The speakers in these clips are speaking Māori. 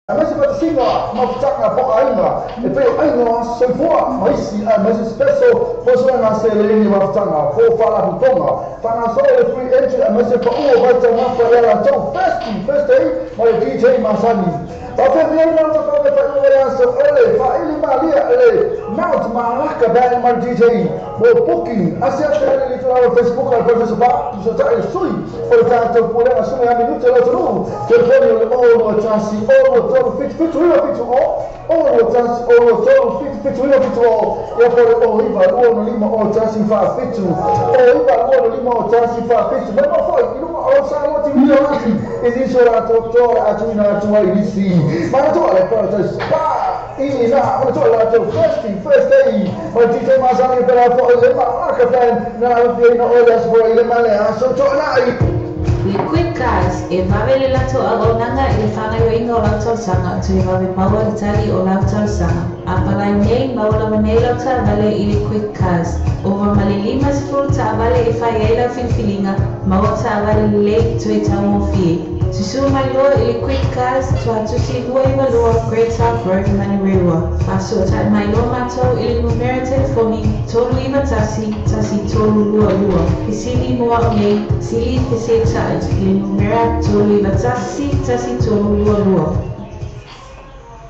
Mas seperti singa, mafutanga po ainga, ito ainga soifua, mais special person na seleni mafutanga, po fala butonga, fana so free entry, mas pa uo baita mafaya to first day, my DJ Masani. Tapi dia nak cakap apa yang so fa ili malia Mount Malaka band my DJ, mo booking, asia sekali itu lewat Facebook atau sebab saya sui, oleh tanto boleh masuk yang minut terlalu, terlalu all chance all fit ya por oliva uno lima o chance fa fit oliva uno lima o chance fa fit mas não foi e não o sabe o time existe ora doutor atuina tua inici mas tu olha para ini na o tu olha tu first day mas DJ Masani pela fora lima acaban na vina olhas por ele maneira so tu olha Le quick guys, e vavele lato agonanga e whangai inga o lautal sanga tu e vave maua i tali o lautal sanga. A palai nei maula manei lauta vale i le quick guys. Ova male limas full ta vale e whai eila filfilinga, maua ta vale lei tu e tau mo fie. Tusu mai loa i le quick guys, tu atusi lua i loa Great South Road mani rewa. Asu o tai mai loa matou i le numera telefoni, tolu iwa tasi tolu lua. Kisili moa o nei, sili pese tai. Le numera tolu iwa tasi tolu lua.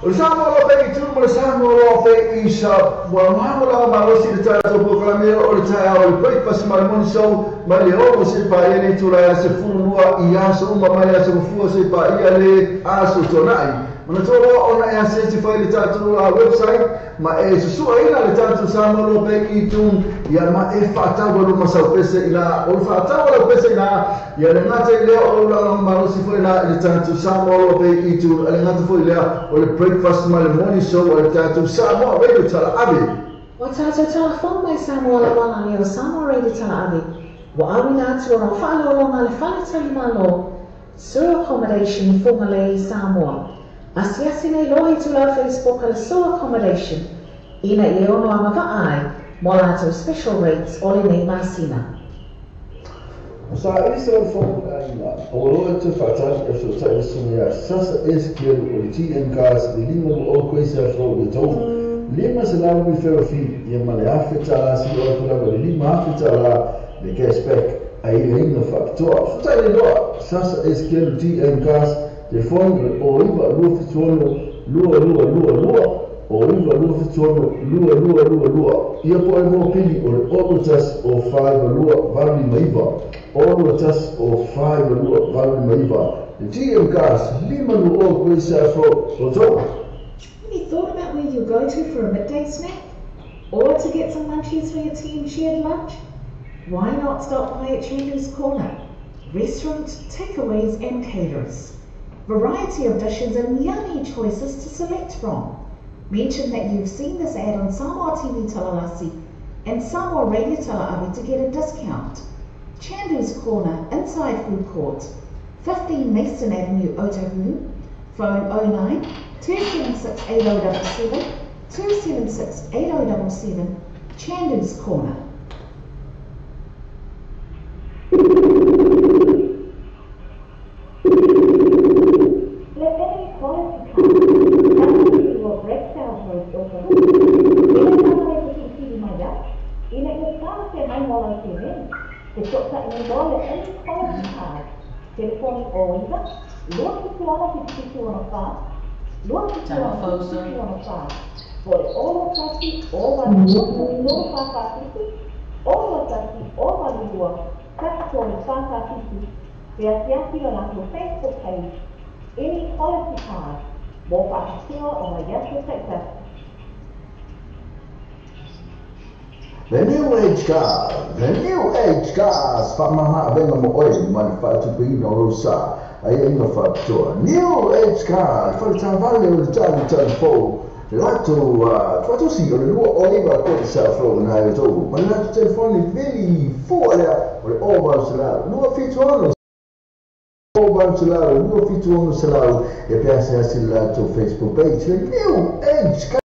Ulisama lo pe itu, ulisama lo pe isa. Wamamu la marosi de tara to proclamero o tara o breakfast marmon show. Mali o se pa ele tu la se funua ia so uma mali se fu se pa ia le aso tonai. Mana tolo ona ia se fa ele tatu la website, ma e su ina le tatu sama lo pe itu ia ma e fata lo ma sa pese ila o fata lo pese ila ia le ngate le o la marosi fo ila le tatu sama lo pe itu le ngate fo ila o le breakfast mal morning show o tatu sama radio tala abi o tatu telefon mai sama la wala ni o sama radio tala abi wa awi na tu ro fa lo longa le fa tali malo sur accommodation for Malay Samoa asiasi nei lo i tu la Facebook al sur accommodation ina i ono amava ai mo la tu special rates o le nei masina. Sa Israel fo ainda oro te fatas e so ta sunia sasa esquerdo o TN gas de lima o coisa fo de to lima se la mi ferofi e male afeta si o pula de lima afeta la de cashback aí ainda factor so ta lo sasa esquerdo TN gas de fone o iba lo fitono lua o iba lo fitono lua ia po mo pili o otas o 5 lua vali maiva all just of 5 value maiva. The GM gas, lima no o coisa for Ozo. Have you thought about where you'll go to for a midday snack? Or to get some munchies for your team shared lunch? Why not stop by at Chandu's Corner? Restaurant, takeaways and caterers. Variety of dishes and yummy choices to select from. Mention that you've seen this ad on Samoa TV Talalasi and Samoa Radio Talaawi to get a discount. Chandu's Corner, inside food court, 15 Mason Avenue, Otahuhu, phone 09 276 8077 276 8077, Chandu's Corner. Let any quality come to your Great South Road, Otahuhu. Ina ia se mai mola se men. Te sota ina dole any quality card. Telefoni o iwa, lua kituana ki kituana wha, lua kituana ki kituana wha. Pore olo tasi, o wani lua whakatiti, olo tasi, o wani lua, kakitoni whakatiti. Te asiasi o natu Facebook page, any quality card, mo whakatua o mai yasu sector. The new age cars, Famaha venga mo oi, manufacturing rosa, ainda factor. New age cars, for travale o telefone, lato si o lua oliva coisa fro na eu, mas lato telefone veli fora, o over celular, lua fitono. Over celular, lua fitono celular, e pensa assim lato Facebook page, new age cars.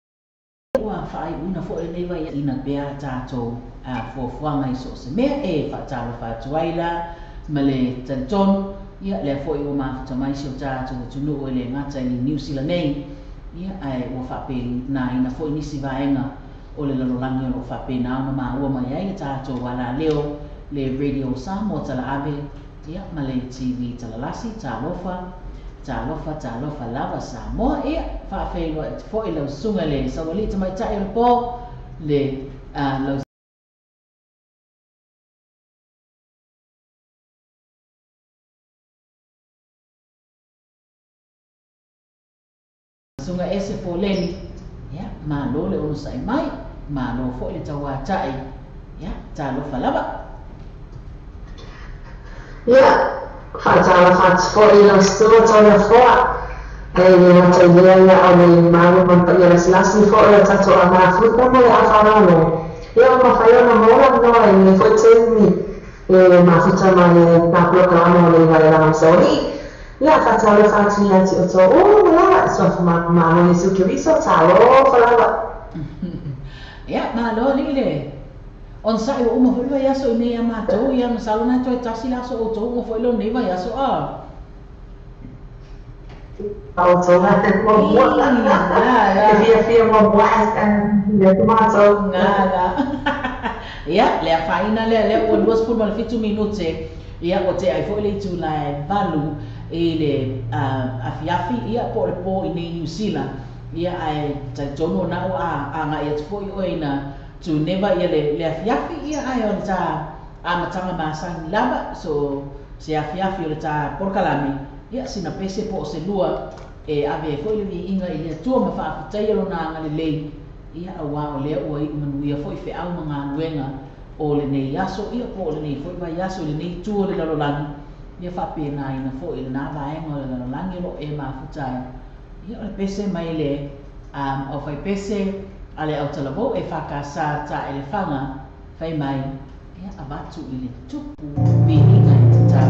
Fai una fo e neva ina bea tato a fo fuanga i so se mea e fa talo fa tuaila male tanton ia le foi o mafuta mai si o tātou tunu o le ngata i New Zealand nei ia ai ua whapeli na ina foi nisi vaenga o le lalolangi o whapena ona ma ua mai ai tātou wala leo le Radio Samoa tala ave ia ma le TV tala lasi talofa lava Samoa ia whawhelo foi lau sunga le sawalita mai tai o po le lau sunga ese poleni ya malo le ono sai mai malo fo le tawa tai ya talo falaba ya fatala fat fo ilo sto tala fo e te ya ale malo man ya las fo la tato ama fruta mo ya farano ya ma fayona mo la no e fo temi e ma futa mai na programa le vai la soli ya fatala fat ya ti o to la so ma ni su ki so talo falaba ya malo le on sa o mo foi ya so nei ama to ya no salona to tasi la so o to mo foi lo nei vai ya so a auto na te mo via mo boas ya tomato nada ya le faina le o duas por mal fitu minutos ya o te ai foi le tu la valu ele afiafi ia por i New Zealand ia ai tono na nga ia foi oina to never ia le afiafi ia ai on ta amatanga masang laba so se afiafi o ta por kalami ia sina pese po se lua e ave foi le inga ia tua ma fa tai lo na nga le ia awa o le o i manu ia foi fe au nga wenga o le nei yaso ia po le nei foi ba yaso le nei tu le lo lan ia fa pena ina fo il na vai mo le langi lo e ma futai ia le pese mai le o fai pese ale au talabo e fa ka sa ta ele fanga fai mai ia abatu ile tupu bi ina ta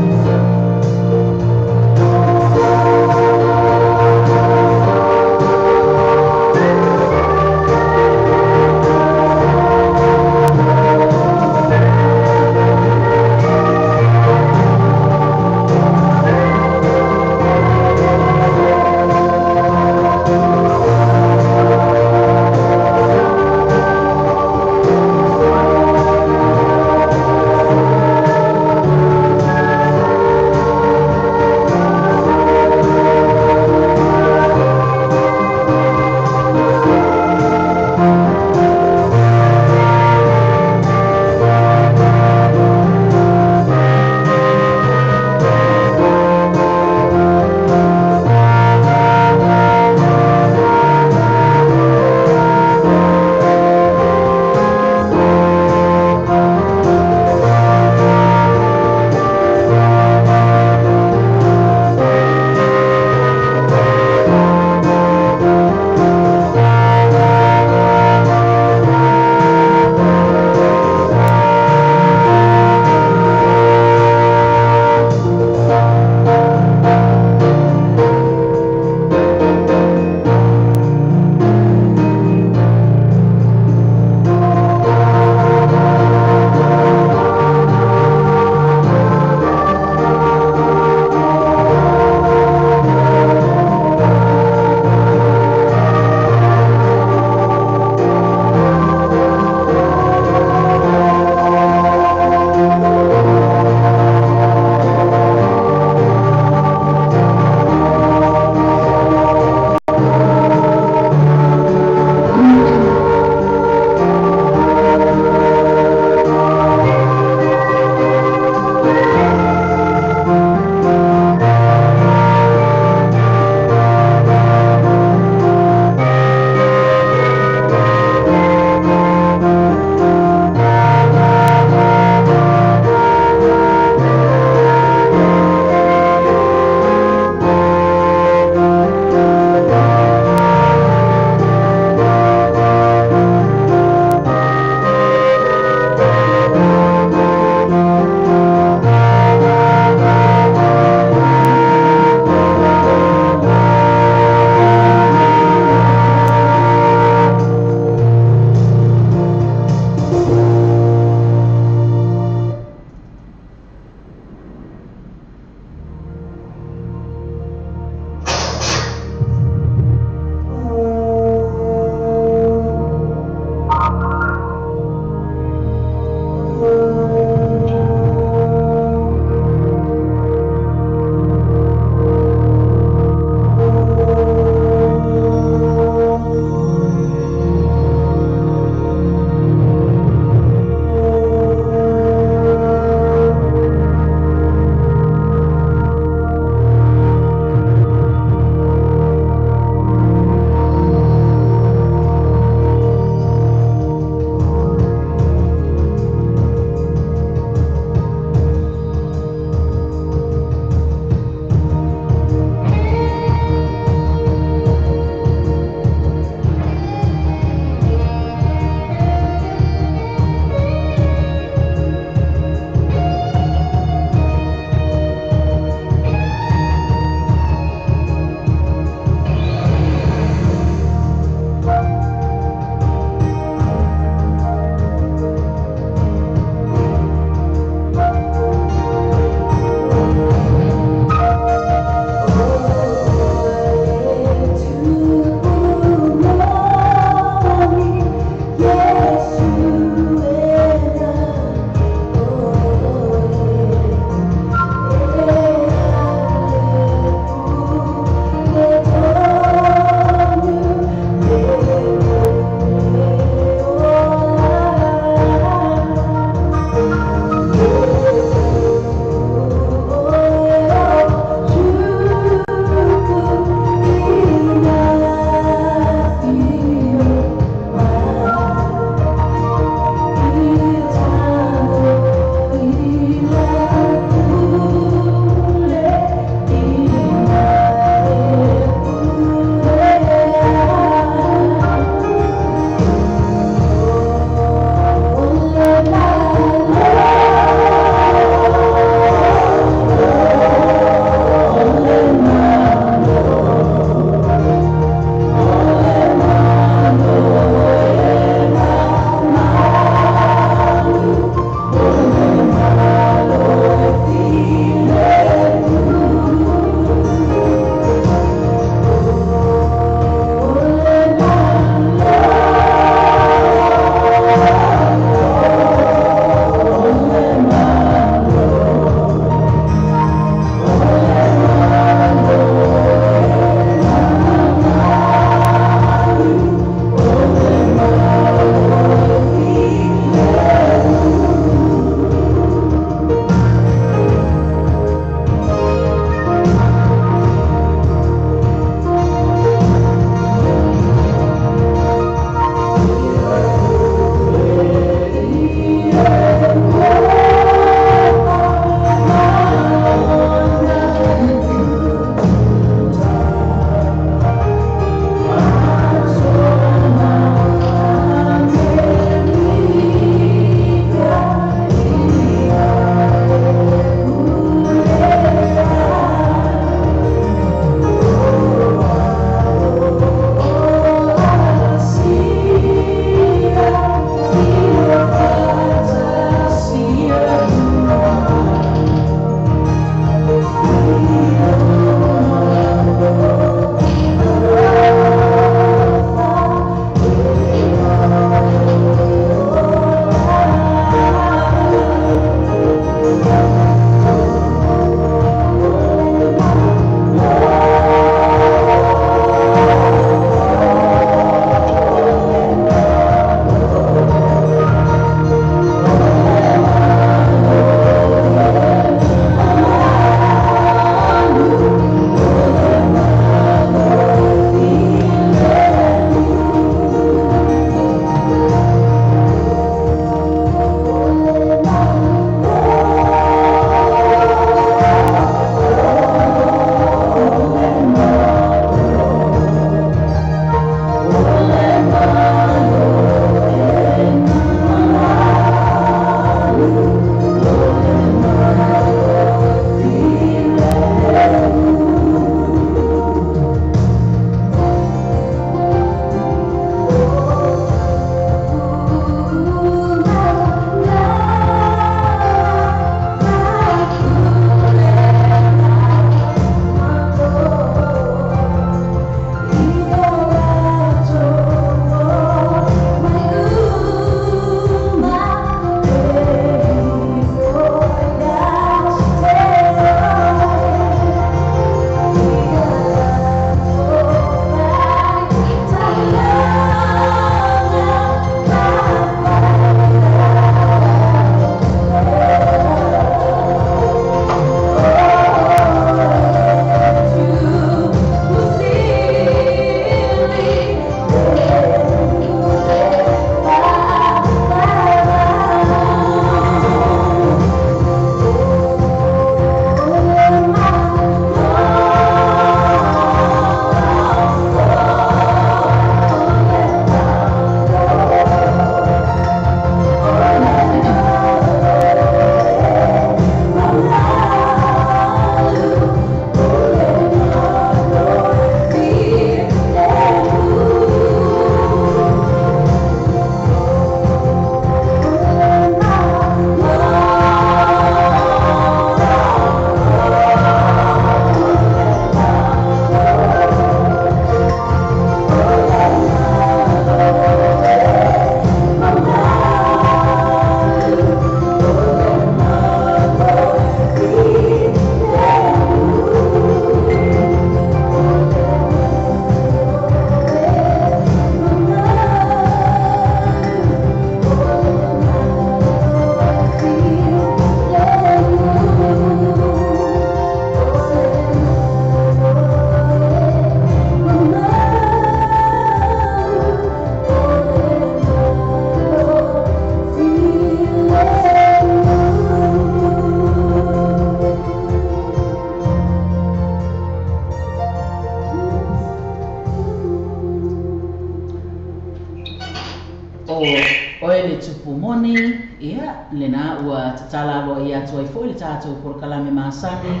o ele tupumoni ia lena ua tatala lo ia tu ai foi le tato por kalame masani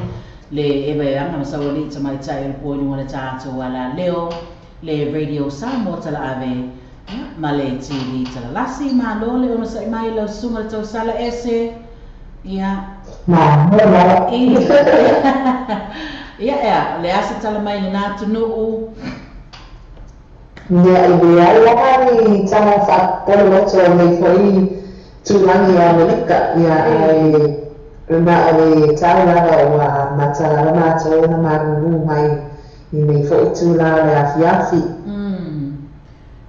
le ebe anga masawali tamai tai po ni wala tato wala leo le radio Samoa tala ave ma le TV tala lasi ma lo le ona sai mai lo sunga to sala ese ia ia le asa tala mai le na tunu Ya ideal ni cara faktor macam ni koi tulang yang mereka ya na cara wa macam macam maru mai ini koi tulang ya fiafi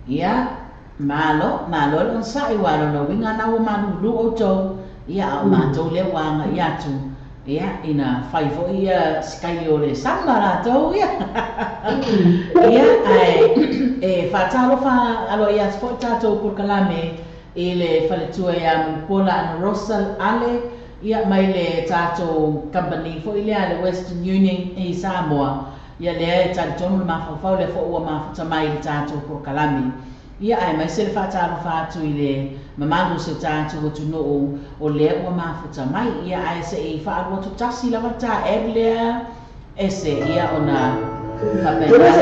ya malo on sa iwalo no winga na wo manu lu oto ya ma to le wanga ya tu ya ina fai fo ia skaio le samara to ya ya ai fatalo fa alo ia sportato por kalame ile faletua ya pola an Rosal ale ia mai le tato company fo ile ale Western Union e Samoa ia le tato ma fa le fo wa ma fa mai le tato por kalame ia ai mai se fatalo fa tu ile mamangu se tato tu no o le wa ma fa mai ia ai se e fa wa tu tasi la vata earlier ese ia ona Terus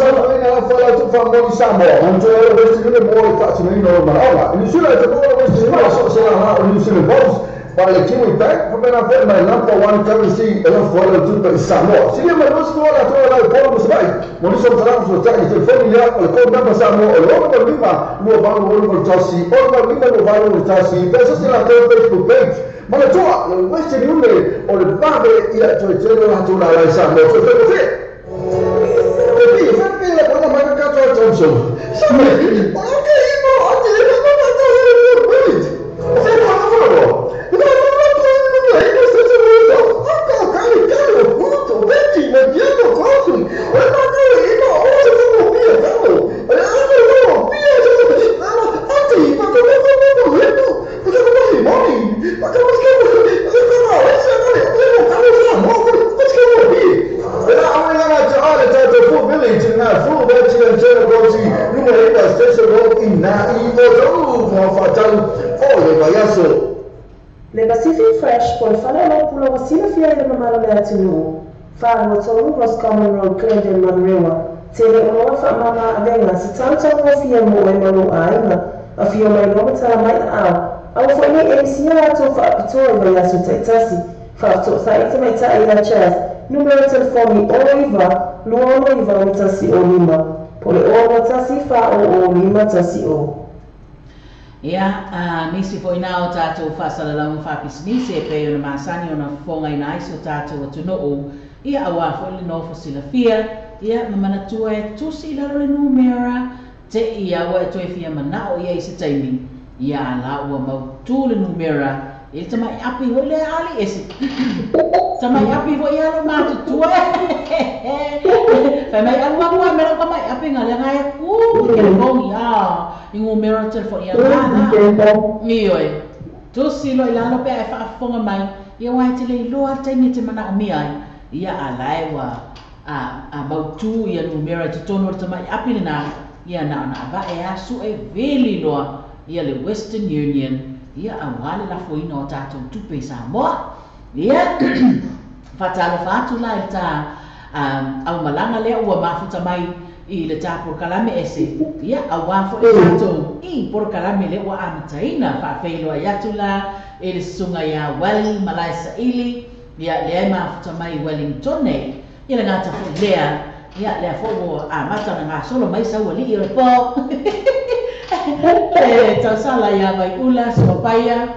sama ini adalah salah satu family Samoa. Untuk Western Union boleh tak sini normal. Ini sudah terbuat Western Union masuk salah New Zealand Boss. Pada Kiwi Bank, pernah buat my number one currency adalah foreign untuk Samoa. Sini mereka semua lah tu adalah foreign sebaik. Mungkin seorang sudah cari telefon dia, kalau kau number Samoa, orang berlima, dua baru orang berjasi, orang berlima dua baru berjasi. Biasa sila ke Facebook page. Mana coba Western Union oleh babe ia cuci lah tu lah Samoa. So betul. Tapi saya kira pada mereka cocok. Sampai okey ibu, okey ibu nak tahu balik. Saya tak tahu. Le Pacific Fresh por fala lo pulo wasila fia le mamalo le atinu fa no tolu Ross Common Road Clendon Manrewa tele ono fa mama avenga se tanto ko fia mo e malu ainga a fia mai no tala mai au fo ni esia to fa to e ya su taitasi fa to sa ita mai ta ila chas numero telefoni oiva luono iva mutasi o lima pole o mutasi fa o lima tasi o ia nisi foi nao tatou faasalalauga faapisinisi e pei ona masani ona fofoga ina aisi o tatou atunuu ia auā foi le nofo silafia ia ma manatua e tusi i lalo le numera te ia ua e toe fia manao ia i se taimi ia ala ua mautū le numera i le tamai api hoi le ali ese tamai api hoi alo matutua fai mai aluagua mera tamai api galega e ku ke le kongi i numero telefoni ia ngana ioe tusi lo i lalo pea e whaafonga mai ia wai te lei loa taimi te mana o mia ia alai wa a mautu ia numero te tono te mai api na ia na ava e asu e veli loa ia le Western Union ia awale la foina o tatou tupe Samoa ia fatalo fatu la i ta au malanga lea ua mafuta mai i le tā por kalame ese ia awa fo e tatou i por kalame le ua amataina faafeiloa ai atu la e le susunga ia Wellington Malaisa-ili ia leai mafuta mai Wellington nei ia le gata fo lea ia lea fo ua amata na gasolo mai saua lii o le po e tausala ia vaiula sopapaia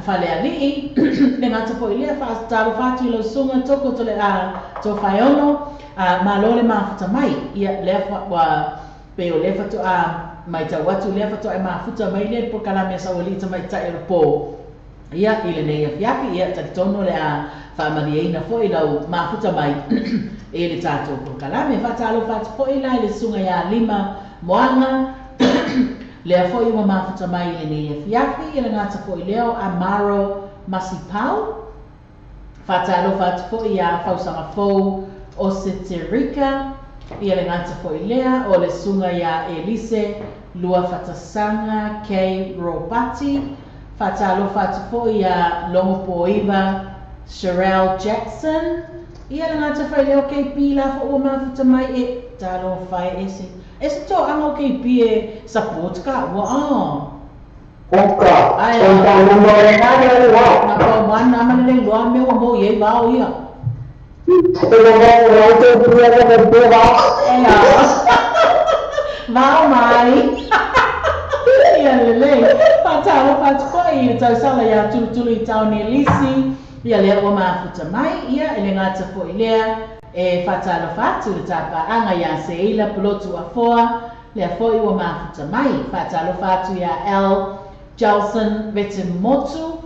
falealii le gata fo i lea faatalo fatu i lau susunga toko to le tofaiolo malo le mafuta mai ia lea wa peo le fatu mai tau watu le fatu ai mafuta mai le por kalame sawalita mai ta el po ia ile nei afiafi ia tatono le famaliaina fo i lau mafuta mai e le tatou por kalame fatalo fatu fo i lai le sunga ia lima moanga lea fo i wa mafuta mai le nei afiafi ile ngata fo i leo Amaro Masipau fatalo fatu fo i fausanga fo o se Terika Ia le ngata fo ilea o le sunga ia Elise lua fatasanga kei Robati fatalo fatu fo ia longo poiva Sherelle Jackson ia le ngata fo ilea o kei pila fo o mafuta mai e talo fai ese to anga o kei pie support ka wa Oka, ai oka numore nane wa. na ko mana mana le loa me o mo ye ba o ia mau mai ia lele fatalo fatu fo ia tau sala ia tulu i tau ni lisi ia le o mafuta mai ia ele ngata fo ilea e fatalo fatu le tapa anga ia se ila plotu afoa le foi o mafuta mai fatalo fatu ia El Jalson Vetemotu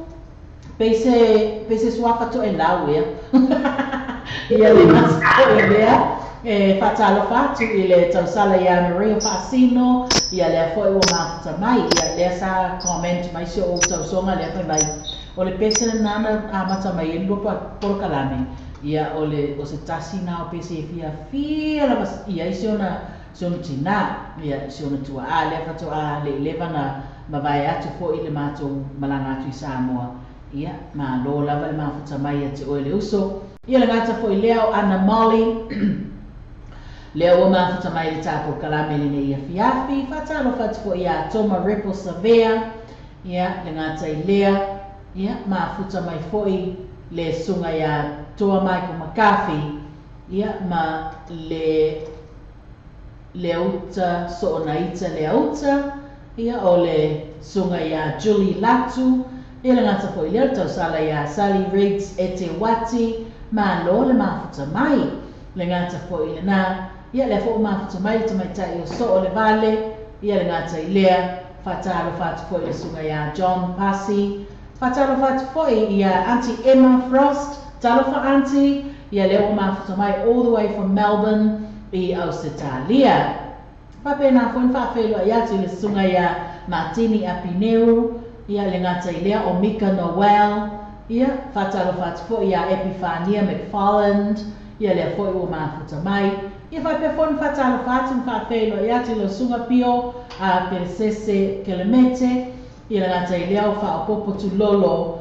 pese swaka to e lau ia ia le ngata fo ilea e fatalo fatu ile tausala ia Maria Fasino ia le foi o mafuta mai ia le sa comment mai se o tausonga le foi mai o le pese nana amata mai e lupa por kalame ia o se tasi na o pese fia la mas ia isiona tina ia isiona tua a le fatu a le levana mavai atu fo ile mato malanga atu i Samoa ia ma lo lava le mafuta mai ate o le uso ia le ngata fo ileo Anna Molly leo o mafuta mai le tapo kalame le ne ia fiafi fatalo fatu fo ia Toma Ripple Savea ia le ngata ilea ia mafuta mai foi le sunga ia toa Michael McCarthy ia ma le uta so na ita le uta ia o le sunga ia Julie Latu ia le ngata foi le tau sala ia Sally Riggs ete wati ma lo le mafuta mai le ngata foi le na ia le fo mafuta mai te mai tai o so o le vale ia le ngata ilea fatalo fatu foi le sunga ia John Passy fatalo fatu foi ia Auntie Emma Frost talo fa Auntie ia le o mafuta mai all the way from Melbourne i Australia pape na fon fa felo ia te le sunga ia Martini Apineu ia le ngata ilea o Mika Noel ia fatalo fatu foi ia Epifania McFarland ia le foi o mafuta mai ia pape fon fatalo fatu fa felo ia te le sunga pio a Persese Kelemete ia le ngata ilea o fa popo tu lolo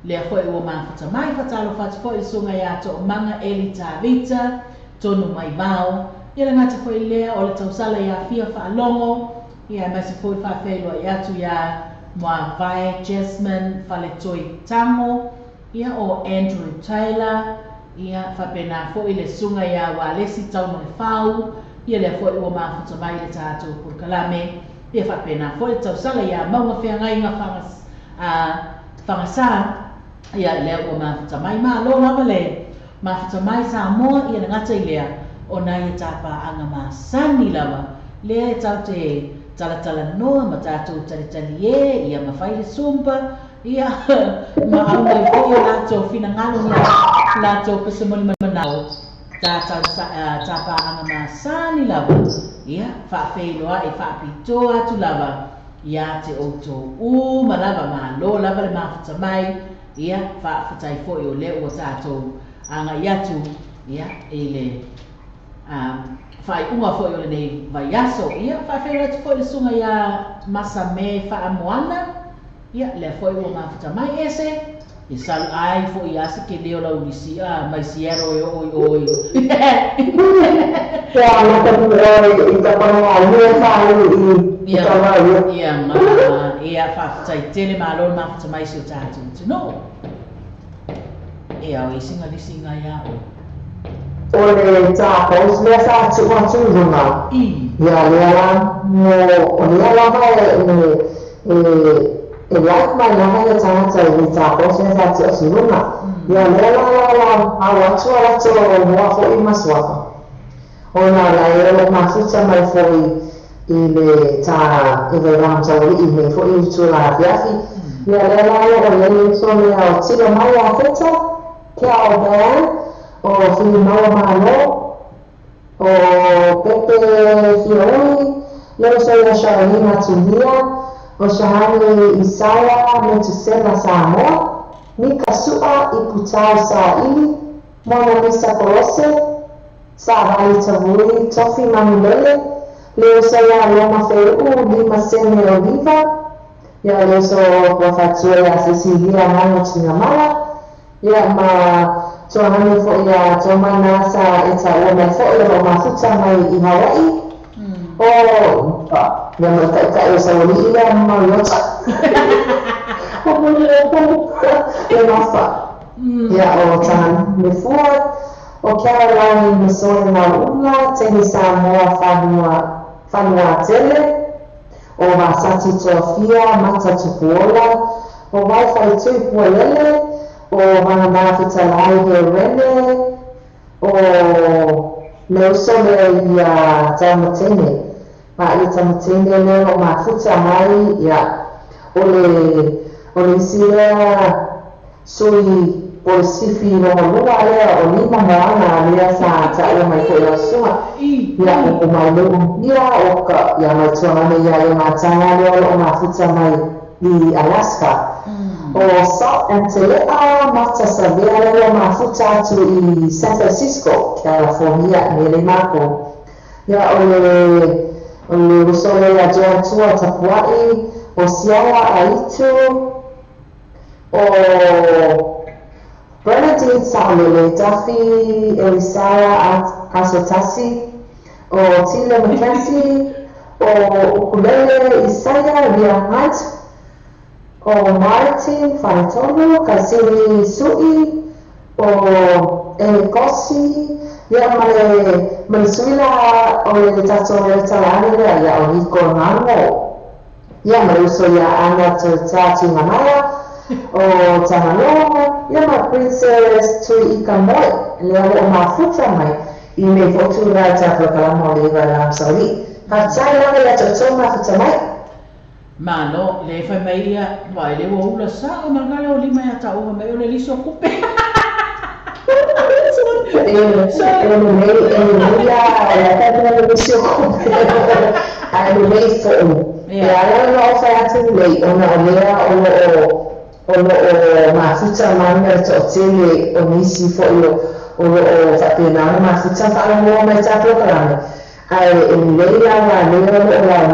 le foi o mafuta mai fatalo fatu foi sunga ia to manga Elita Vita tonu mai vao ia le ngata foi lea o le tausala ia fia fa longo ia mai se foi fa felo ia tu ia Moa vai Jasmine Faletoi Tango ia o Andrew Taylor ia fa pena foi le sunga ia Walesi tau no fau ia le foi o mafuta mai le tato por kalame ia fa pena foi tausala ia maunga fea ngai nga whangasa ia le o mafuta mai ma lo lava le mafuta mai Samoa ia ngata ilea o na ia tapa anga masani lava le tau te tala noa ma tātou tali ia mawhai le sumpa ia ma au mai fo lātou fina ngalo ia lātou pasamoli manau tātou tapa anga masani lava ia whaafeiloa e whaapitoa atu lava ia te outou ma lava ma lo lava le mafuta mai ia whaafatai fo i o leo o tātou anga iatu ia e le fai unga fo i o le nei vai aso ia whaafeira tu fo i le sunga ia Masame Whaamoana ia le fo i o mafuta mai ese e salu ai fo i ase ke leo lau nisi mai siero e oi Kaya nakapun oi ita panga ia fai ia whaafatai tele malo mafuta mai si o tātou tino ia o i singa ia o ole tapos le sa cuma cuma ya la no la vai e la mai la mai ta ta le tapos le sa cuma ya la awa chua mo fo i maswa ona la era ma futa mai foi ile ta ile ram ta i me fo i chula viafi ya la le so me o tira mai a futa que ao bem o Filipao Malo, o Pepe Fiori, leo soy a Sharalina Tulia, o Shahani Isaya Metusela Samoa, Mika Sua Iputao Saili, Mona Misa Korose, Sa'avali tavui tofi mamulele leo saya loma feu 5 sene oliva ya leo so wafatua ya Cecilia nano tingamala ya ma tohani fo ya tomana sa eta ona fo ya mafuta mai i Hawaii ya mataka ya sawali ya mayota ya mafa ya o tan mefua o Caroline Missouri Maula, Teni Samoa Fanua Tele, o Masati Tofia, Mata Tupuola, o Wi-Fi Tupuolele, o Manamafita Laihe Rene, o Meusole ya Tamutene, Ma Tamutene leo Mafuta Mai ya Ole Sira Sui por sifi no lua lea o lima moana lea sa tae mai ko ia suma ia o mai leo ia o ka ia mai tuana ia e matanga lea o mafuta mai i Alaska o Salt and Telea mata sa lea lea mafuta atu i San Francisco, California nele mako ia o usole ia joa tua tapuai o siawa aitu o Bernadine Saulele, Duffy Elisara Asotasi, o Tila Mackenzie, o Ukulele Isaya Riahat, o Martin Fantono, Kasiri Sui, o Elikosi, ya Marisuila o le tato le talane ya o Nico Nango, ya Maruso ya Ana Tati Mamaya, o Tamanoa, ia ma Princess Tui Ikamoe, lea o mafuta mai, i me fotura tapu kalamo le iwa la Sauli. Hatai langa ia toto mafuta mai? Mano, le fai mai ia, vai le wo ula sa, o mangale o lima ia tau mai o le liso kupe. O mafuta manga to tele o nisi fo o whapena mafuta whaangoa mai tāpua karame. Ai leila wa leo o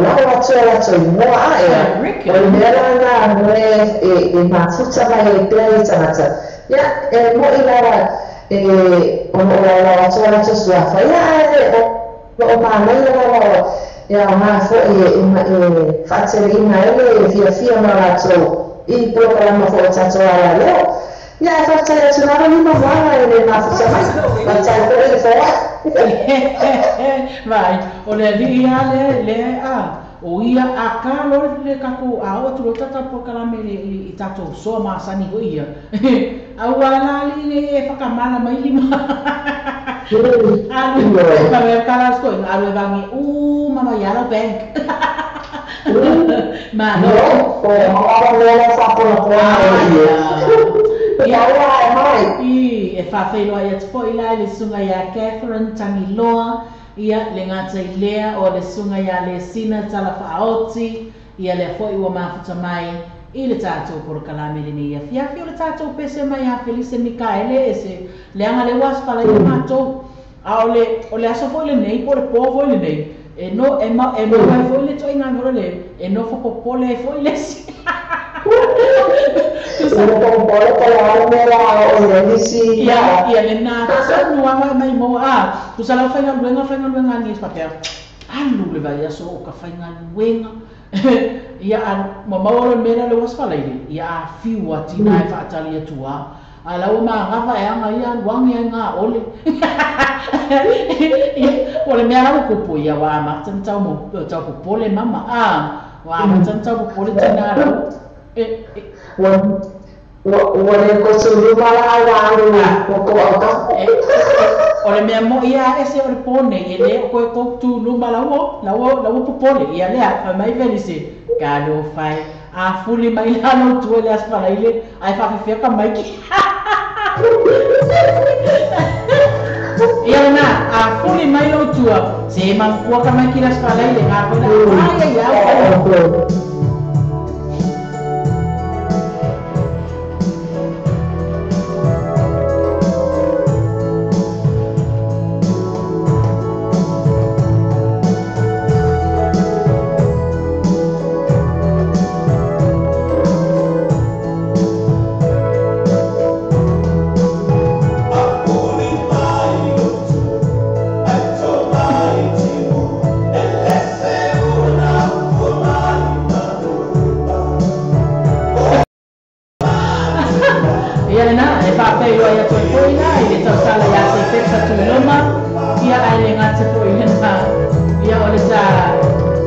lawa tua i moa aea. O mera nga moe e mafuta mai e pēi tangata. Ia, e mo i lawa o lawa tua sua whaia o mānei lawa ia ngā fo e whatere ina ele e fia ma rātou. I programa fo tato ala leo. Ia e whakataya tunara lima wanga e le mafuta mai. Whakataya kore i whaia. Vai, o le li ia le o ia a ka lore le kako a o tu tata po kalame i tato so ma sani go ia. A wala li e whakamana mai lima. Alu ka me kala sko alu vangi mama yellow bank. Ma no, ora sapo na ia e whawhelo ia tupo ila le sunga ia Catherine Tangiloa ia le ngata i lea o le sunga ia le sina tala whaoti ia le fo iwa mafuta mai i le tātou por kalame le ia fiafi o le tātou pese mai a Felice Mikaele e se le anga le waspala i mātou a o le aso fo le nei po le povo le nei e no e ma fo le toi ngangoro le e no fo popole fo le si ia le nā sa nuanga mai mo a tu sala whainga luenga ni spapea alu le vai aso o ka whainga luenga ia ma maolo mera le waspala ia a fiua tina e whaatali atua a lau ma ngawa e anga ia luangi e ngā ole o le mea lau kupu ia wa amatan tau popole mama wa amatan tau popole tina rau Wale ko suruma la walu ko aka o le mea mo ia ese o le pone e le ko tu luma lawo popole ia le fa mai Felice kalo fai a fuli mai lano tu le aspala ile ai fa fia mai ki ia na a fuli mai lo tua se man ko ka mai ki la aspala ile nga ko ai ai te po i hena ia o le tā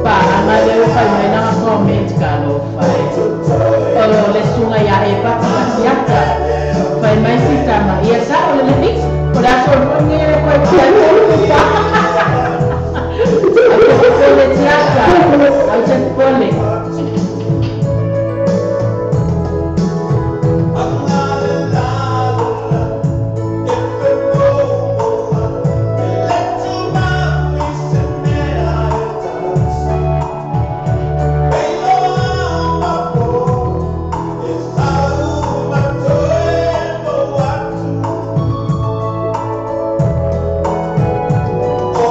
pa anga leo whai mai nanga comment ka lo whai o le sunga ia e pati asiaka whai mai si tama ia sa o le lepi o le aso rungi e koe tia tolu pa ako pole tiaka au te pole Oh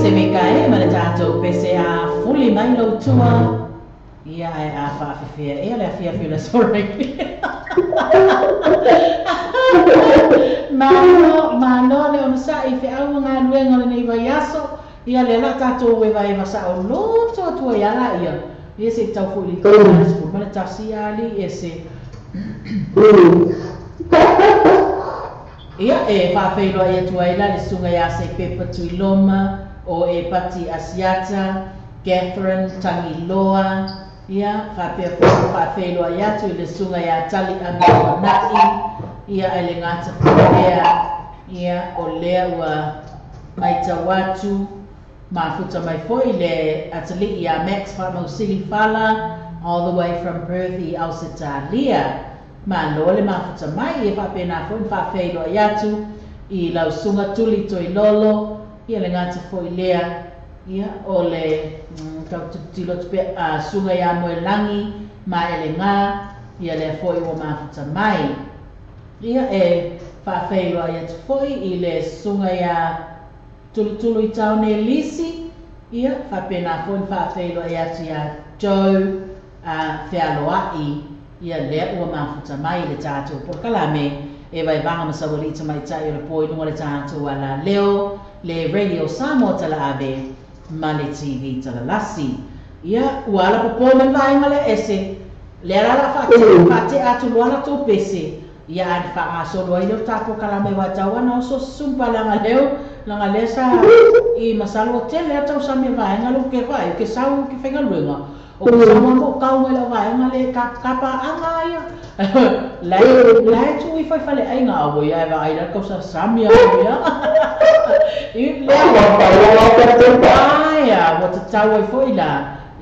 se me kai ma le tatou pese a fuli mai lo tua. Ia ai a whaafewhia, ea lea whiawhia sorry. Mano le ona sa I whiau ngā nuenga le nei vai aso, ia le la tātou e vai masa o loto atua ia la ia. Ia se tau fuli kona school, ma le tasi ali e se. Ia e whaafeilo ai atua ila le sunga ia se pepa tui loma, o e pati asiata, Catherine Tangiloa, ia whaafeilo ai atu I le sunga ia tali amiwa nai, ia ai le ngata whakea, ia o lea ua maita watu, mafuta mai foi le atali ia Max Whamausili Fala, all the way from Perth I Ausitalia. Ma lo le mafuta mai e whapena foi whaafeilo ai atu, I lau sunga tuli toi lolo, ia le ngata foi lea, ia o le kau tilo tupe sunga ia moe langi, ma ele ngā, ia le foi o mafuta mai. Ia e whaafeilo ai atu foi I le sunga ia tulu I taone lisi, ia whapena foi whaafeilo ai atu ia Joe Whialoa'i, ia lea ua mafuta mai le tātou porkalame, e vai vanga masawalita mai tai o le poi nunga le tātou ala leo, le Radio Samoa tala ave, ma le TV tala lasi. Ia ua ala popo man vainga le ese, le ala whate atu luana tō pese, ia adi whaasolo ai leo tātou kalame wa tauana o so sumpa langa leo sa I masalo hotel lea tau sami vainga lo ke vai, ke sau ke whenga luenga. O ke sama mo kau mai la vainga le kapa anga ia. Lai tu I whai whale ai ngā awo ia e wa aira kau sa sami awo ia. I lea aia, wa te tau ai fo ila.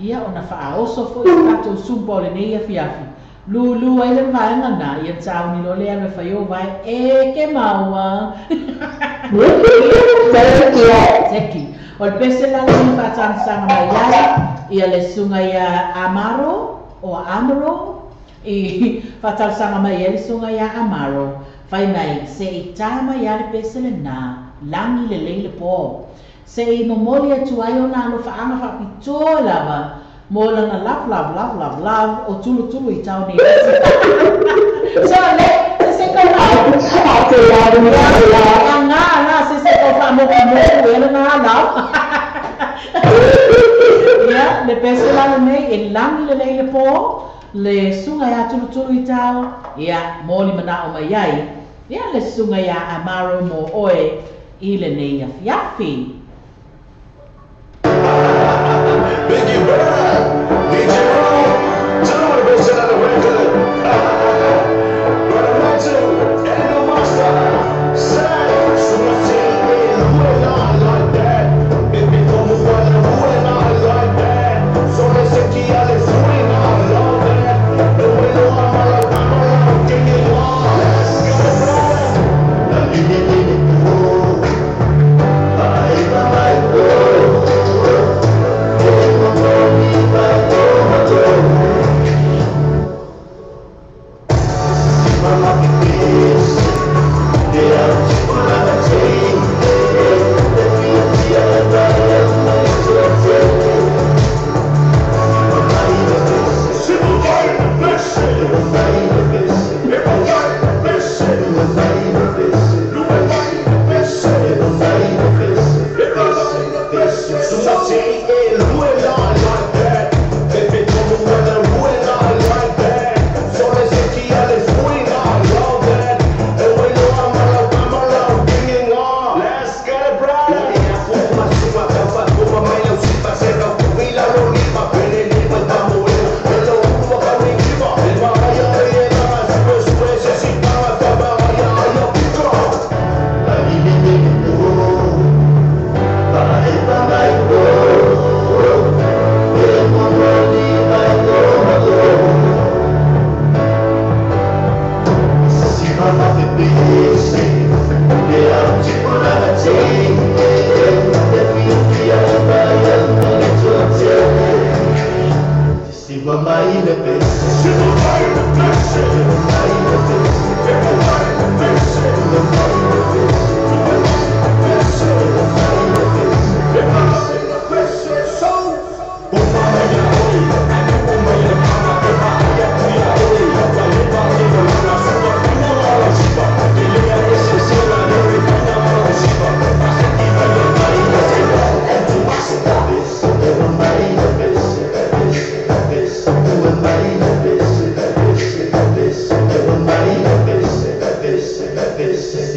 Ia ona wha oso fo I tātou sumpa o le nei a fiafi. Lulu ai le vainga na, ia tau ni lo lea me whai o vai e ke maua. Teki. O le pese la le whatana sanga mai ia, ia le sunga ia Amaro, o Amaro, I whatana sanga mai ia le sunga ia Amaro, whai mai se I tama ia le pese le nā, langi le leile po. Se I momoli atu ai o nā no whaanga whapitoa lava, mo lana love, o tulu I tau ni. So le, se kau ngā, se kau whamoku e le ngā lau. Ia, le pese lana nei, e langi le leile po, le sunga ia tulu I tau, ia moli mana o mai ai, ia le sunga ia Amaro mo oe, I le nei a fiafi. Biggie Bird, DJ Roll, tell me to set out a record. But I'm not too, ain't no monster. Say, so much in who not like that. Baby, come on, who not like that. So they say, Kia, let's swing on love that. The way you are, I'm give me one. Let's go, bro. Let me get it.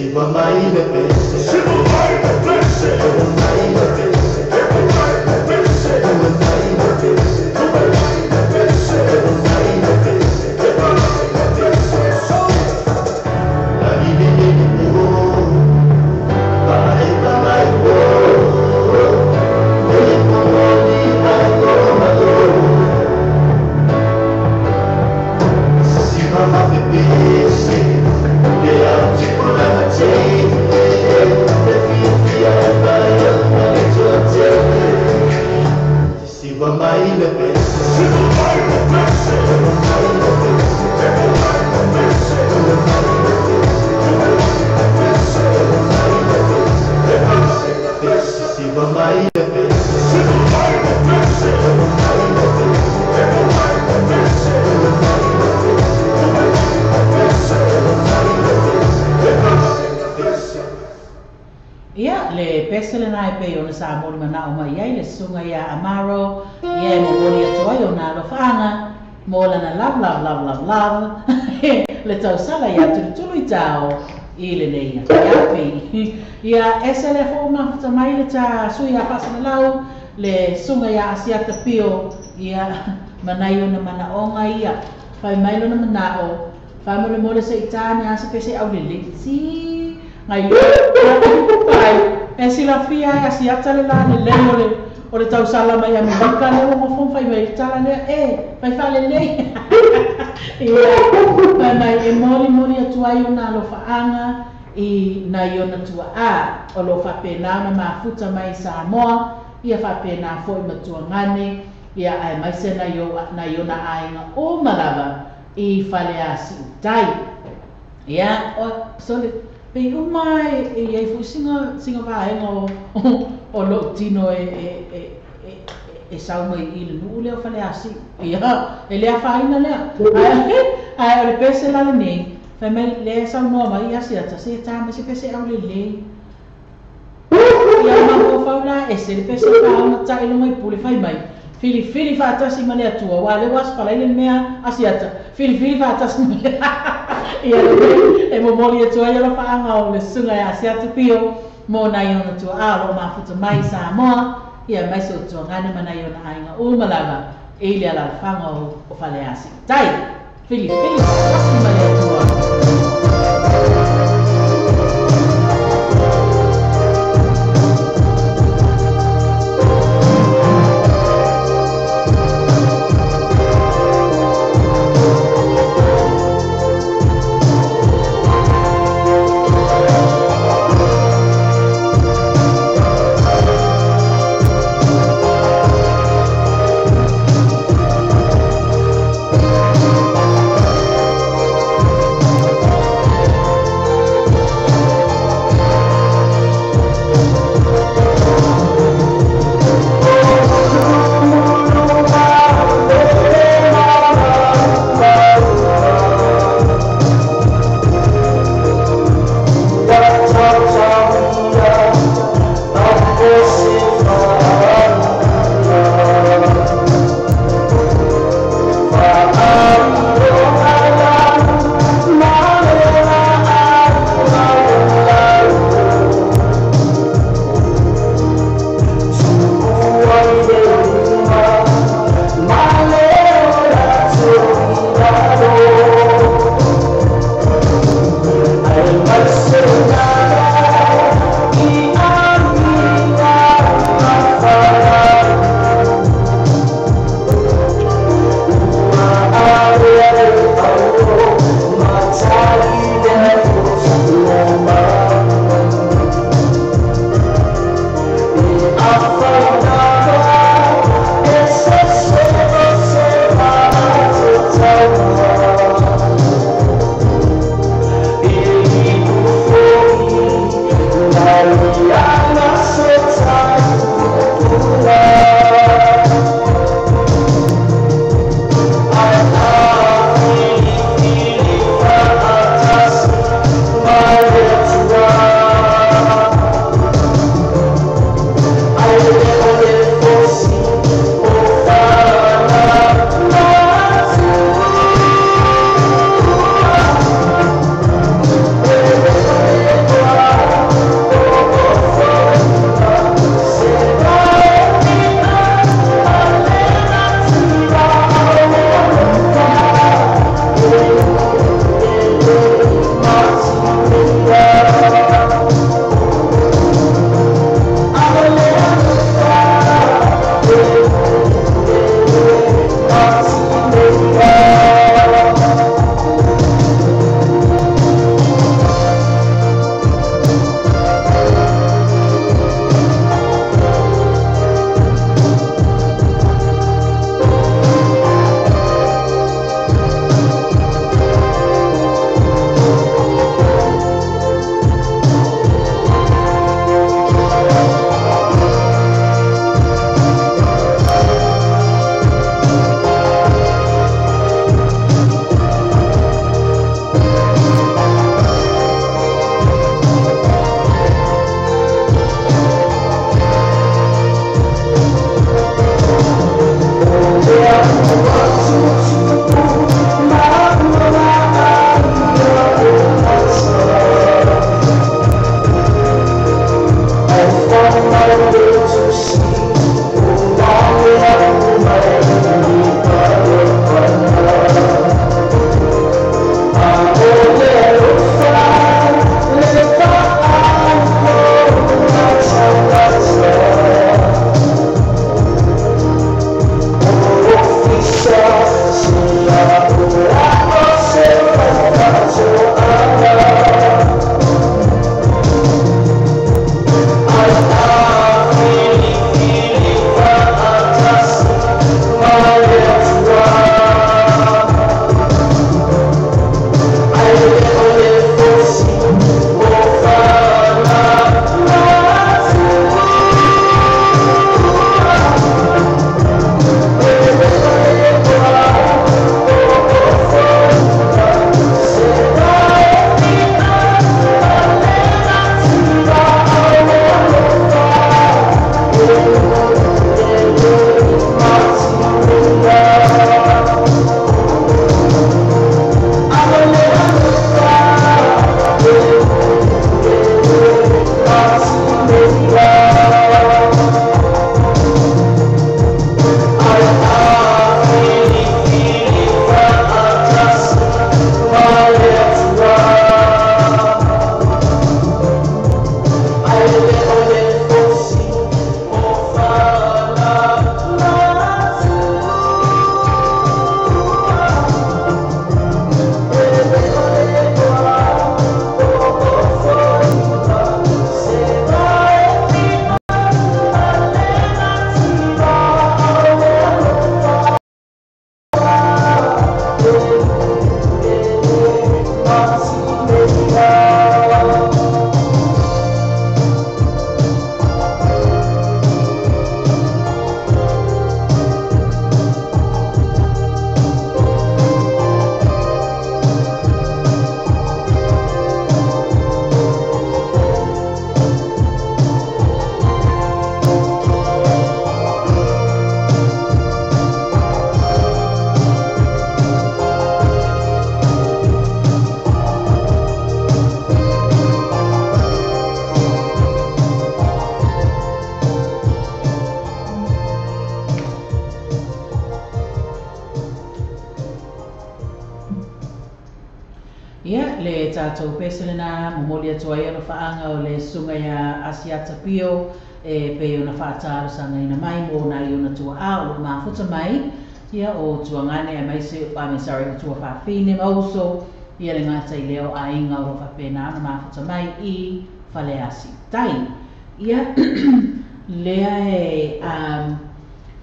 Siva mai le pese, Siva mai le pese, Siva mai le pese, Siva mai le pese, Siva mai le pese, Siva mai le pese, Siva mai le pese, Siva mai le pese. La vita di nuovo, vai vai nuovo, nel mondo di Agomalo. Siva mai le pese. Siva mai le pese, Siva mai le pese, Siva mai le pese, Siva mai le pese, Siva mai le pese, Siva mai le pese, Siva mai le pese, Siva mai le pese, Siva mai le pese, Siva mai le pese, Siva mai le pese, Siva mai le pese. Ia, le pesele nai pe ona sa mori mana o mai ai le sunga ia amaro, ia mo mori atoa i ona alofanga, mo lana love, le tau sala ia tulu i tau, i le neia, ia pe. Ia esele fo mafuta mai le ta sui a pasana lau, le sunga ia asiata pio, ia manai ona mana onga ia, fai mai lona mana o, fai mo le mole se itani asa pese au lele, si ngai pai e sila fia e si atale la le le o le tau sala mai a me baka le o fon fai mai tala le fai fa le nei ia mai e mori atu ai ona lo faanga i na iona tua a o lo fa pena na mafuta mai Samoa ia fa pena foi matua ngane ia ai mai se na iona ainga o malava i fale asi tai ia o sole pe umai e ia fu singa vai o lo tino e sau mai i le nu le fale asi ia e le fa ina le ai o le pese la nei fa mai le sau no mai asi ata se ta me se pese au le ia ma ko fa la e se le pese fa una ta ilo mai pule fai mai fili fa ata si male atua wa le was fala ile mea asi ata fili fa ata si ia e mo moli atua ia la faanga o le sunga ia asi ata pio mo na iona tua a lo mafuta mai Samoa ia mai so tua ngane mana iona ainga o malava e ile ala faanga o fale asi tai fili asi male atua tātou peselena, momoli atua ia no whaanga o le sunga ia Asiata Pio, pe o na whaataro sanga ina mai mo na i o na tua a o ma futa mai, ia o tua ngane a mai se o tua whawhine mauso, ia le ngata i leo a inga o whapena na ma futa mai i Whaleasi Tai. Ia lea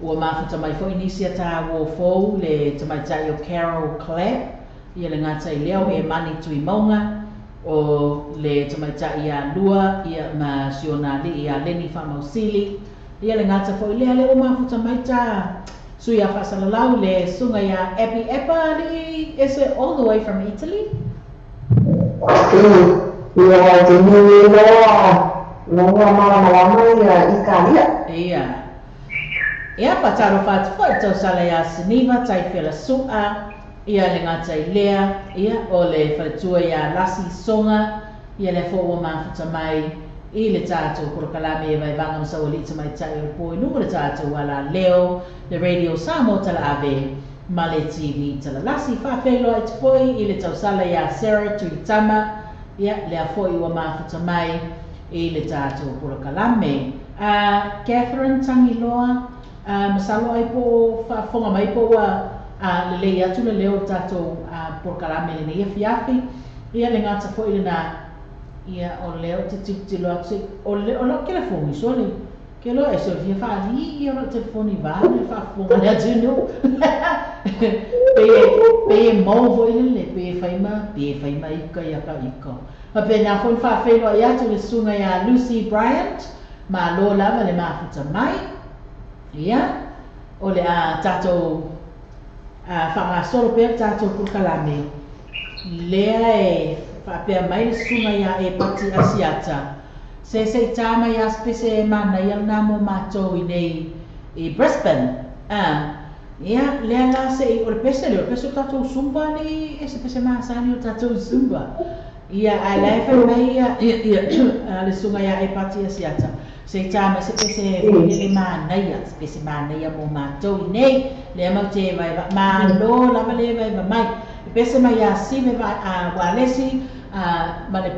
ua mafuta mai fo inisia ta wo fou le tamaitai o Carol Clapp. Ia le ngata i leo e mani tui maunga o le tamaitai ia lua ia ma siona li ia leni whamausili. Ia le ngata fo i lea le o mafuta mai ta sui a whasalalau le sunga ia Epi Epa li ese all the way from Italy. Ia te nui loa malama ia Ikalia. Ia. Ia pataro whātua tau sala ia Siniva tai whila sua, ia le ngata i lea, ia o le whalatua ia Lasi Songa, ia le fōua mafuta mai i le tātou korokalame e vai vanga msa o li tamai tai o pōi nungu le tātou ala leo, le radio Samo tala ave, ma le TV tala Lasi whawhelo ai te pōi i le tau sala ia Sarah Tuitama, ia le a fōi ua mafuta mai i le tātou korokalame. Catherine Tangiloa, masalo ai po whafonga mai po le lei atu le leo tātou porkalame le nei fiafi. Ia le ngata fo i na ia o leo te tilo atu o lo telefoni sole. Ke lo e so via whaali ia o telefoni vāne whafonga le atu no. Pe mau vo i le pe whaima ika ika. Ma pe nga fon whawhelo i atu le sunga ia Lucy Bryant, ma lo lava le mafuta mai. Ia, o le tātou whangasoro pēr tātou kukalame. Lea e whapea mai le sunga ia e pati Asiata. Se tāma ia spese mana ia namo mātou i nei i Brisbane. Ia, lea la se i o le pese tātou sumba ni e se pese maasani o tātou sumba. Ia, a lea mai ia le sunga ia e pati Asiata. Se tāma se pese le mānaia, se pese mānaia mō mātou i nei, le mau te vai mālo, lava le vai mai. Pese mai a sive walesi, ma le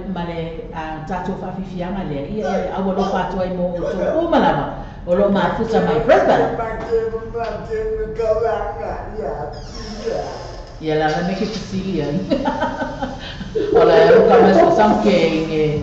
tātou whawhiwhianga lea. Ia awa lo whātua i mō o tō umalawa, o lo māfuta mai Brisbane. Ia lava me ke Sicilian. Ola e ruka mas o samke inge.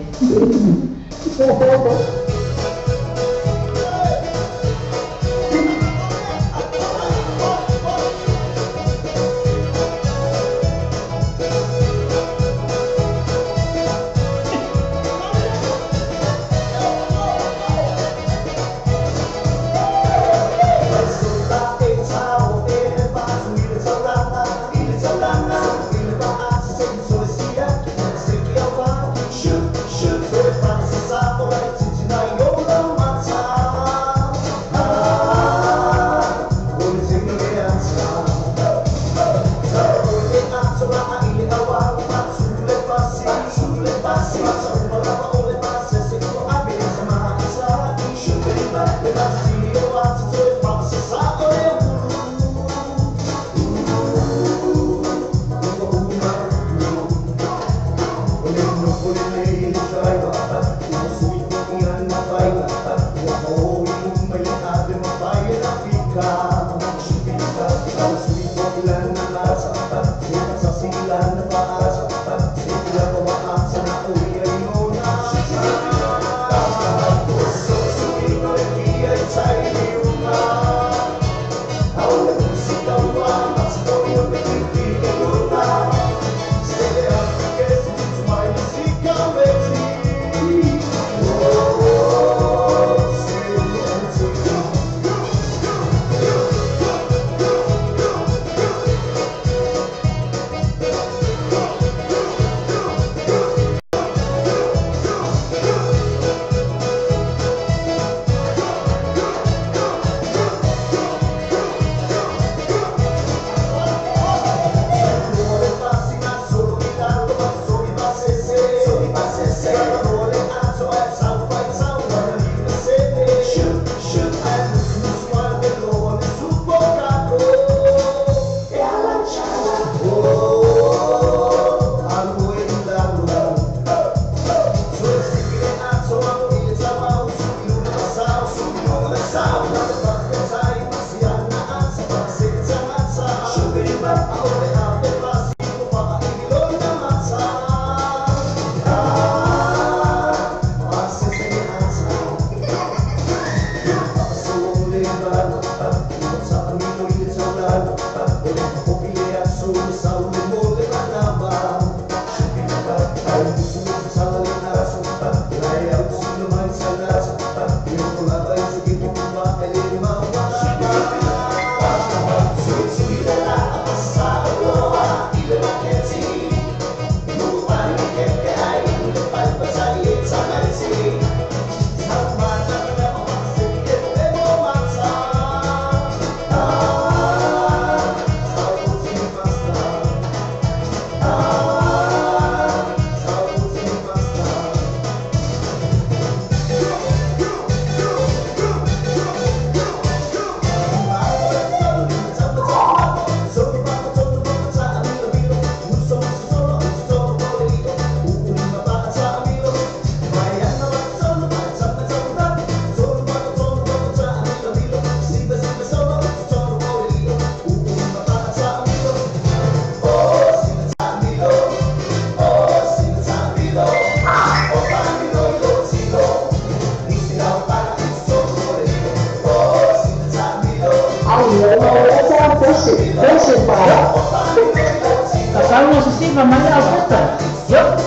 Kasama mo si Steve, mamaya ako ito. Yup.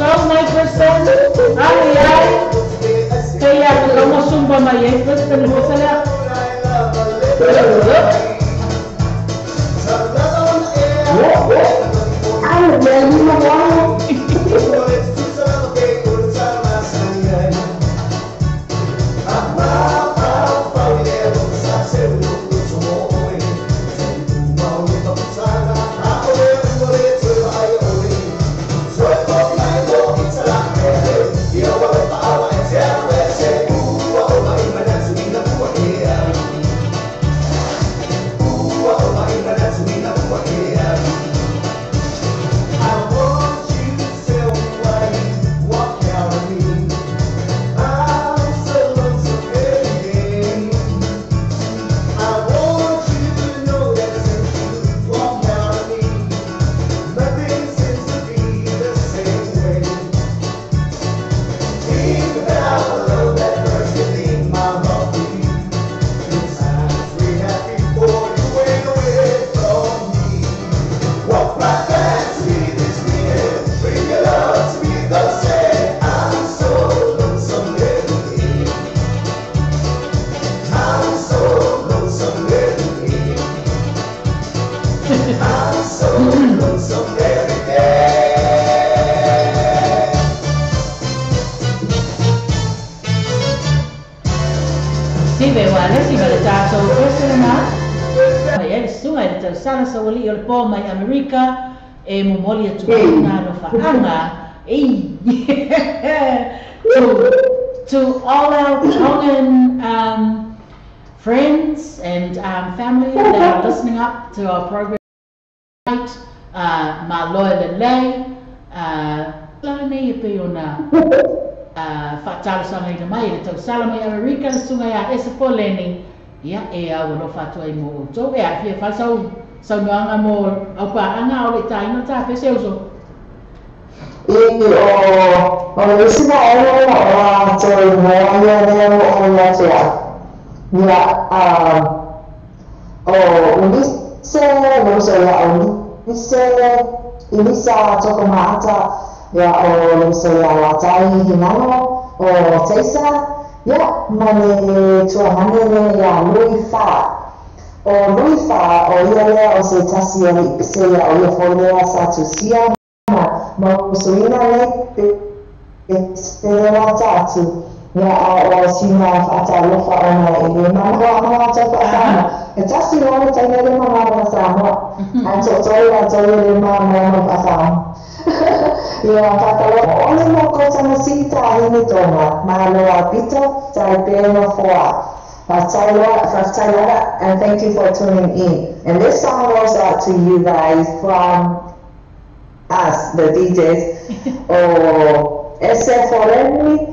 So my person, kaya kalau mau sumpah maya, terus terus salah. Sana sa wali o po may Amerika e mumoli at na no faanga to all our Tongan friends and family that are listening up to our program tonight, Maloy Lele, Lane pe ona fatal sa ngay mai to sala may Amerika sungaya esa po leni ya e awolo fatu ai mo to e afia falsa sau nga mo au pa anga o tai no ta pe seuso o sina o to mo ya ne o ya ya o uni se no so ya uni se ini sa to ko mata ya o so ya wa tai hinano o tesa ya mane to mane ya luifa o luifa o ia o se tasi se ya o ia folea sa tu sia ma suina le se la tatu ya o sina fata lofa ona e ma ma ta sana e tasi o ta le ma ma sama an so ya le ma sama ya fata lo ole mo ko sa sita ni toma ma lo apita ta pelo foa Fatayara, and thank you for tuning in. And this song goes out to you guys from us, the DJs. Oh, ese forenni.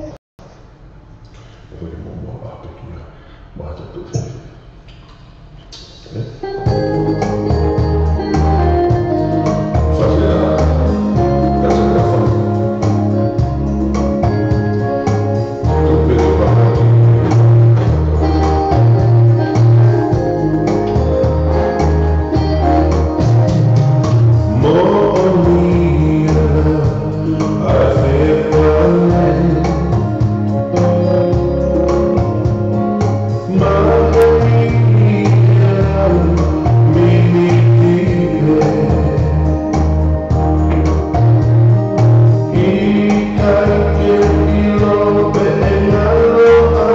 Ikaike ilo behenalo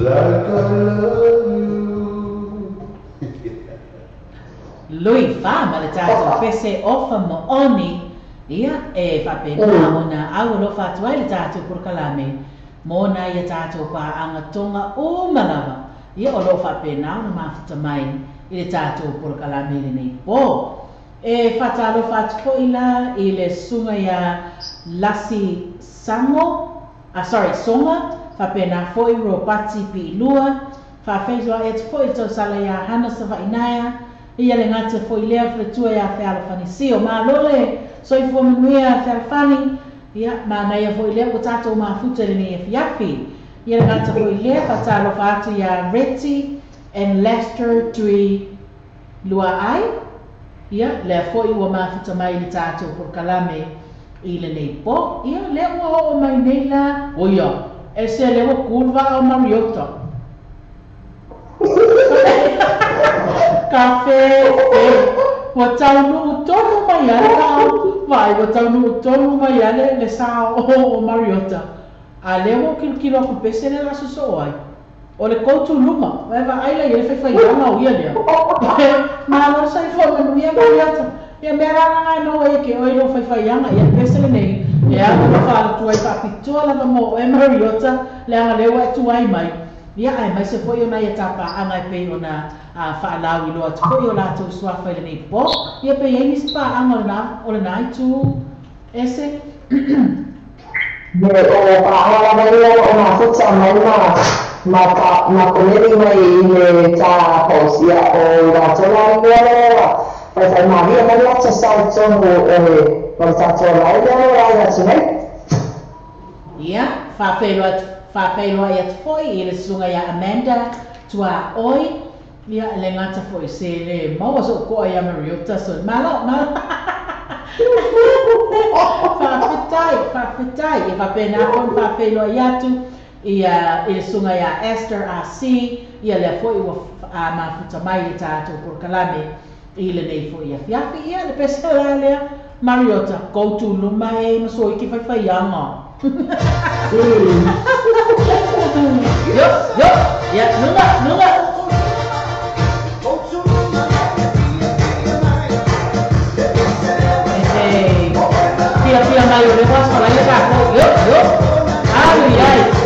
like I love you. Lui fa ma le tato pese ofa mo oni ia e fa pena ona au lo fa tuai le tato por kalame mo na ia tato pa anga tonga o malava ia o lo fa pena ona mafuta mai i le tato por kalame le nei po e fa talo fa tfoila i le sunga ia lasi sango songa fa pena foi ro pati pi lua fa feizo e foi to sala ia hana sa va inaya ia le ngata foi lea fretua ia fe ala fani sio ma lole so i fo menuia fe ala fani ia ma na ia foi lea o tato ma futa le ne fiafi ia le ngata foi lea fatalo fatu ia Reti and Lester tui lua ai ia le foi ua ma futa mai le tato por kalame i le nei po ia le ua o mai nei la o ia e se le ua kurva o Mariota Café, o taunu tonu mai ala, vai o taunu tonu mai ala le sa o Mariota. A lewo kilo ku pese le raso so ai. O le koutu luma, vai va ai le fe fa ia o ia le. Ma no sai fo me ia Mariota. Ia mera nga no e ke o lo fa ia ia pese le nei. Ia no fa tu ai pa pitua la mo e Mariota le nga lewa tu ai mai. Ia ai mai se foi ona ia tapa anga pe ona fa alau i loa tuko i o lato sua whaile nei po. Ia pe iei nisi pa anga o le nai tu ese. O pahala mai o na futa mai ma koneri mai i le tā pausia o la tola i loa. Pai tai maria mai lata sau tongo o le tātola i loa atu nei. Ia, whawhailoa i atu foi i le sunga ia Amanda tua oi. Ia le ngata foi se le maua so ko ia Mariota so mala fa e va pena kon fa pelo iatu ia e sunga ia Esther AC ia le foi o ma futa mai tato por kalame i le nei foi ia fiafi ia le pesela le Mariota go to luma e maso ki fa yanga yo ya nunga Pia mai o le paso la ia ka yo ai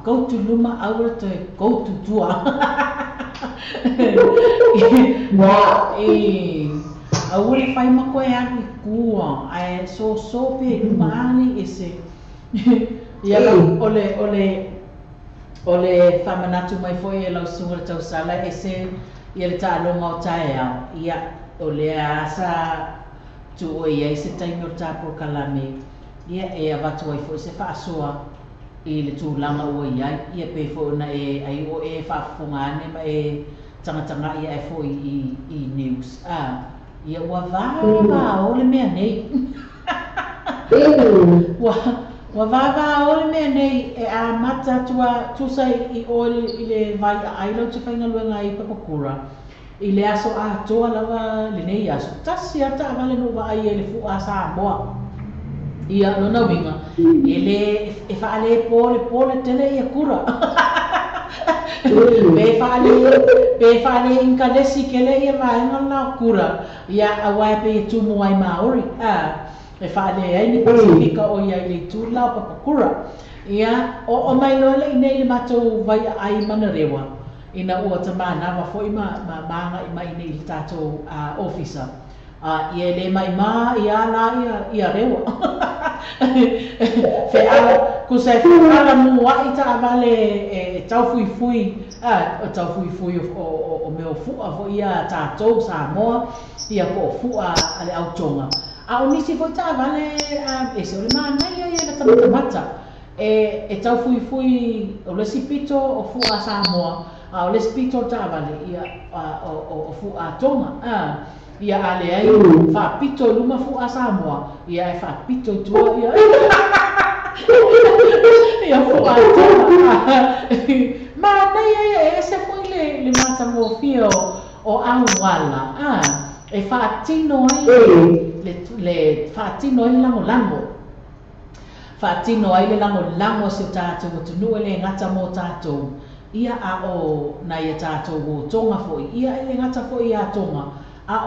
go to luma au te go to tua. Au le fai ma koe aku I kua, ai so pe luma ali e se. Ia ole whamanatu mai foi e lau sunga le tausala e se ia le ta'alonga o tae au. Ia ole asa tu o ia I se taimi o tāpura kalame. Ia e avatu ai foi se whaasoa I le tūlanga ua iai. Ia pe foi na e ai o e whaafungane ma e tangatanga ia e foi I news. Ia ua vava o le mea nei. Wa vava o le mea nei e a mata tua tusa I o le vai a ailo te whainga luenga I Papakura. I le aso a toa lava le nei aso. Tasi ata avale no wa ai e le fu a Samoa. Ia lona winga. E whaale pole tele ia kura. Pe whaale inka lesi kele ia vaenga na kura. Ia awai pe tumu ai Maori. E whaale ai ni Pasifika o ia I le tūlau Papakura. Ia o mai loele I nei le matou vai ai Manarewa. Ina ua tamana wa foi ma manga I mai nei le tātou officer. Ia le mai ia la ia rewa. Kusai whakara mua I ta avale e taufuifui. Taufuifui o meo fua fo ia tātou Samoa. Ia ko fua ale autonga. O nisi foi ta avale e se ole manai ia le tamatamata. E taufuifui o le sipito o fua Samoa. O le sipito ta avale ia o fua tonga. Ia ale ai whapito luma fua Samoa. Ia e whapito tua ia. Ia fua tonga. Manai ia e se foi le mata mo fio o auala. E whaatino ai le whaatino ai lango. Whaatino ai le lango se tātou o tunu le ngata mo tātou. Ia o na ia tātou o tonga foi. Ia le ngata foi ia tonga.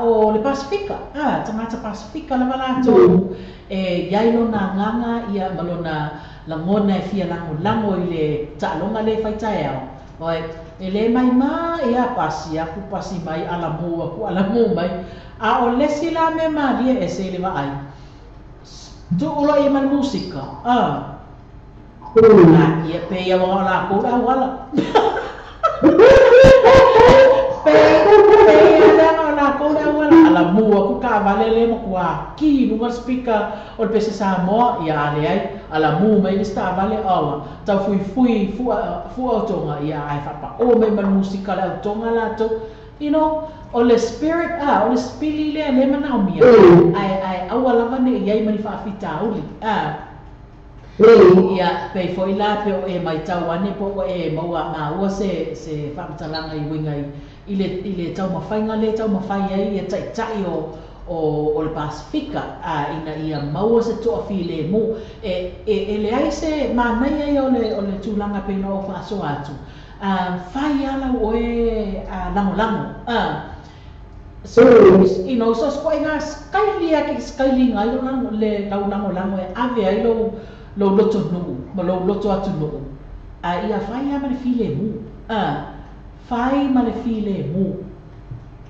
O le Pasifika. Tangata Pasifika lava lātou. E yailo na nganga ia malona langona e fia lango I le ta'alonga le whaitai au. Oi, e le mai ia pasi, aku pasi mai alamu mai. O lesi la me maria e se le vai. Tu ulo I man musika. Ia pe ia wala ko wala. Alamu aku ka valele mo kwa ki nunga speaker o pese Samoa ia ale ai alamu mai sta vale awa ta fui fu tonga ia ai fa o mai man musika la tonga la to you know o le spirit o le spili le mana mia ai awala vane ia mai fa fita uli ia pe foi la pe o e mai tawane po e maua ma se fa mtalanga I winga ile tau mawhainga le tau mawhai ai e tai o le Pasifika ina ia maua se toa fi le mu e le ai se manai ai o le tūlanga pena o whaaso atu whai ala o e lango so you know so squai nga skaili ngai le lango e ave ai lo loto nuu ma lo loto atu nuu ia whai ama le fi le mu fai ma le file mu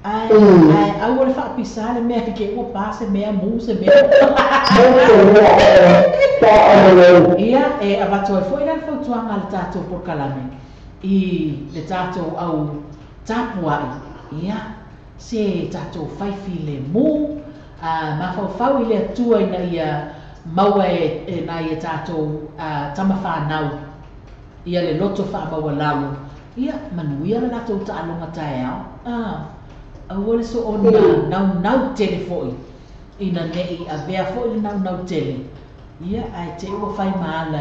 ai au le fa pisale me ke o pase me mu se me ia e avato foi na fotuanga al tato por kalame I le tato au tapua ia se tato fai file mu ma fau ile tua ina ia maua e na ia tato tamafa nau ia le loto fa maua lalu ia manuia la tau ta'alonga tae au. Awole so o nau tele foi. Ina nei a vea foi le nau tele. Ia ai te ua whai maala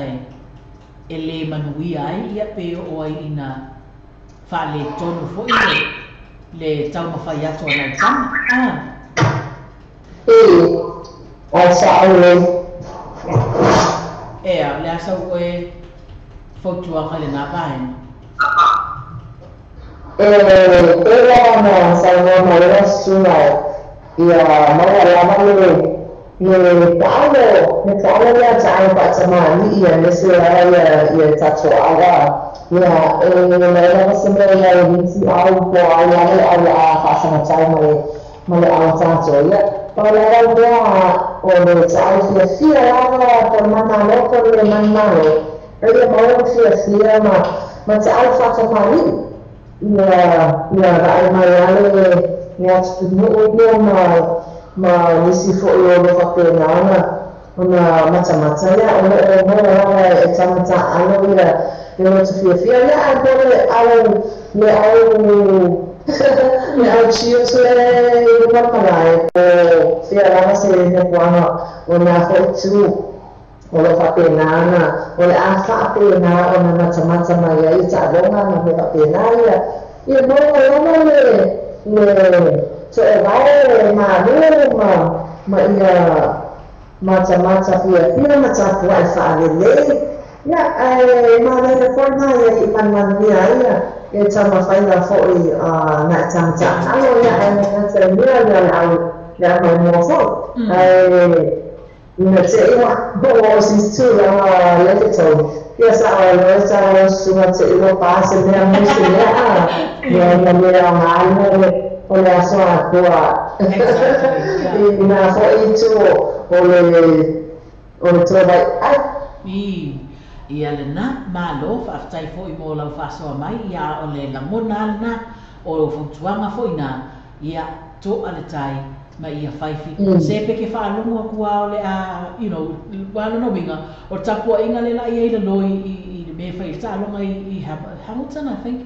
e le manuia ai. Ia pe o ai ina whale tonu foi le tau mawhai ato anau tama. Ai sa aue. Ea, le asa ue fautuanga le nā paen. Ela na Samoa Maura Suna ia maua lava le Ta'alo ya ta'alo pa sama ni ya nesela ya tato aga ya la wasama ya binti au po ala fa sama male au tato ya pala ya o le ta'alo sia la por mana lo por le manmano ele mau sia ma ta'alo fa sama ni ya ai mai ya tu ma nisi fo'i o lo whapenana ona mata ia o moa e tamata alo ia e o tawhiawhia ia a kore au chios e papanae o whia rama se ne puana o nā fo'i tu o lo whapenana o le a whapena o na mata mai ai ta ronga na me whapena ia moa le so e vai ma ia mata pia mata puai whaalele ia ma le forma ia i manmania ia e tama whaina fo'i na tamata alo ia e ngata mea ia mai mua fo'i ina te iwa o sistu la leketo ia sa o loa sunga te iwa pāse mea musi ia mea ngāina o le asoa kua ina fo'i tu o le tōwai ai ia lena malo whaafitai fo'i mo lau whaasoa mai ia o le lamona alena o whautuanga fo'i na ia tō aletai ma ia whaifi se peke whaalunga kua o le walo no winga o tapua inga le la ia ila loi i me whai tālonga i Hamilton I think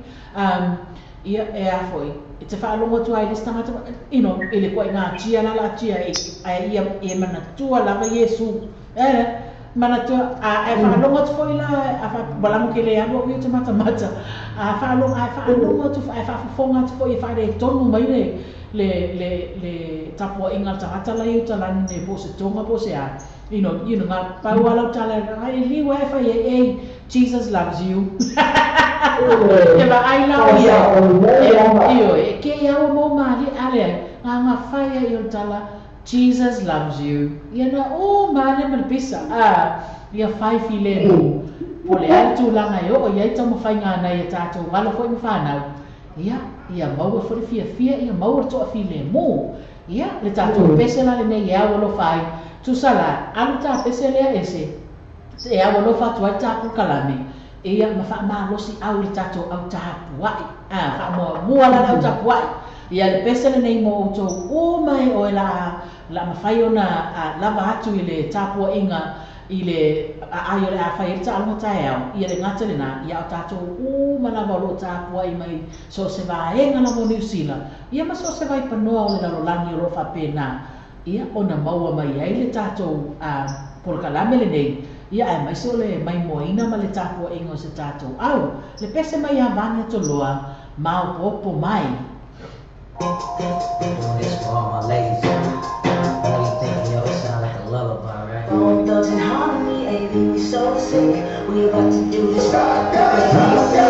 ia e a foi e te whaalonga tu ai listanga ele koe ngā tia la tia ia e manatua lava Yesu manatua e whaalonga tu foi la a walamu ke le anu o te mata a whaalonga tu e whaafonga tu foi e whaare tonu mai le tapua inga tangata la iu talani ne pose tonga pose a ngā paualau tala ai liwa e whai e Jesus loves you e ma ai lau ia e ke iau mo mali ale ngā whai e tala Jesus loves you ia na male malpisa ia whai file mo po le atu langa i o ia tamo whai ngā nei e tātou wala fwoi mwhanau ia maua fwori fia ia maua toa file mo ia le tātou pesela le nei e awalo whai tu sala alu ta pese lea ese e awalo fatu ai tātou kalame ia ma wha malosi au le tātou au tāpuai wha mua la au tāpuai ia le pese le nei mo outou mai o e la mawhai ona lava atu i le tāpua inga i le ai o le a whai e ta alunga tae au ia le ngata le na ia o tātou malawa o lo tāpuai mai so se vaenga la mo New Zealand ia ma so se vai panoa o le lalolani o lo whapena ia ona maua mai ai le tātou polokalame le nei ia e mai so le mai moina ma le tāpua ingo se tātou au le pese mai a vania toloa mau popo mai Doing this for all my ladies. I know you think yo, it sound like a lullaby, right? Bone thugs in harmony, baby, we so sick. We about to do this right.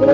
DJ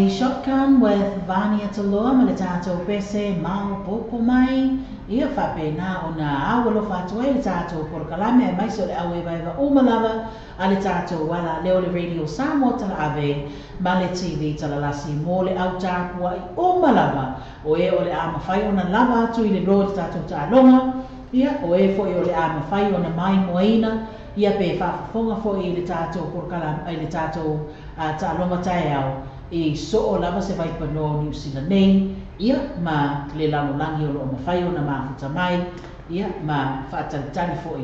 Shotgun with Vania Taloa Malitato Pese Mau Popo Mai Ia Fapena ona awalo fatue Litato Porkalame Maiso le awe Vaiva Umalava Alitato Wala Leole Radio Samoa Tala Ave Male TV Talalasi Mole Autapua Umalava Oe ole ama fai ona lava tu ile road tato Talonga Ia oe fo ole ama fai ona mai moina Ia pe whafonga fo i le tātou porkala ai le tātou tālonga tae au i so o lava se vai pano New Zealand nei ia ma le lanolangi o lo o mawhai o na mafuta mai ia ma whaataritari fo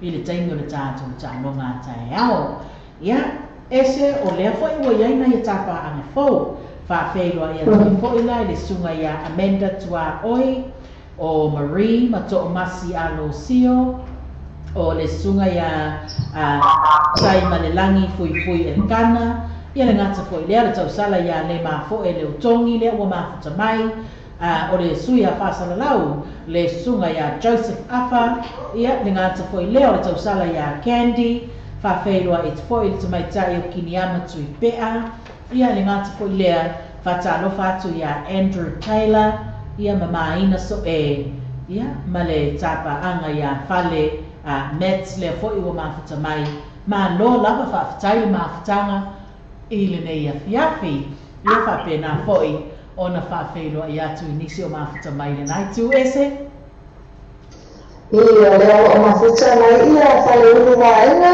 i le taimi o le tātou tālonga tae au ia ese o lea fo i wa iaina i tapa ane fo whawheroa ia tui fo i lai le sunga ia Amanda Tua Oi o Marie ma to o masi alo sio o le sunga ia tai malelangi fui Elkana ia le ngata fui lea le tausala ia le mafo e le utongi lea ua mafuta mai o le suia whasalalau le sunga ia Joseph Afa ia le ngata fui lea o le tausala ia Candy whawheroa e te fui le tamaitai o Kiniama tui pea ia le ngata fui lea whatalofa atu ia Andrew Taylor ia mamaina so e ia ma le tapa anga ia fale Mets le foi o mafuta mai ma lo lava whaafutai mafutanga i le nei afiafi ia whapena foi ona whawheroa i atu inisi o mafuta mai le nai tu ese Ia leo o mafuta mai ia whale unu waenga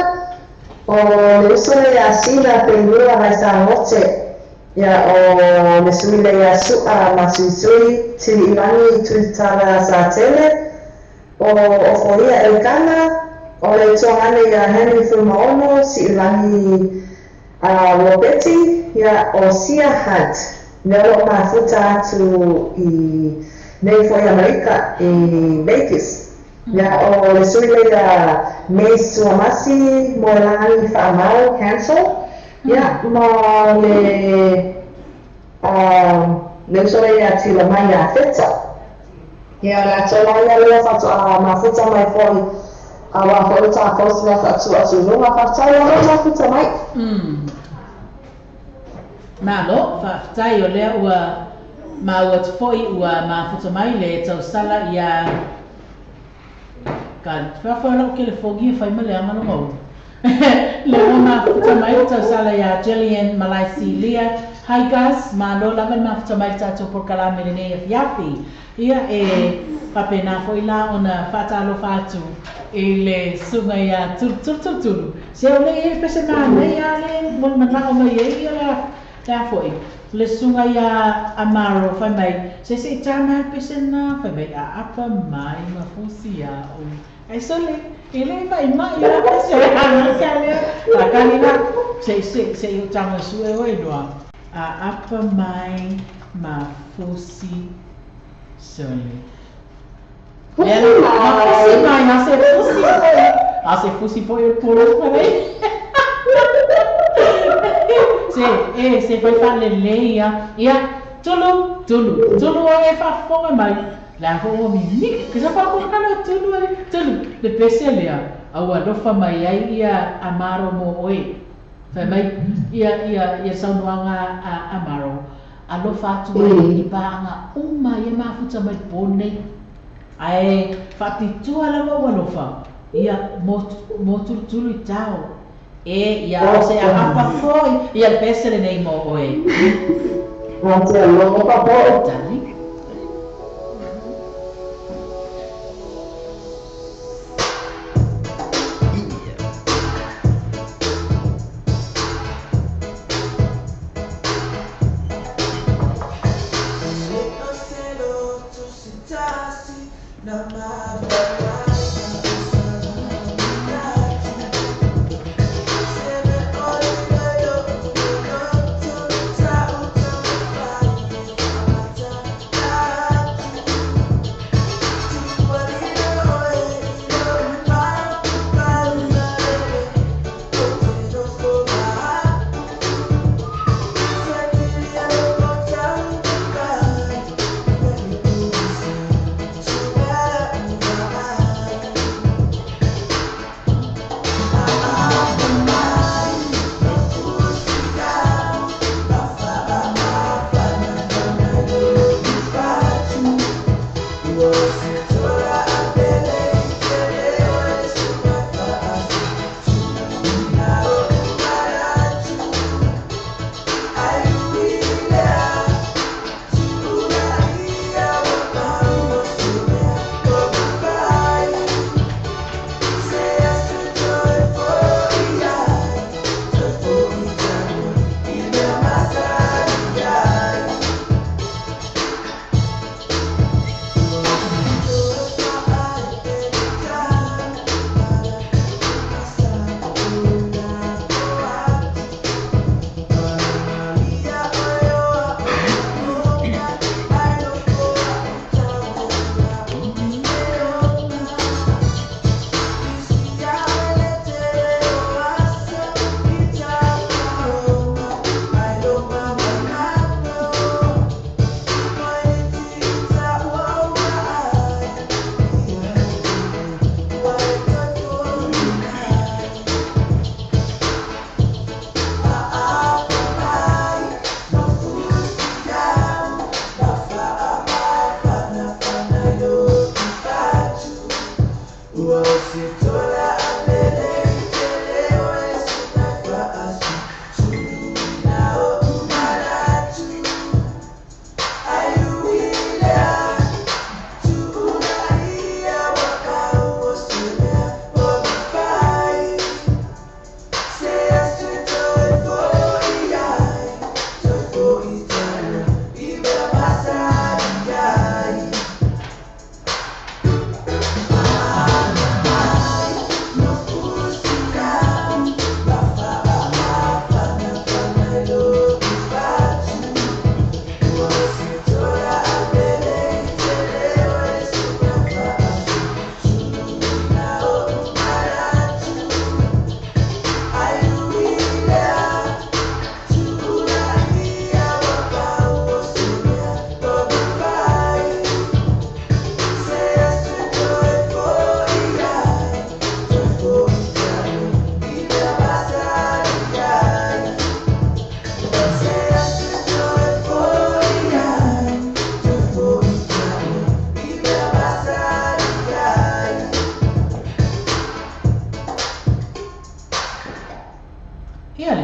o le usole ia sila peilua mai sa ngote ia o le suile ia sua masuisui tiri iwangi tuitara sa tele o foria Elkana o le tohane ia Henry Fumaono si ilangi Robeti ia o Sia Hunt leo mafuta atu i nei foi Amerika i Vegas ia o le suile ia Mace Tuamasi mo langi whaamau Hansel ia mo le usole ia tila mai ia Feta ia la tola ia lea fatu mafuta mai foi wa foi ta post na fatu no ma fatai o mafuta mai Malo fatai o lea ua ma ua foi ua mafuta mai le tausala ia kan whawhara ke le fogi fai male amano mau le ua mafuta mai o tausala ia Jillian Malaisilia Hi guys, malo laman mafuta mai tato por kalame le nei afiafi ia e papena foi la ona fatalo fatu ele sunga ia tulu se ole e pese mana ia le mon mana o mai ia la foi le sunga ia Amaro fai mai se tana pese na fai mai a apa mai mafusia o ai sole ele mai ia pese ana kale la kanina se eu tama sue o inoa a apa mai mafusi sole Mafusi mai, a se fusi foi o puro também. Se vai fale leia, ia tulu o fa fome mai. La fome mi, que já fa com calo tulu, de peselea. Awa do fa mai ai ia Amaro mo oi. Fa mai ia saunuanga Amaro. Alo fatu ai banga uma ia mafuta mai pone. Ai fatitua la walofa ia motulu tau e ia se apa foi ia pesele nei mo oe Ate lo pa po tani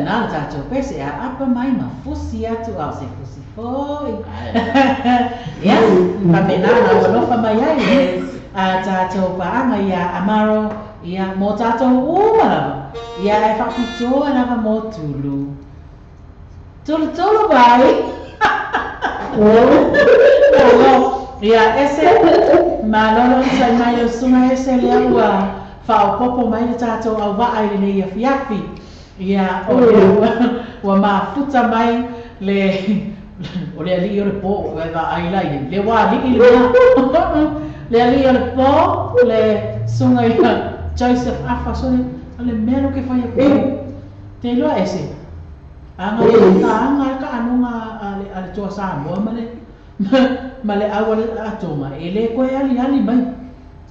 nā tātou pese a apa mai ma fusi atu au se fusi foi. Ia, pamena na wanofa mai ai a tātou paanga ia amaro ia mō tātou umarawa. Ia e whakitoa rawa mō tulu. Tulu vai. Ia ese ma lolo sai mai o sunga ese lea ua whaopopo mai le tātou au waai le nei a fiafi. Ia o ua mafuta mai le o le ali o le po e wa ai lai le wā liki le ali o le po le sunga ia Joseph Afa sone le mero ke whai a te loa ese anga ka anunga ale toa Samoa ma le awa le atoma e le koe ali mai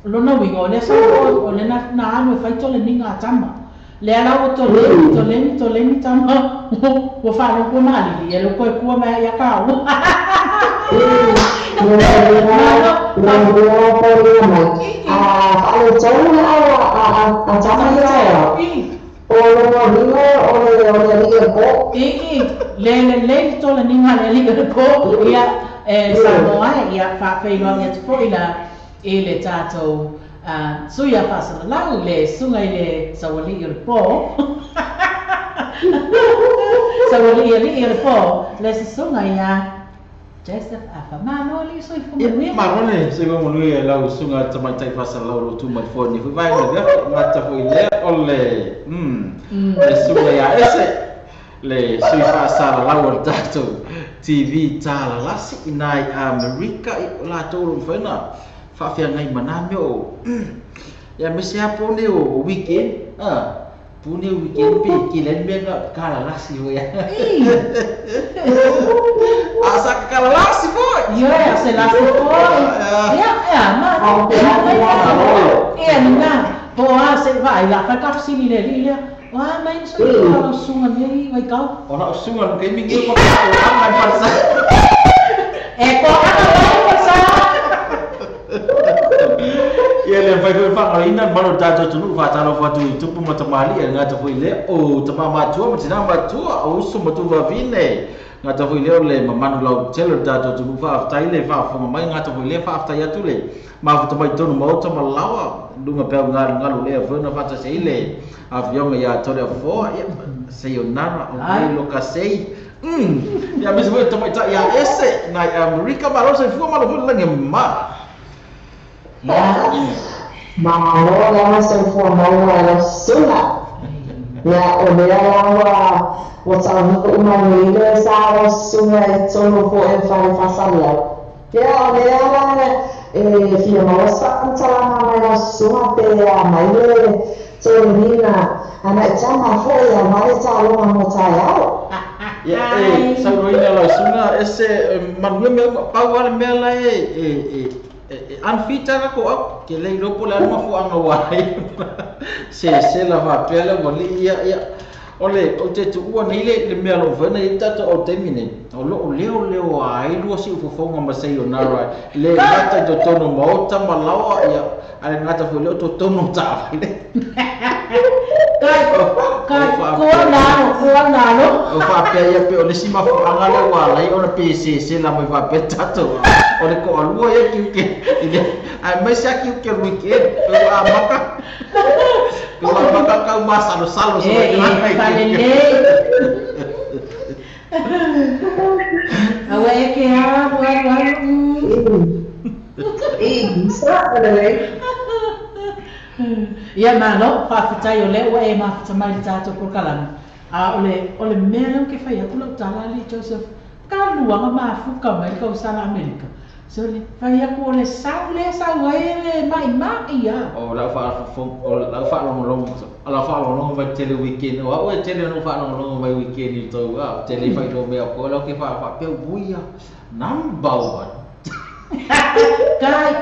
lona winga o le Samoa o le na anu e whai tole ninga a tama le ala o toleni tama o whālo kua mali e lo koe kua mai ia kāu le tola ninga le liga le po ia Samoa ia whawhailoa ia tupo ila e le tātou suia pasara lau le sunga i le sawali i le po sawali i le po le sunga ia Joseph Afa manoli so i fumu marone se go mulu e lau sunga tamatai pasara lau lo tu mai fo ni vai le ngata fo ile ole le sunga ia ese le sui pasara lau o tātou TV tala lasi inai Amerika i la tolu fena whawhia ngai maname o ia mese a pone o weekend pone o weekend pe ki len menga kala lasi ho ia asa kala lasi fo ia se lasi fo ia ma ia ninga po a se vai la fa ka sili le ia wa mai so ka sunga nei vai kau ora sunga ke mingi ko mai pasa e ko ana mai pasa ia le vai vai fa ina mano tato tunu fa talo fa tu tupu matamali e ngata foi le o tama matua matina matua o su matu va vine ngata foi le le mamanu lau telo tato tunu fa tai le fa fa mai ngata foi le fa tai atu le ma fa tamai tonu mo tama lawa dunga pe ngalu le fa na fa ta sei le avião ia tole fo sayonara o lo kasei ya mesmo eu também tá ya esse na America mas não foi mal foi lang ma Mamalo lama se formou ela sula. Ya o me ela o tsau ko umani sa o sula tono fo e fa salia. Ya o me ela fia mo sa tsala ma ela sua pe a mai Nina, anak cama foi a mai calo mo tayao. Ya saroina la sunga ese manume pawar mela anfita ko ke le ropo la ma fu anga wai. Se la va pela wali ya ole o te tu ua nei le mea lo vana i tata o temine o lo leo ai lua si ufofonga ma sayonara le ngata to tono mauta malawa ia ale ngata fo leo to tono ta kai ko na o fa pe ia pe o le sima fo anga le wala i ona PCC la mai va pe tato o le ko alua ia ki ai mai sa ki weekend o amaka ko amaka ka masalo salo so awa ke ha ia malo fa fitai ole o e ma tamai tato por kalan a ole melo ke fai aku lo tala li Joseph ka luanga ma fuka mai ka usala Amerika so le fai aku ole sa wae mai ia o la fa long vai tele weekend o tele no fa long vai weekend to tele fai do me ko lo ke fa pe buia number 1 kai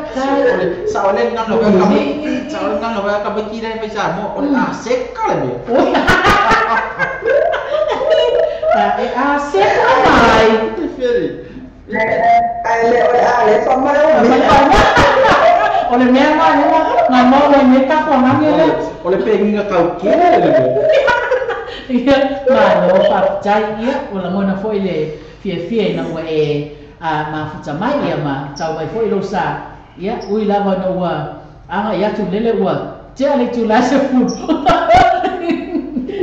ole sa ole nang lo ka ba kira mai sa mo ole seka le seka mai feri ale famalo ole mea nga mo le meta ko nga ngele ole pe nginga kau kere le Ia malo whaptai ia o la mona foi le fia na ua mafuta mai ia ma tau mai foi lo sa ia ui lava na ua anga ia tu lele ua te ale tu la se fu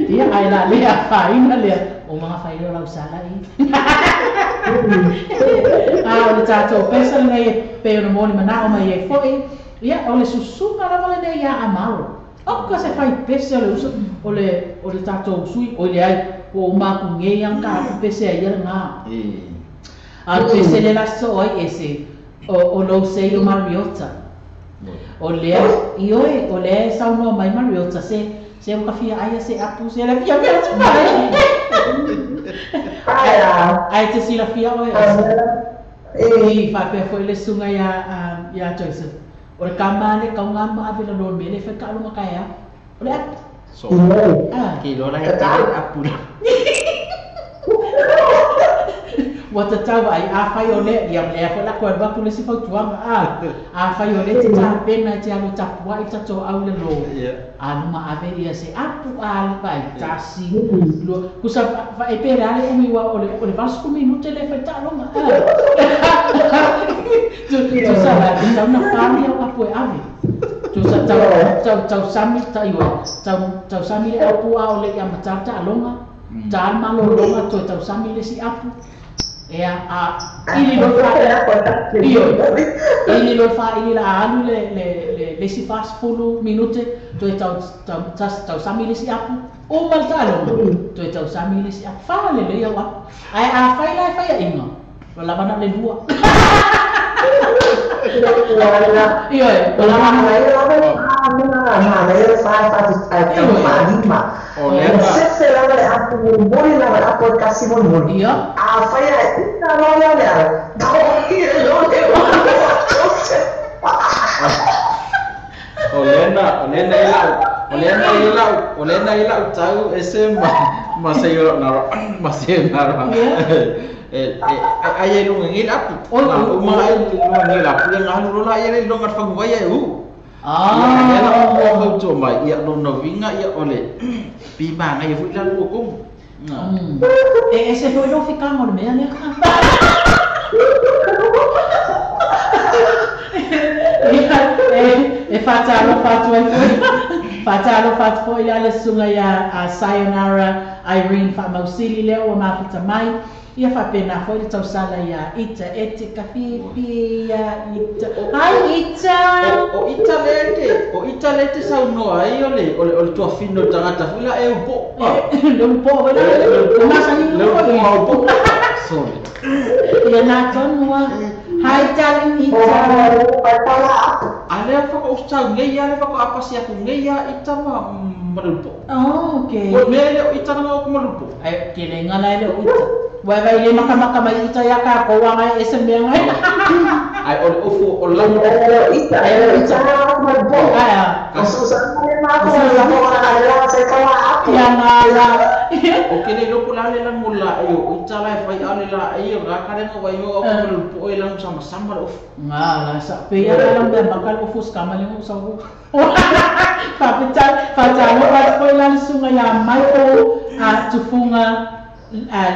ia ai la le a faina le o mga faina lau sala i o le tatou pesa le ngai pe o na moni mana o mai e foi ia o le susunga lava le nei ia amaro o ka se fai pesa le usa o le tatou sui o le ai o maku ngei ang ka pesa ia nga a pesa le la so ai ese o lo sei o Mariota o le ioe o le sauno mai Mariota se o kafia ai se apu se la fia mea tu mai ai te si la fia o e fa pe foi le sunga ya Joseph o le kamane ka nga ma ave la lo me le fa ka lo makaya o le so ki lo la apu Wata tau ai a fai o le ia le fa la ko ba ku le si fa tuanga a fai o le te ta pena te alo tapua i tato au le lo a numa ave ia se apu a vai tasi lo ku sa fa e pera ale o mi wa o le vasco minute le fa ta lo ma tu sa la ta na fami o apu ave tu sa tau sami ta iwa tau sami le apu a o le ia matata longa ta ma lo longa tau sami le si apu ea ili lo fa ili lo fa ili la alu le si fast fulu minute to tau sami le si apu o maltalo to tau sami le si apu fa le ya wa ai a fai la inga la bana le dua iyo la bana le fa se la le apu mori la apu kasi mori iyo a fai ita no ya le olena ila tau ese maseo na ai lu ngil apu na uma ai lu ngil apu yang anu la ai lu ngat fangu vai ya ko to mai ia no novinga ia ole pi ba ngai fu la lu ko ese foi no ficar mo me ne fatalo foi ia le sunga ia a sayonara Irene fa mausili leo o mafuta mai ia fa pena foi le tau sala ia ita ete kafipi ia ita ai ita o ita lete sau no ai ole tua fino tangata fula e upo le upo wala le masa ni le upo sorry ia na tonua hai taling ita ale fa ko usta ngai ale fa ko apa si aku ngai ita ma malupo okay o mele ita na ko malupo ai kile ngala le ita wa vai le maka mai ita ya ka ko wa ngai esme ngai ai o fu o lang ita ko malupo ai kasusan ma ko ala sa kawa aku ya ngala o kile lo kula le lang mula ayo ita lai fai ale la ayo ga ka le ko wa yo ko malupo o lang sama of ngala sa pe ya lang ben bakal ofus kamali mo sa ko Fatalo foi lá no sunga ya mai o a tufunga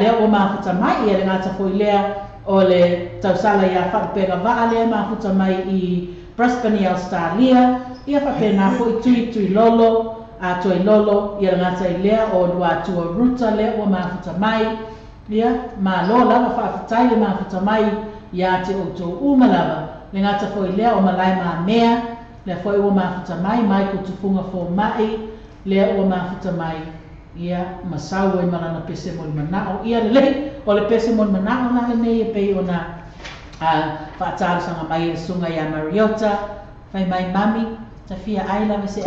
le o mafuta mai ia ngata foi lea o le tausala ya fa pega va ale mafuta mai I Brisbane Australia ia fa pena foi tui lolo a toi lolo ia ngata lea o dua tua ruta le o mafuta mai ia ma lo lava fa tai le mafuta mai ia te o to uma lava le ngata foi lea o malai ma mea le foi o mafuta mai ko tufunga fo mai le o mafuta mai ia masau e malana pese mo mana o ia le o le pese mo mana na le nei pe ona fa tsal sanga mai sunga ya Mariota fai mai mami ta fia ai la se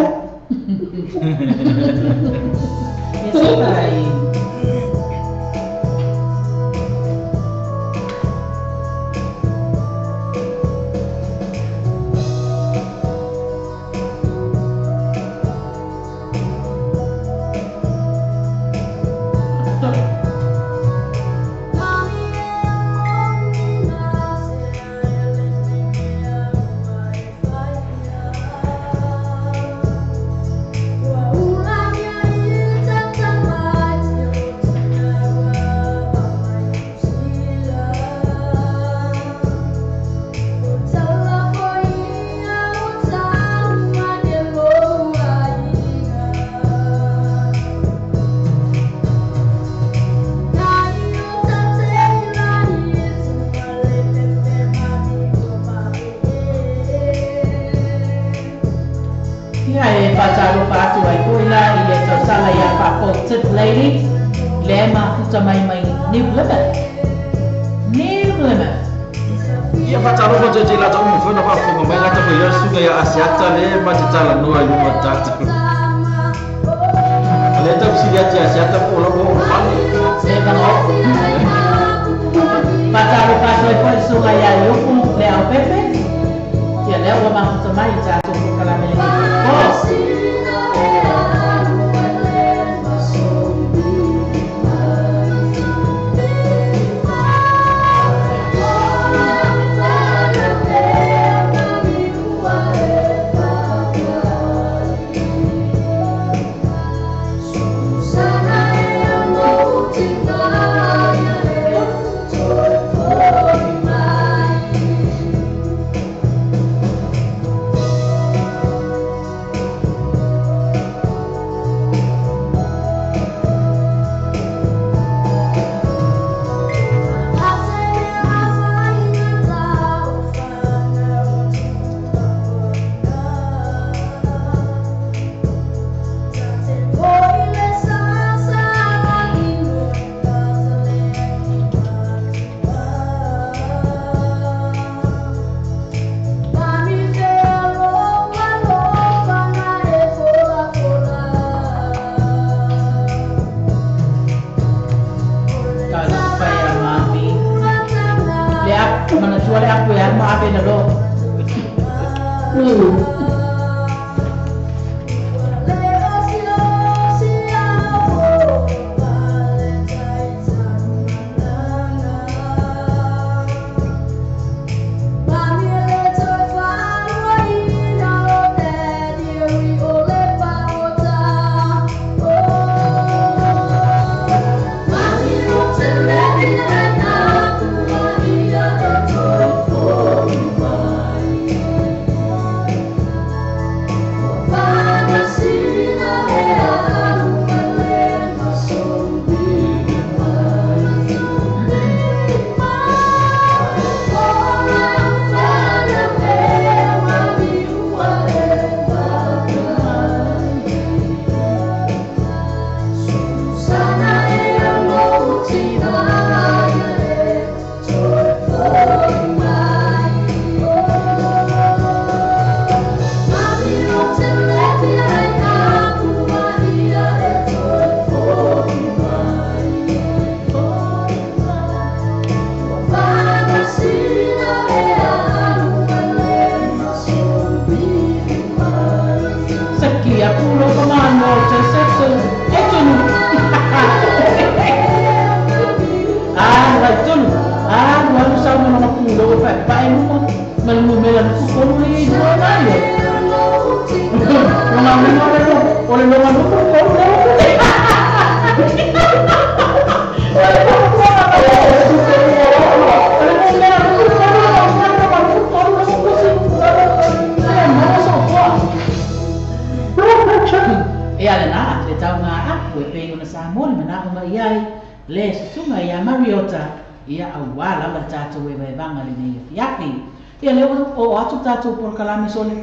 esa tai Wow. Ia e whataro whātu ai koila I le tausala ia whako tip lady. Le mafuta mai New Plymouth. New Plymouth. Ia whataro ko te la tau mwhuna whafonga mai ngata ko ia sunga ia asiata le matitala noa I luma tata. Le tau siriati asiata po la po whani. Le bango. Whataro whātu ai koe sunga ia ioku le au pepe. Ia leo wa mafuta mai tātou ko kalamele ki. Kalame sole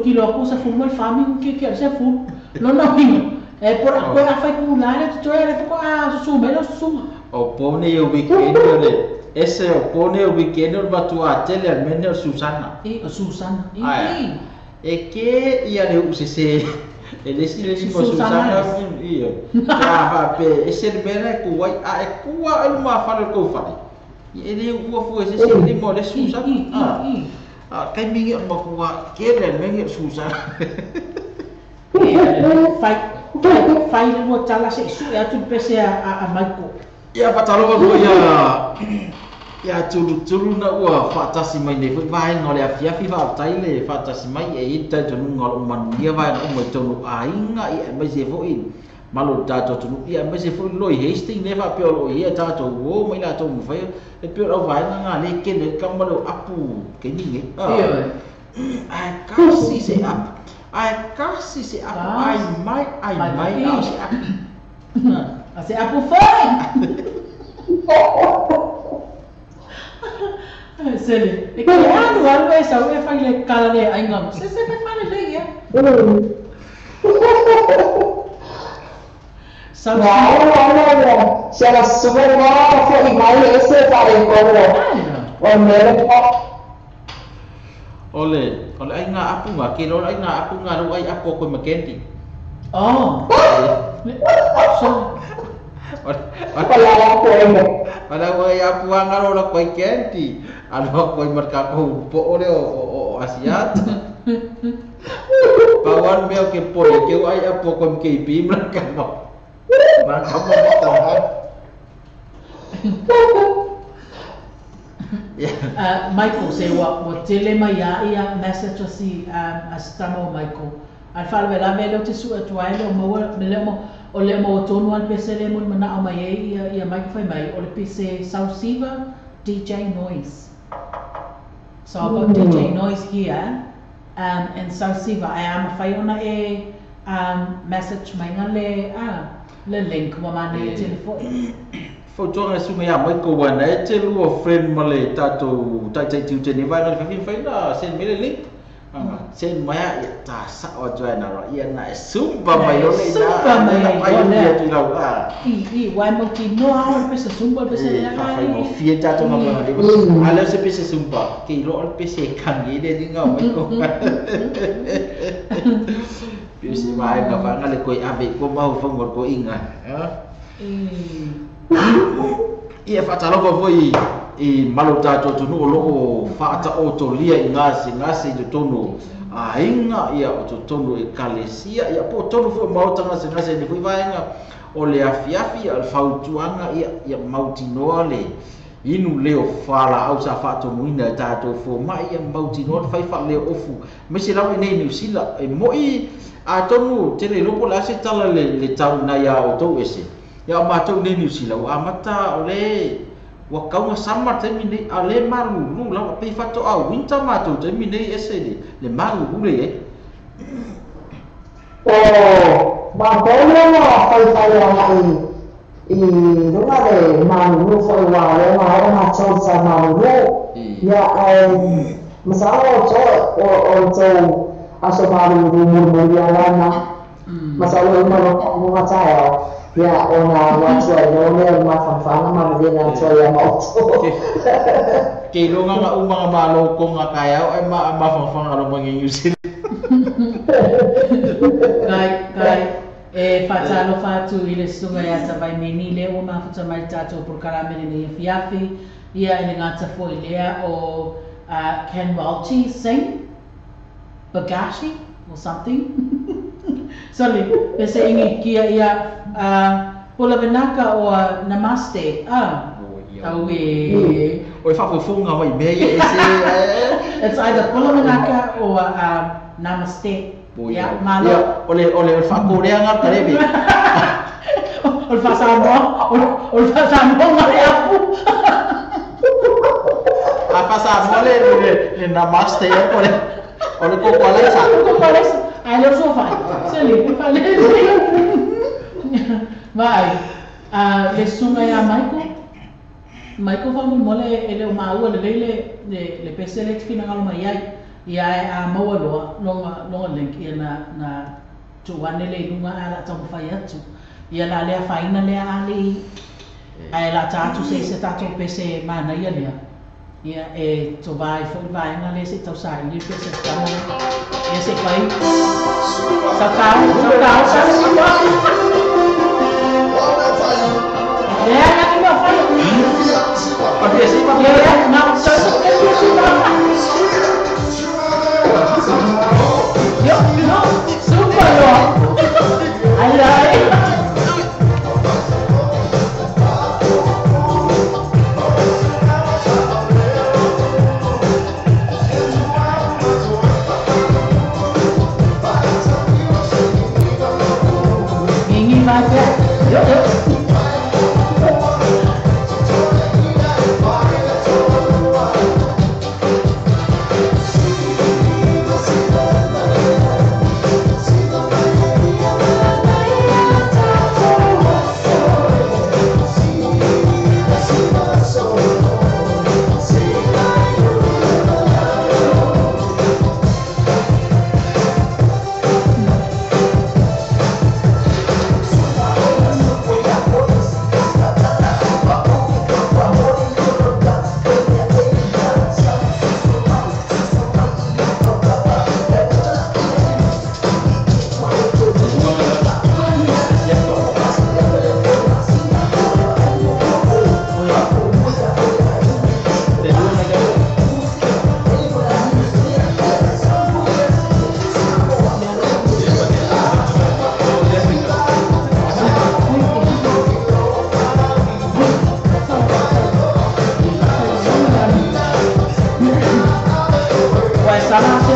kilo aku sa fumo farming ke sa fu no hingo por ako na fai ku la le to era ko susume lo susuma o pone o weekend le ese o pone o weekend o batu a tele almeno Susana Susana e che ia le usese e le si mo Susana io fa pe ese bene ku wai a ku wa ma fa ko fa e le u fu ese si mo le Susana cái miếng nhựa mà cũng kia đèn miếng nhựa sù ra fai lo tala se su ya tu pese a Michael ya patalo ko ya tulu na wa fatasi mai ne vai no le afia fifa tai le fatasi mai e ita tonu ngol man dia vai no mo tonu ainga e mai se fo in malo tato tonu ia mai se fo loi Hastings ne fa pio lo ia tato wo mai la to mo fai e pio o vai nga le ken e kamalo apu ke ni ai kasi se ap ai mai au se ap se apu fai sele e que anu esa we fai le kala le ai ngam se me fale le ia Siapa semua kau imai ese paling kau. Ole ai nga apu nga kilo ai nga apu nga ro ai apo ko makenti. Oh. So Pada wai apu nga ro la ko kenti. Ano ko marka ko po ole o Asiat. Pawan meo ke po ke ai apo ko mkepi marka mo. Marka mo tahan. Michael say what dilema ia message si astamo Michael al fal vela velo te su atuale o mo o le mo tonu al pese mo mana o mai ia Michael fai mai o le pese Sausiva DJ Noise. So I've got DJ Noise here and Sausiva I am fai ona message mai ngale le link mo mane telefone. Foto nga sunga ya mai ko wana te lu friend male tato tai tiu te ni vai na fai na sen mele link sen maya ya ta sa o joina ro ia na sumba mai lo na ai dia tu lau i wai mo ki no a pesa sumba pesa ya fai mo fie tato ma ba de ala se pesa sumba ki lo al pesa kan ye de dinga mai ko pesa mai ka fa ngale ko ave ko mau fangor ko inga ia whaatalo ko foi I malo tato tunu o loo whaata o to lia I ngase to tonu a inga ia o to tonu e kalesia ia po tonu foi mautanga se ngase ni foi vaenga o le afiafi al fautuanga ia mautinoa le inu leo fala au sa whaato muina tato fo mai ia mautinoa fai wha leo ofu mese lau I nei New Zealand e moi a tonu tele loko la se tala le tau na ia o tau ese ya matou nei New Zealand amata ole wa kaunga sama te mini ale malu lu la pe fato a winter matou te mini ese le malu lu le ma bolo no fai I lunga le malu lu fai wa le ma chou sa malu ya masao o aso malu lu murmur ya lana masao no ma chao ya ona watu wanaona mafafana mavina toya moto ke longa nga umanga malo ko nga kaya ay mafafanga ro manginyusin kai fatalo fatu ile sunga ya sabai menile o mafuta mai tato por karamene ni fiafi ia ile ngata fo ile o Ken Welchi sing Bagashi or something sorry pese ingi kia ia pola venaka o namaste awe oi fa funga mai me ese it's either pola venaka or namaste ya malo ole fa korea ngar karebi ol fa samo ngai apu apa samo le namaste ole ko palesa I love so fun. Silly. Vai. Le sunga ya Michael fa mo le ele ma u le pesele fina ngalo mai ia a mawalo longa link ia na tu wanele lunga ala tau fai atu ia la le faina le ali ai la tatu se tatu pese mana ia le ia to vai na le se tau sai le pese tamo ia se pai sakau ya ni mo fai Tapi sih ya na yo no super lo ai Ingin baca, yo. vai salah tu.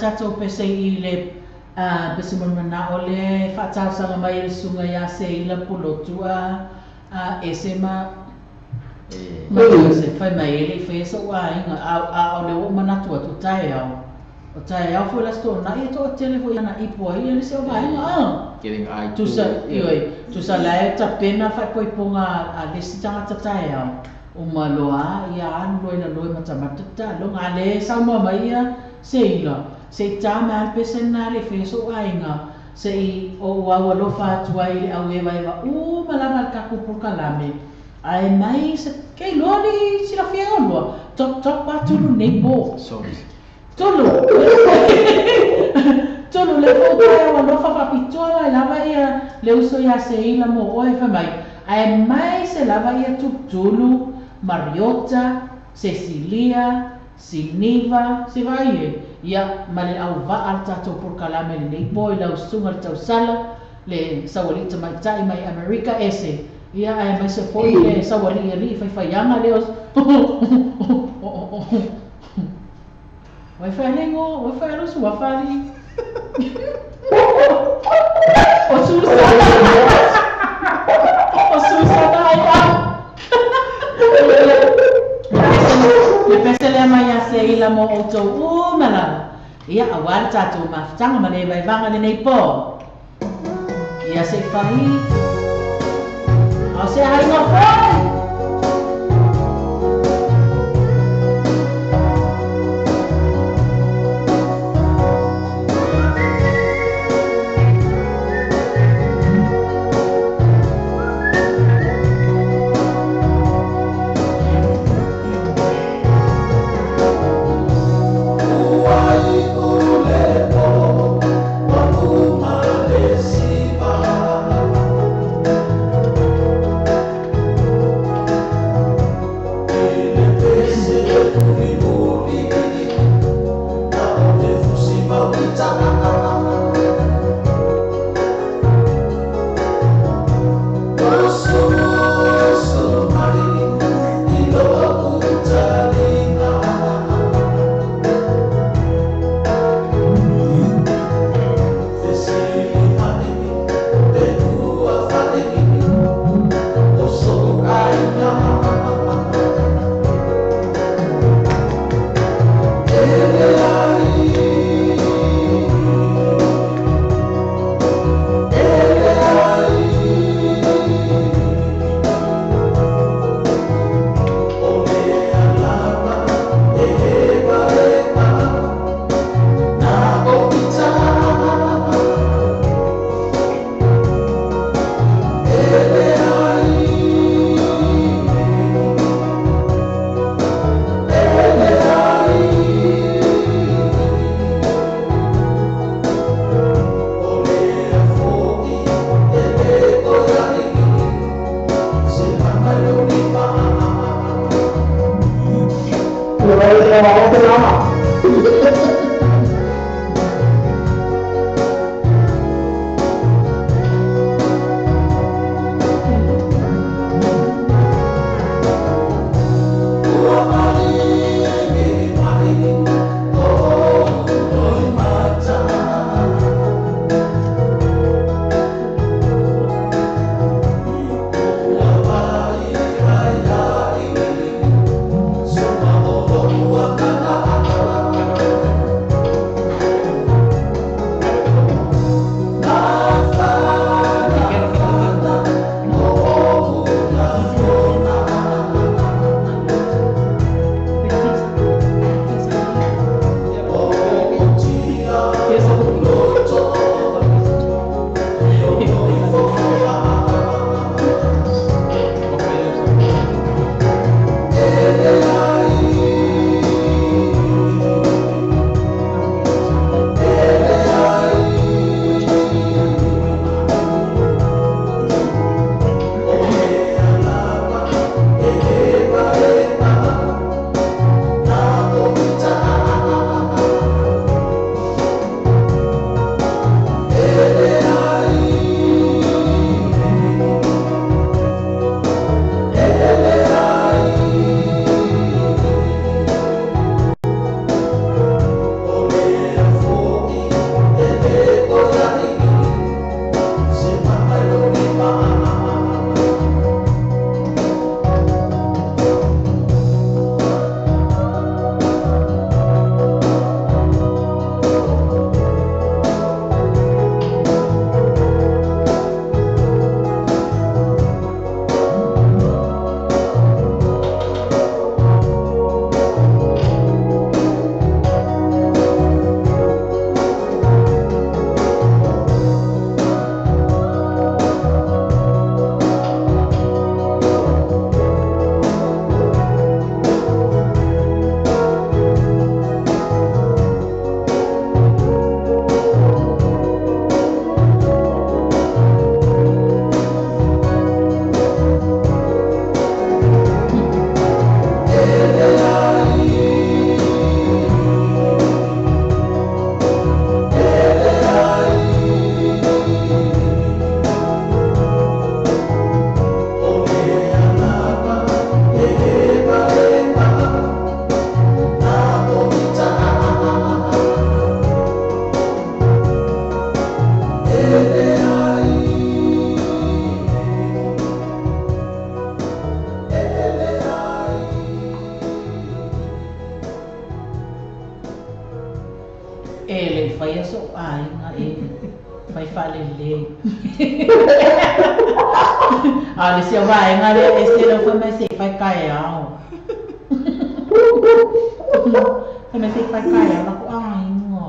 Tato pese I le besimon mana ole fatal sanga mai sunga ya se ila pulotua esema mai se fai mai ele fe so wa inga a ole o mana tua tu tai au o tai au foi la sto na e to telefone na ipo ai ele se o vai inga getting ai tu sa la ta pena fai poi ponga a lesita ta tai au o maloa ia an loina loi mata mata lo ngale sa mo mai ia se ila se tama pesena le feso ainga se o wa lo fa tuai le au e vai va o malama ka ku por kalame ai mai se ke lori si la fia lo top pa tu nei bo sorry tolu le fo ta lo fa pitola la va ia le uso ya se ila mo o e fa mai ai mai se la va ia tulu Mariota Cecilia Siniva se vai ia male au va alta to por kalame le boy la usunga tau sala le sawali mai tai mai America ese ia ai mai se foi le sawali ri fai yanga le os vai fai lengo vai fai lo sua fali o susa ai le pesele mai a se ila mo o tau umala ia awal tatu maftanga mane vai vanga nei po ia se fai o se hai no fai le sia vai ngale este lo fa me se fai kai ao. Fa me se fai kai ao ko ai ngo.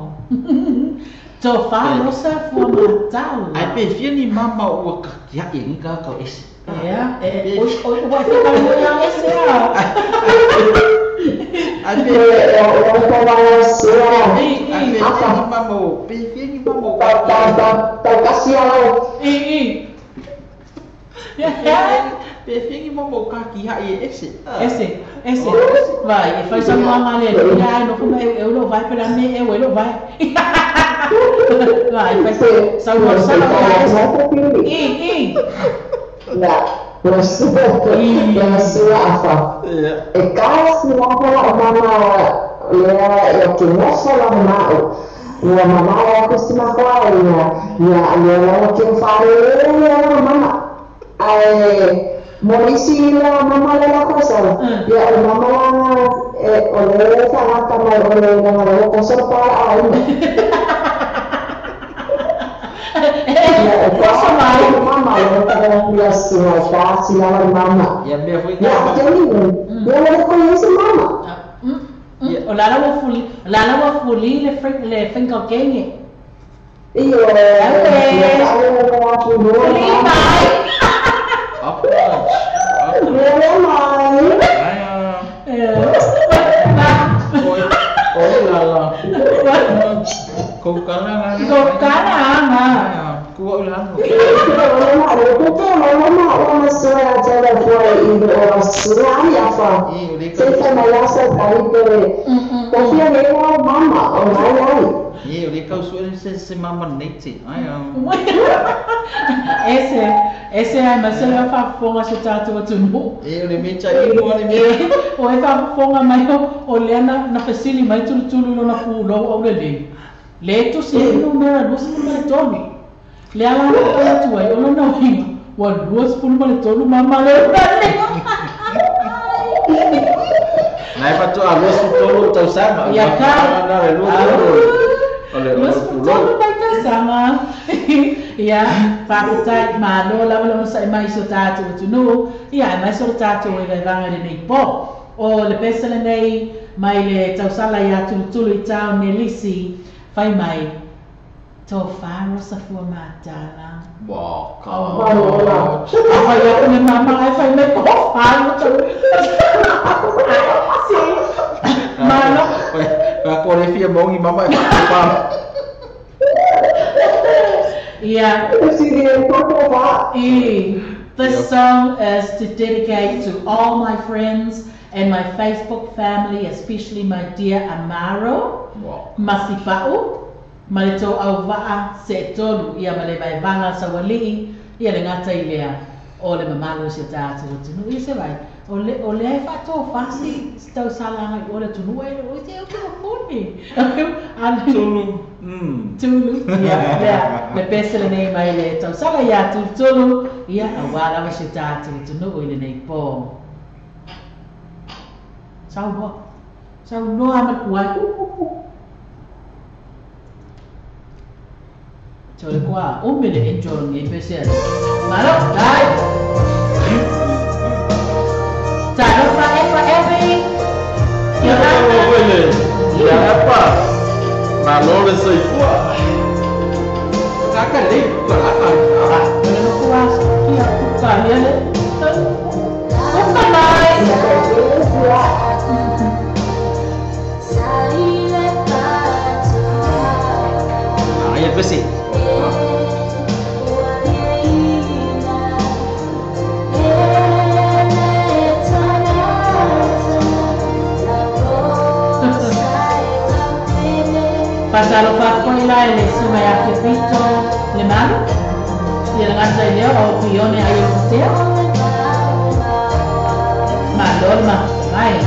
To fa lo sa fu ma tau. Ai pe fia ni mama o ka ya ing ka ka es. Ya, o vai ficar no yang esse ao. Ai pe o ko va se apa mama o pe fia ni mama o ta kasi ao. Perfeito que vamos colocar aqui aí esse vai faz uma maneira já não como eu não vai para mim eu não vai faz salva sua afa e casa não fala mama eu que não fala mama minha mamá é acostumada com ela minha que fala mama Morisi la mama la cosa ya mama oleh sangat kamar oleh dengan cosa para ahí cosa mama la semua casi la mama ya me fui ya jadi ya le conhece mama la wa fuli le finca kenye iyo Kuwa ulang. Mama, foi indo ao surari afa. Você foi mais essa aí pelo. Confia nele ao mama, ao mai. Ye, o kau suara se mama nete. Ai, esse é mas ele vai fafonga se tato o tunu. E o me chai no ani me. O e fafonga mai o lena na facili mai tulu na pulo o le. Le tu se no mera luz por mai tomi. Le ala na tu ai o no hinga. O luz por mai tolu mama le. Nai pa tu a luz por tolu tau sama. Ya ka. Na luz. Luz por tolu mai sama. Ya, fakutai malo lawa sa mai so tato tunu. Ya, mai so tato e le vanga de nei po. O le pesele nei mai le tausala ya tulu i tau ne lisi fai mai to faro sa fua matala. Wow, kau. Apa ya kene mama ai fai mai ko faro tulu. Si. Malo. Ka ko le fia mongi mama e pa. Yeah. This song is to dedicate to all my friends and my Facebook family, especially my dear Amaro, Masipau, Malito Auva'a Setolu, ia Maleva Vanga Sawali, ia Lengata Ilea, ole Mamalo Shetatu, Tunu, is right. Ole fato fasi stau salah ole tunu o te o poni tulu ya le pesele nei mai le tau salah ya tulu ya awala ma shita tunu o ile nei po sau no ama kuai chole kwa o me le enjoy ngai pesele malo dai Jangan forever. Ya apa? Nalo le sai fua. Kakak ni bukan apa? Kalau kuas, kia buka dia le. Bukan mai. Ayat besi. Pasal apa pun ilahi le semua yang kita lemah, dia dengan saya au pion yang ayo kita, mandor mah, mai.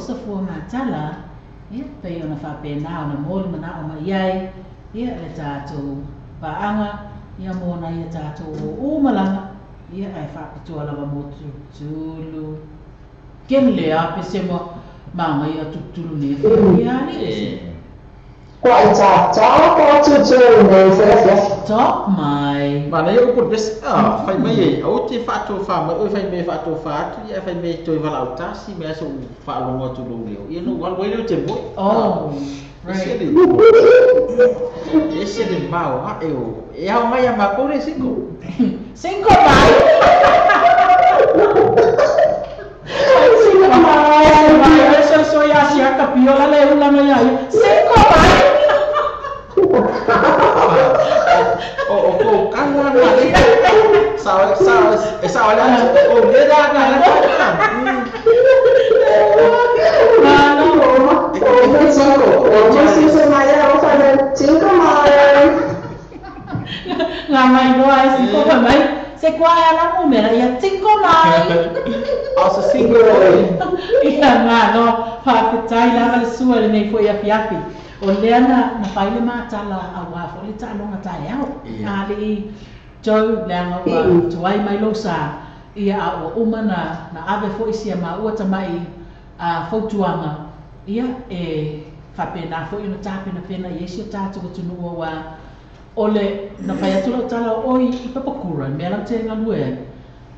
sa fua matala ia pe ona fa pe na ona mol mana o mai ai ia le tātou paanga ia mona ia tātou o malanga ia ai fa pitua lava mo tulu ken le a pe se mo mama ia tutulu le ia ni Quite top to top mai. Mana eu pun bes fai mai au te fatu fa mai fai me fatu fatu ia fai me toi vala uta si me so fa longo tu lo leo. Ia no wal wele te boy. Oh. Right. Esse de mau a eu. E au mai a ma kore cinco. Cinco mai. Cinco mai. Essa só ia se a capiola le una mai ai. Cinco mai. Oh, kanga na. Sao olha. Oh, dia dah kan. Ngamai doa cinco mai. Se qual é a número? Ia cinco mai. Also cinco. Ia ngano, pa petai lava le sua le nei foi a fiafi. O leana na faile matala a wa fo le talo na tai au. Ali Joe langa wa tuai mai losa ia a o umana na ave fo isia ma ua tamai a fotuanga ia e fa pena fo ino tape na pena yesu tatu ko tunu wa ole na fa yatulo tala oi I papakura me la te ngalue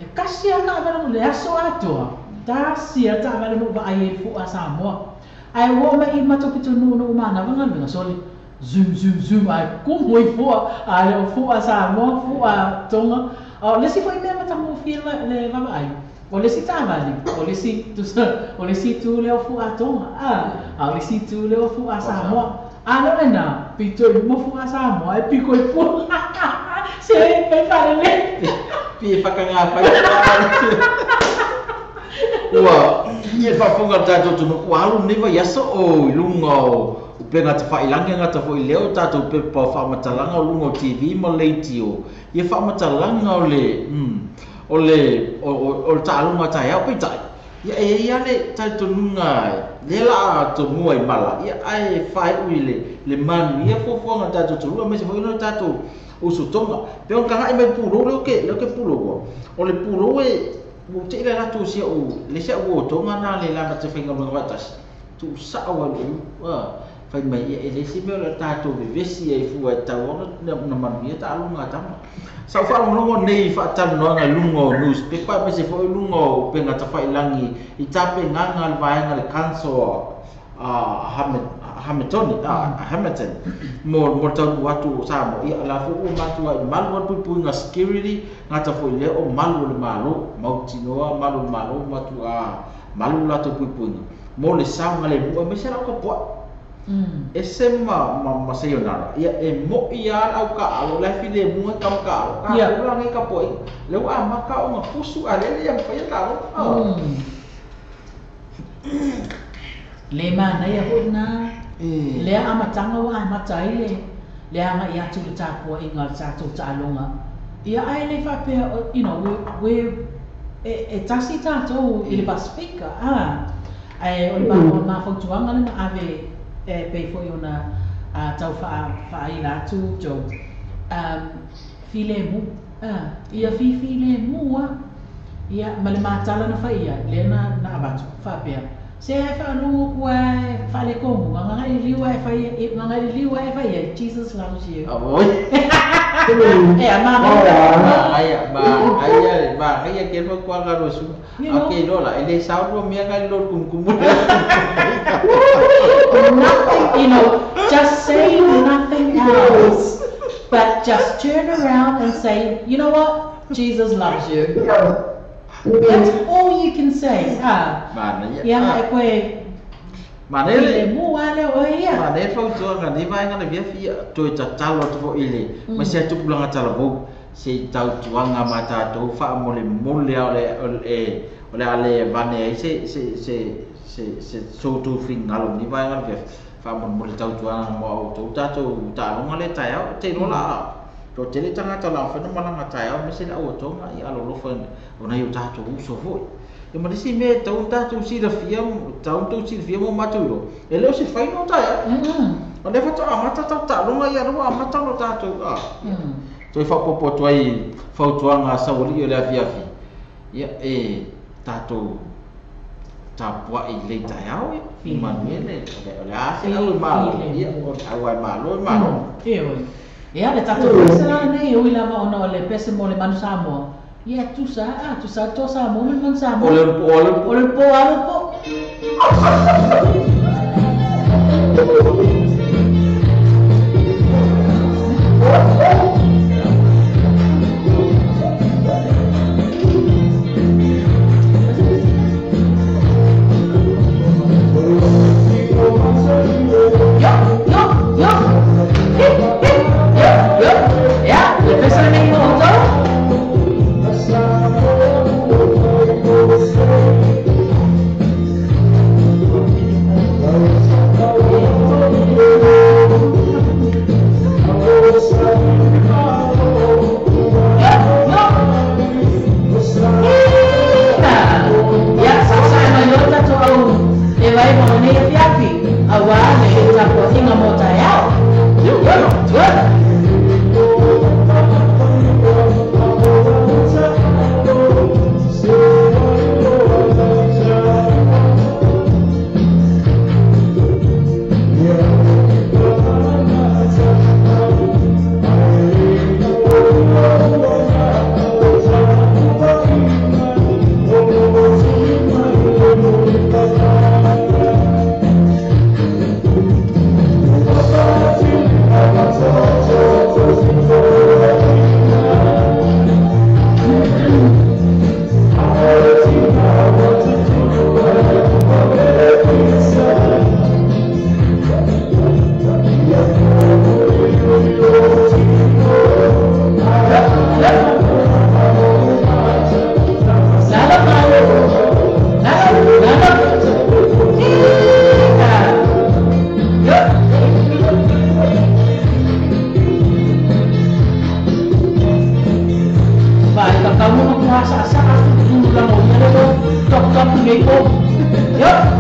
e kasia na va le aso ato da sia ta va no va ai fu asamo ai wo ma I mato pitunu no mana va ngal soli zoom ai como I fu ai fu asamo fu a tonga o le si foi me mata mo fila le va ai o le si tava ali o le si tu le fu a tonga a le si tu le fu asamo ano na pito mo fu asamo ai pico I fu se pe fare le pi fa kanga fa wa ye fa funga tato tu no walu neva yaso o lungo pe ngata fa ilange ngata fo leo tato pe pa fa matalanga lungo TV mo leitio ye fa matalanga ole o talo ngata ya pe tai ya le tato nunga le la to muai mala ya ai fa le man ye fo ngata tato tu me se fo no tato o sutonga pe on kanga me puro le ke puro o le puro e mo te la tu sia o le sia o tonga na le la te fenga mo watas tu sa wa lu fai mai e le si me la tato vivesi e fu e tawo na mania ta lunga tama sa fa lungo nei fa tan no nga lungo nus pe pa me se fo lungo pe nga ta fai langi I tape nga nga vai nga le kanso Hamilton mo tau watu sa mo I ala fu o matu ai malu pu nga security nga ta fo le o malu le malu mau tinoa malu matu malu la to pu mo le sa nga le bu me se ra ko po esse ma sayonara ia e mo ia au ka alo la fi le mu ka ka la ngai ka poi le wa ma ka o ma pusu ale le yang fa ya ka le mana ia hona le amatanga wa amatai le anga ia tu ta ko inga sa tu ta longa ia ai le fa pe you know we e tasi ta to I le paspika ai o ba ma fo tuanga na ave pe fo ona tau fa ina tu jo file mu ia file mu ia male matala na fa ia le na abatu fa pe se fa no kwa fa le ko nga ngai liwa fa ia Jesus loves you mama ai ke fo kwa ga rosu okay do la ele sao do mia ga lo kum nothing, you know, just say nothing else, but just turn around and say, you know what, Jesus loves you. That's all you can say. Mane fo to nga ni vai nga via fi to talo to ile ma se tu pulang talo bo se tau tuanga mata to fa mole ole ale vane se so tu fin ngalo ni vai nga via fa mole tau tuanga mo to ta lo ngale tai au te no la to te le tanga tala fa no mala nga tai au me se la o to nga I alo lo fa ona yo ta to so fo e malisi me tau tatu si da fiam tau tu si fiam mo matu ro e leo si fai no ta ya o le fa amata tau ta longa ia ro amata lo tatu toi fa popo toi fa tuanga sa oli o le afiafi ia e tatu tapua i le taiao i manuele o le ase au malo ia o au ai malo e oi e ale tatu sala nei o ila va ona le pese mo le manu Samoa ia tu sa to Samoa man Samoa o le po Yeah.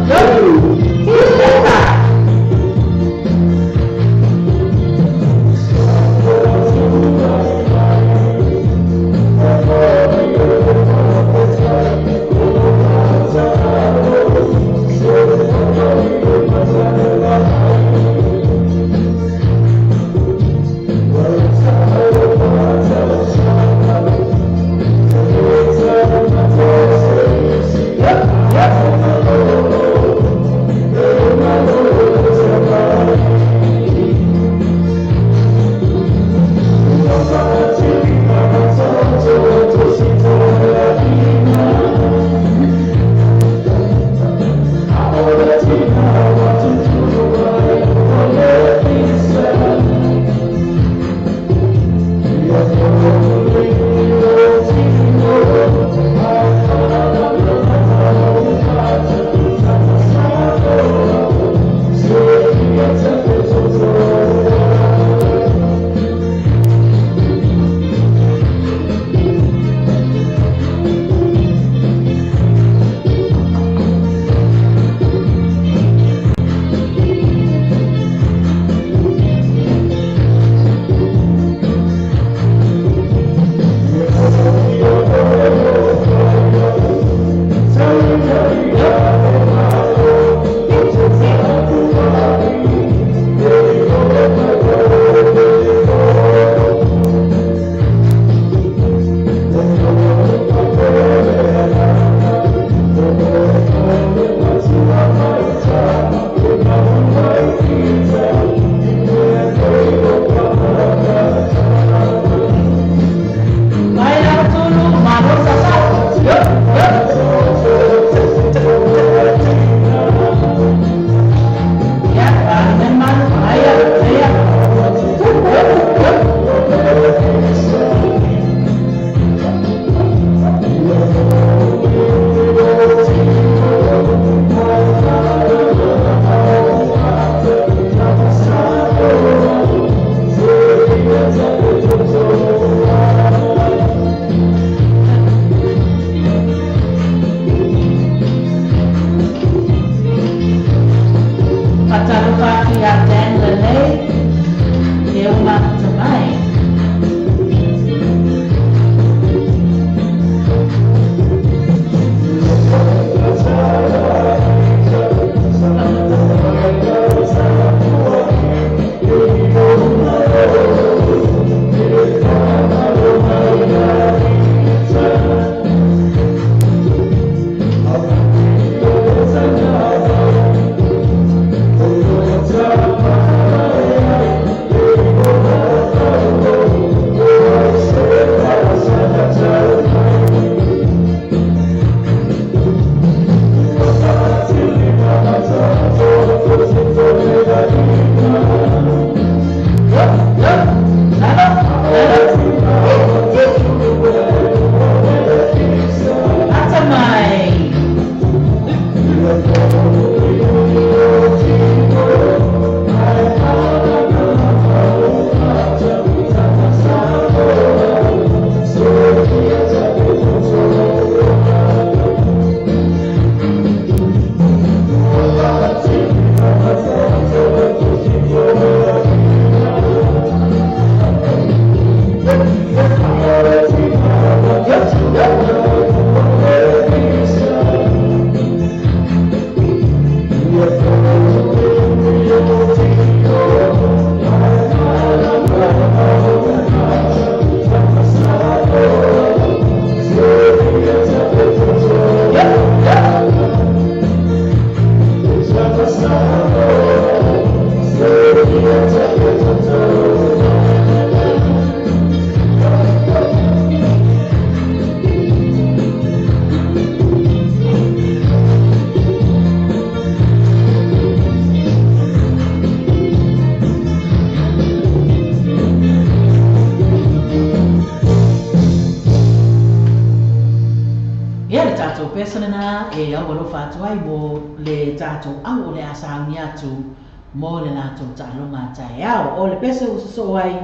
pesa na e au lo fa tuai mo le tato au le asangi atu mo le nato talonga tai au o le pesa so ai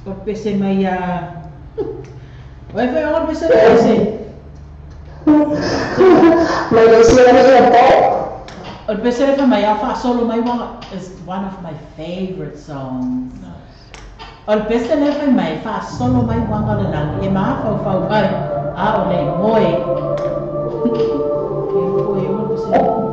o pesa mai vai vai o pesa Mai le sia na ia po. o pesa fa mai fa solo mai is one of my favorite songs. O pesa le fa mai fa solo mai wanga le lang e ma fa vai a o le moe ke foi o pesa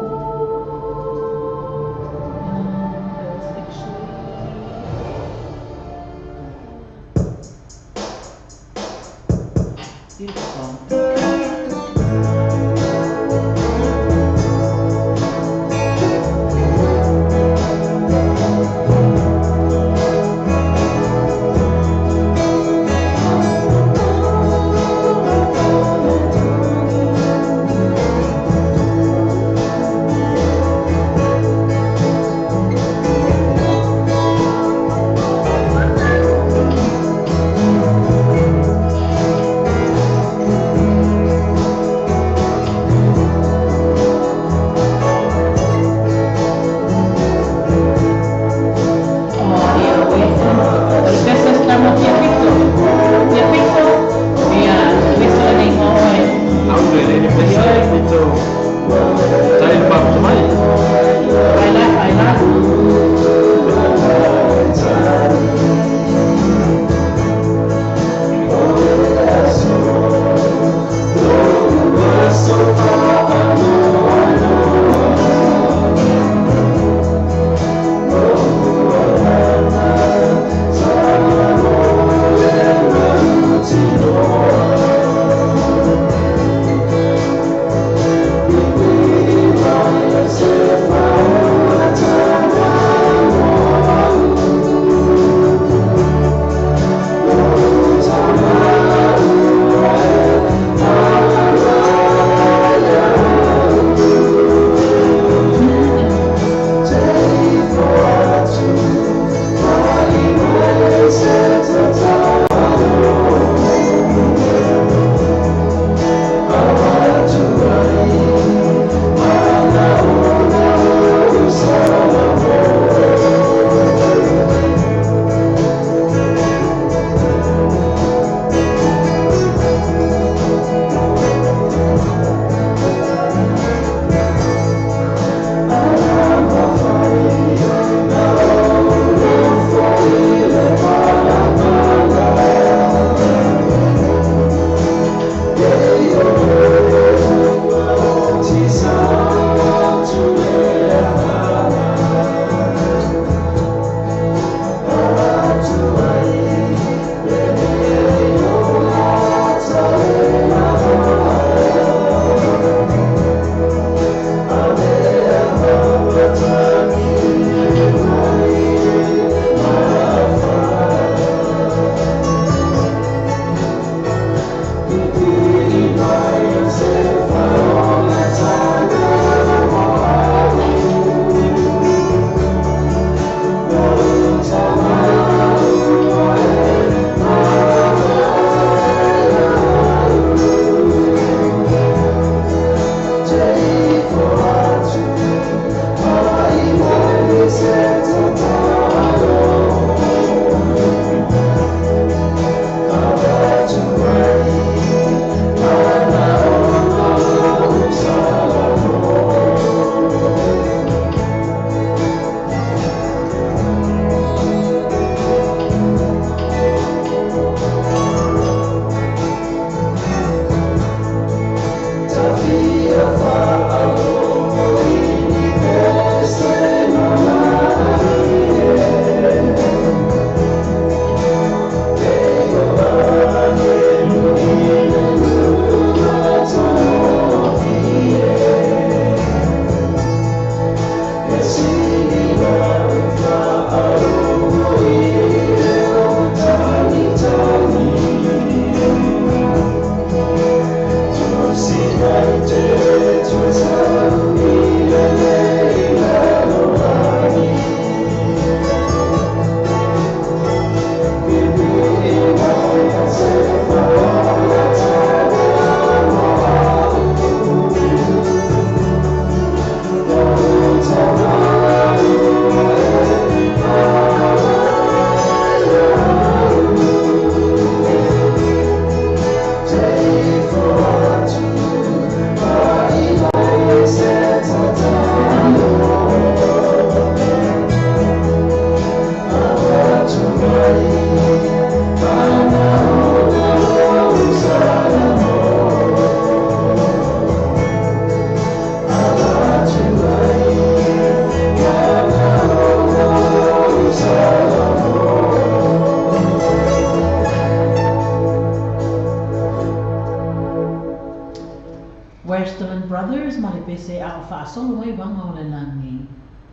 brothers ma le pese a o whaasolo mai wanga o le langi.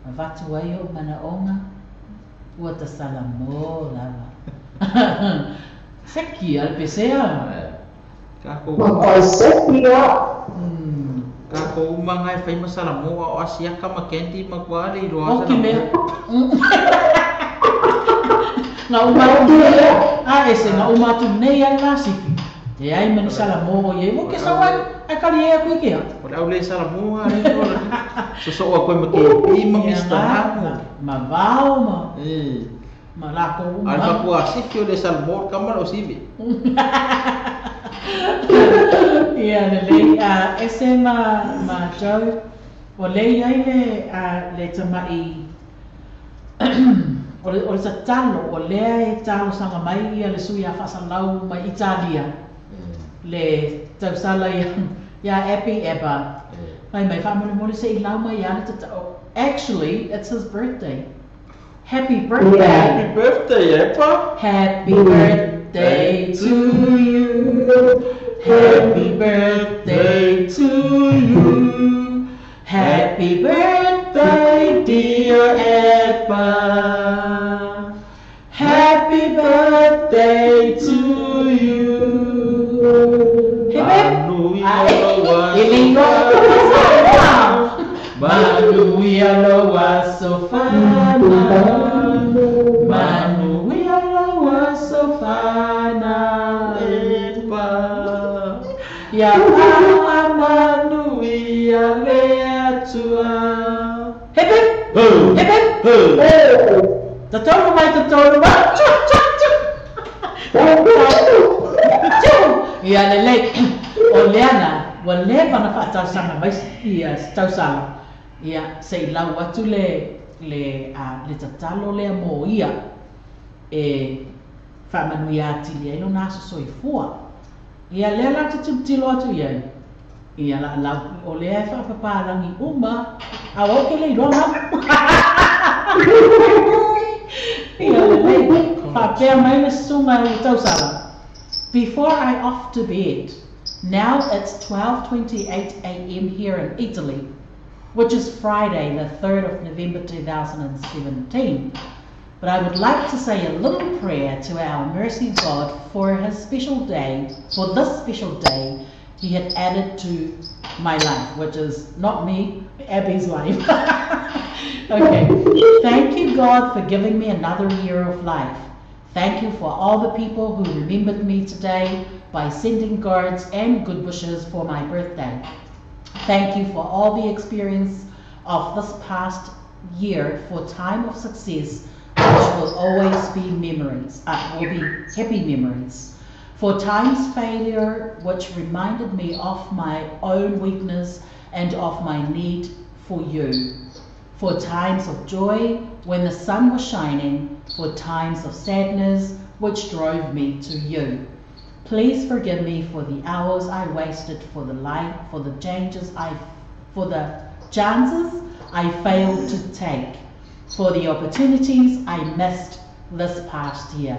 Ma watu ai o mana onga. Ua ta salamo lava. Seki al pese a. Makai sekia. Ka ko umangai fai masala mo o asia ka makenti makwari ro asa. Okay me. Nga umatu ese nga umatu nei ala sifi. Te ai mani sala mo ye mo ke sawan ai kali e ku ke. O la ule sala mo ari ro. So o ko me ke mangista ma vao ma. Ma la ko uma. Alfa ku asifi o le sala mo kamar o sibi. Ia le ese ma jau o le ai le tamai o le talo o le talo sanga mai ia le sui a whasalau mai Italia le tausala ia epi eba mai whamone mole se I lau mai ia actually it's his birthday. Happy birthday. Happy birthday Epa. Happy birthday to you. Happy birthday to you. Happy birthday, dear Epa. Happy birthday to you. Manuia loa sofana. Manuia loa sofana. Ya manuia lea tua. Hip hip. Tatoro mai. Ya lele o leana wa le pana fa sanga mai ia tausala. Ia sei lau atu le tatalo le mo ia e fa manuia ati le no naso soifua. Ia le la tilo atu ia. Ia la o le fa papalangi uma a o ke le roma. Ia le fa pe mai le sunga le tausala. Before I off to bed, now it's 12:28 a.m. here in Italy, which is Friday, the 3rd of November 2017. But I would like to say a little prayer to our mercy God for his special day, for this special day he had added to my life, which is not me, Abby's life. Okay. Thank you, God, for giving me another year of life. Thank you for all the people who remembered me today by sending cards and good wishes for my birthday. Thank you for all the experience of this past year for time of success, which will always be memories, will be happy memories. For times failure, which reminded me of my own weakness and of my need for you. For times of joy, when the sun was shining. For times of sadness, which drove me to you. Please forgive me for the hours I wasted, for the chances I failed to take, for the opportunities I missed this past year.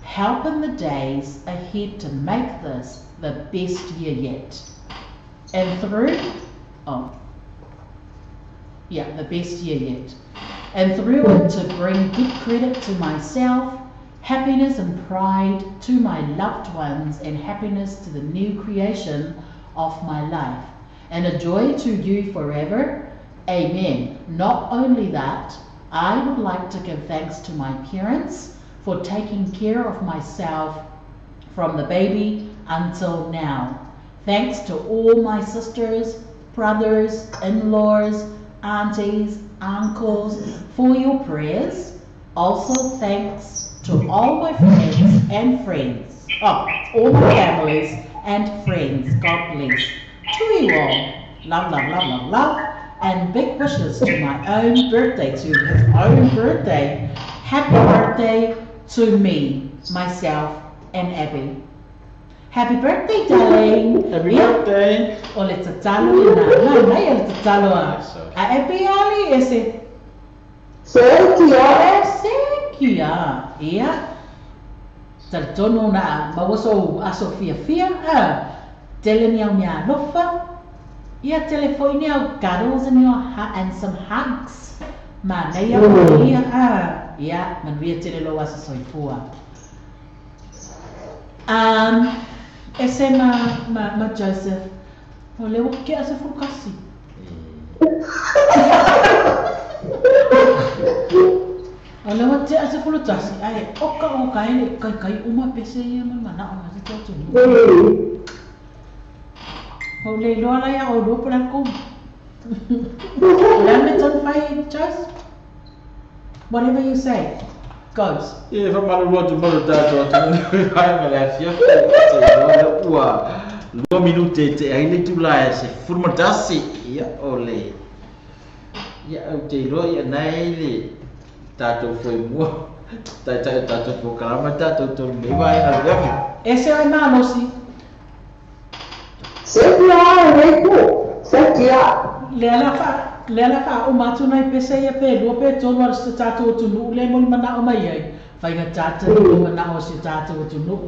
Help in the days ahead to make this the best year yet. And through, the best year yet. And through it to bring good credit to myself, happiness and pride to my loved ones, and happiness to the new creation of my life, and a joy to you forever. Amen. Not only that, I would like to give thanks to my parents for taking care of myself from the baby until now. Thanks to all my sisters, brothers, in-laws, aunties, uncles for your prayers. Also thanks to all my friends, all my families and friends. God bless. To you all, love, love, love, love, love, and big wishes to my own birthday, to his own birthday. Happy birthday to me, myself, and Abby. Happy birthday, darling. Happy birthday. O le tatalo na mai le tatalo a Abby ali ese. Sekia. Ia. Taltono na mawaso a Sofia Fia a telenia mia lofa. Ia telefone au cuddles and some hugs. Ma nei au ia manuia tele lo asa soifua. Ese ma Joseph. O leo ke asa fukasi. O leo te asa fulutasi. Ai oka ele kai uma pese ia mana o ma te tu. O le loa ya o do para com. Lamberton fai Joseph. Whatever you say goes. Ia fa malu lo tu malu tato tu ai ma la fia te ua 2 minute te ai le tu la se formatasi ia ole ia au te lo ia nei le tato foi mo tato fo kalama tato to me vai na ga Ese ai manosi Sekia reku. Sekia. Le ala fa o matu nai pese ia pe do pe tonu ar se tato tu nu le mo mana o mai ai fai ga tato o mana o se tato tu nu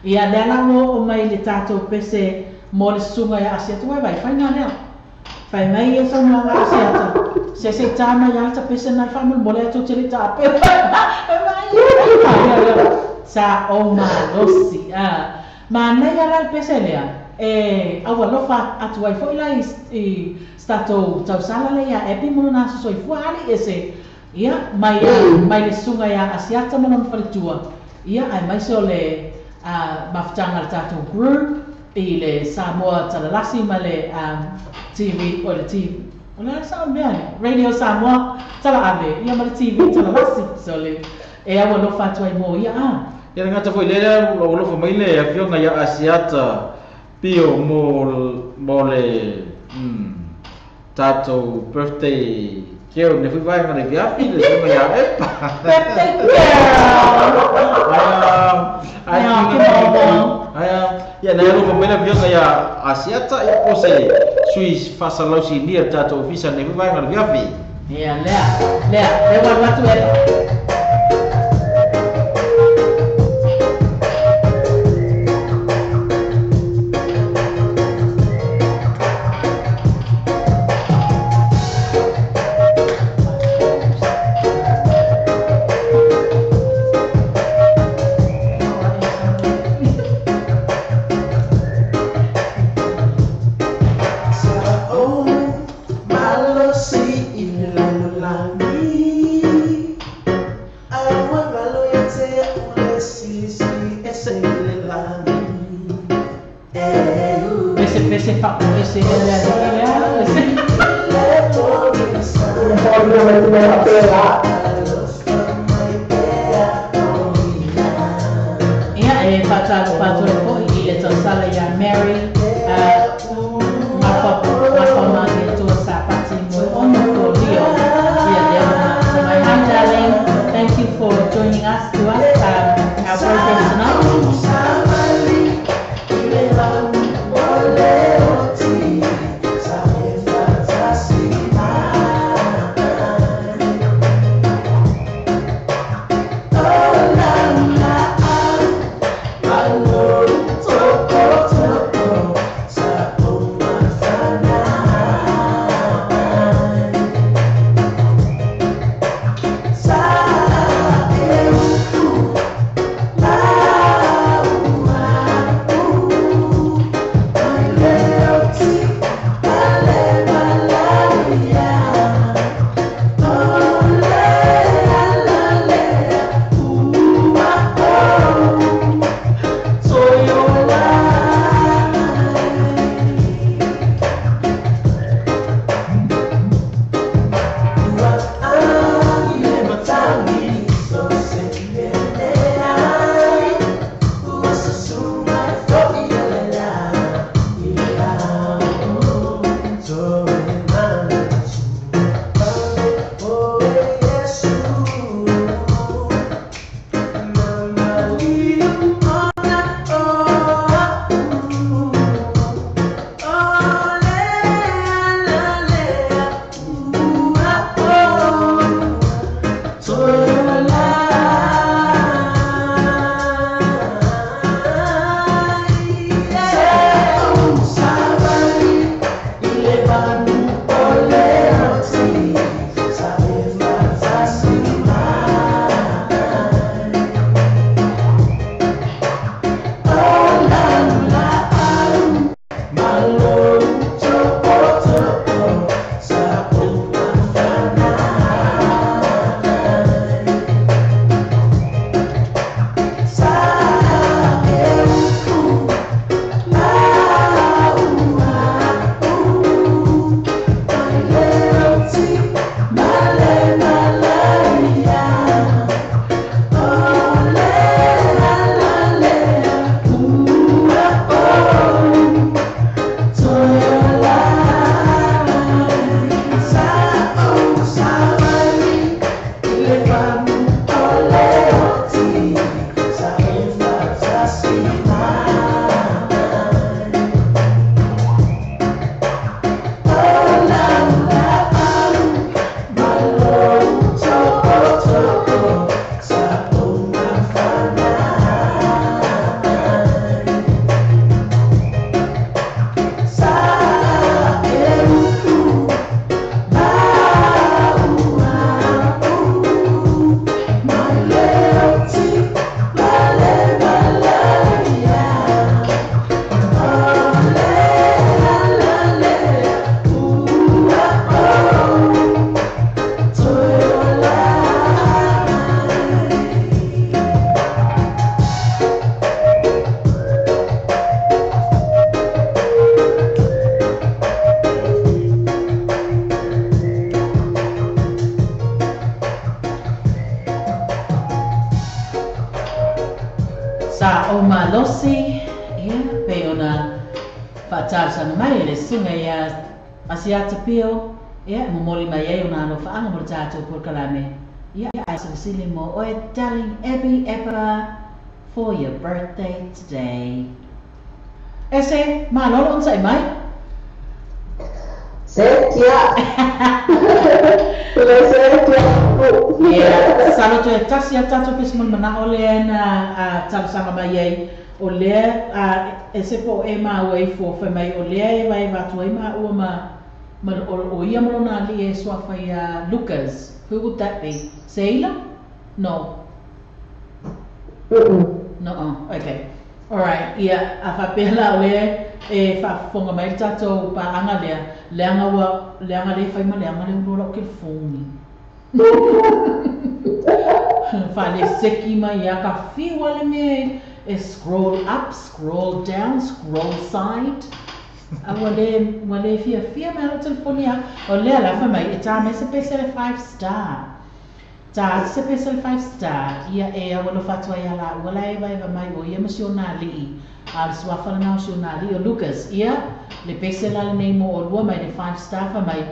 ia le ala o mai le tato pese mo le sunga ia asia tu vai fai nga le fai mai ia sa mo nga asia se tama ia ta pese na fa mo le to tele ta pe sa o ma losi ma na ia la pese le awalofa atu ai foi la stato tau sala le ia epi mono na so foi ali ese ia mai le sunga ia asiata mono falitua ia ai mai so le maftanga le tato group i le Samoa talalasi ma le TV o le TV o le sa mea radio Samoa tala ave ia ma le TV talalasi so le awalofa atu ai mo ia ia ngata foi le lo fo mai le afio nga ia asiata Pio mo le tato birthday keo ne fui vai ngare viafi le sunga ya epa birthday ya na lo pamela vio nga ya asiata ya pose suis fasa lau si dia tato ofisa ne fui vai ngare viafi ya lea le watu epa Sa o malosi, pe ona whaatar sa mai le sunga ia asiata pio, momoli mai e ona no whaanga mo tātou por kalame. I sili mo, oe darling Abby Eppa, for your birthday today. Ese, malolo unsai mai? Sekia. Salo tu tasi atatu pismun mana ole na tal sama mai ole ese po ema way for mai ole vai vatu ema o o ia mo na li so fa Lucas. Who would that be? Sailor? No. No. Okay. All right. Yeah. Afa pela we fa fonga mai tato pa anga leanga le fa mai leanga le lo ke fongi. Fa le seki mai ya ka fi wale me scroll up, scroll down, scroll side. Wale fia mai telefonia o le ala fa mai eta me se pese 5 star. Ta se pese 5 star ia wala fatwa ya la wala vai mai o ia emosionali al swafa na emosionali o Lucas ia le pese la nei mo o lua mai de 5 star fa mai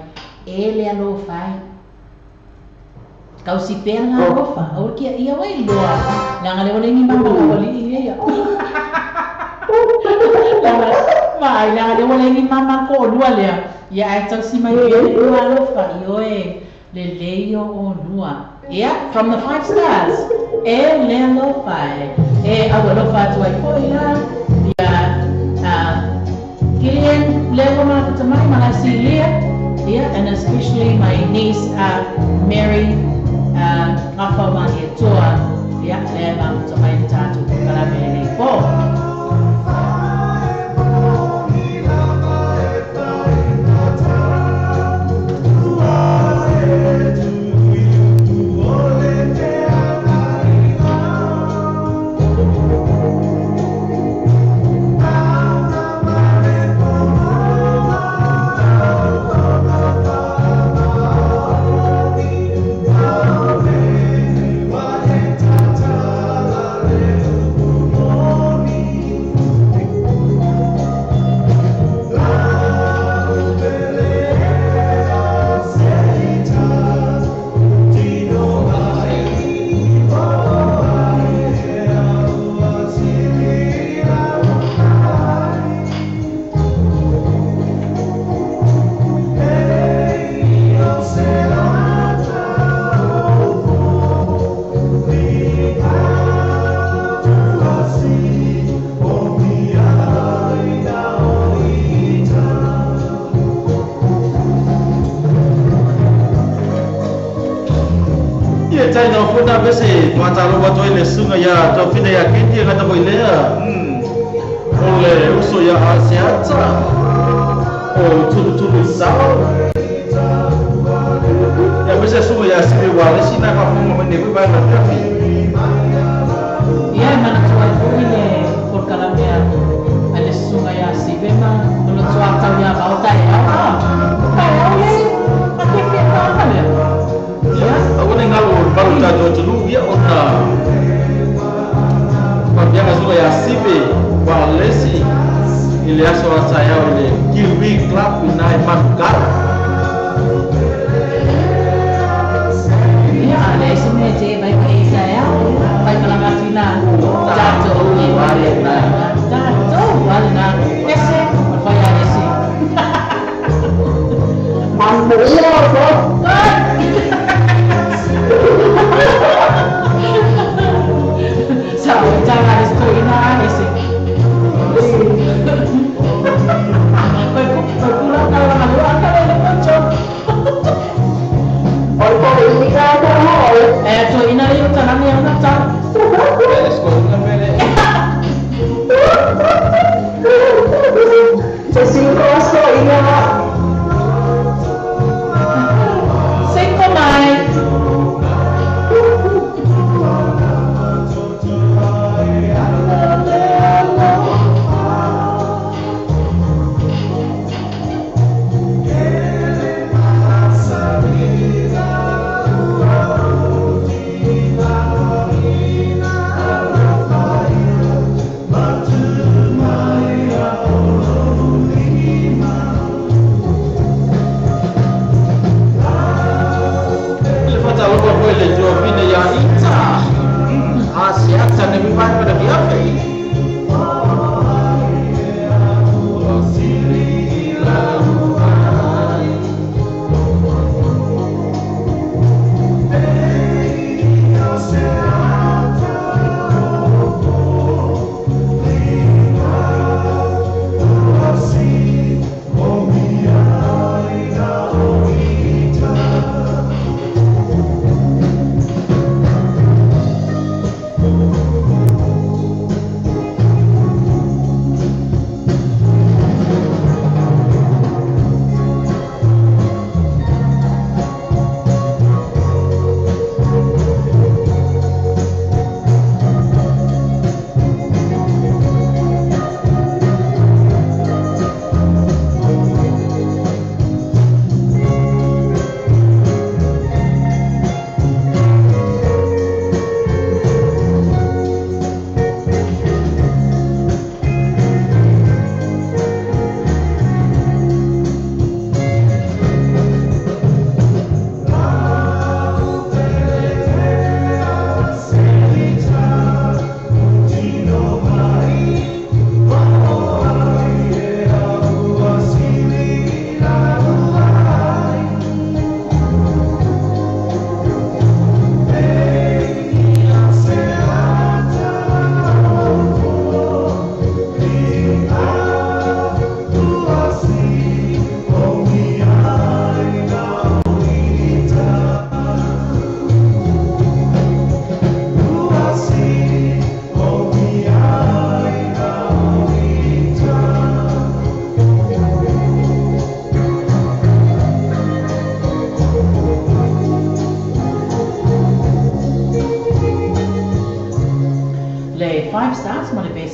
ele alo fai kau si pena rofa o kia ia wai loa nga le wala ni mama wala ia Vai, le wala ni mama ko lua le ia ai tau si mai lua lo fa io le leio o lua. Yeah, from the 5 stars. Le lo fai. Awalo fa tu ai koila. Gillian le ma tamai mahasilia. Yeah, and especially my niece Mary apa mani toa. Yeah, le ma tamai tatu kala me po. Bese matalo bato ile sunga ya to fine ya kiti ngata boilea ole uso ya asiata o tulu sao ya bese sunga ya sibe wale sina ka funga mende ku ba na trafi ya mana tuwa ile por kalamea ale sunga ya sibe ma lo tuwa ka ya bauta ya aku nengalo baru jatuh dulu ya ona. Dia masuk ya sibe walesi ile aso saya ile Kiwi Club inai Mangkar. Ya ada semeje baik saya baik kalamatina jatuh di warna jatuh warna ese apa ya ese. Jangan istilah isi. Pulang kalau lalu akan ada pocong. Oh, ini kan ada. Tu ini yang tanam yang macam. Sekolah pele. Sesingkos ko ina.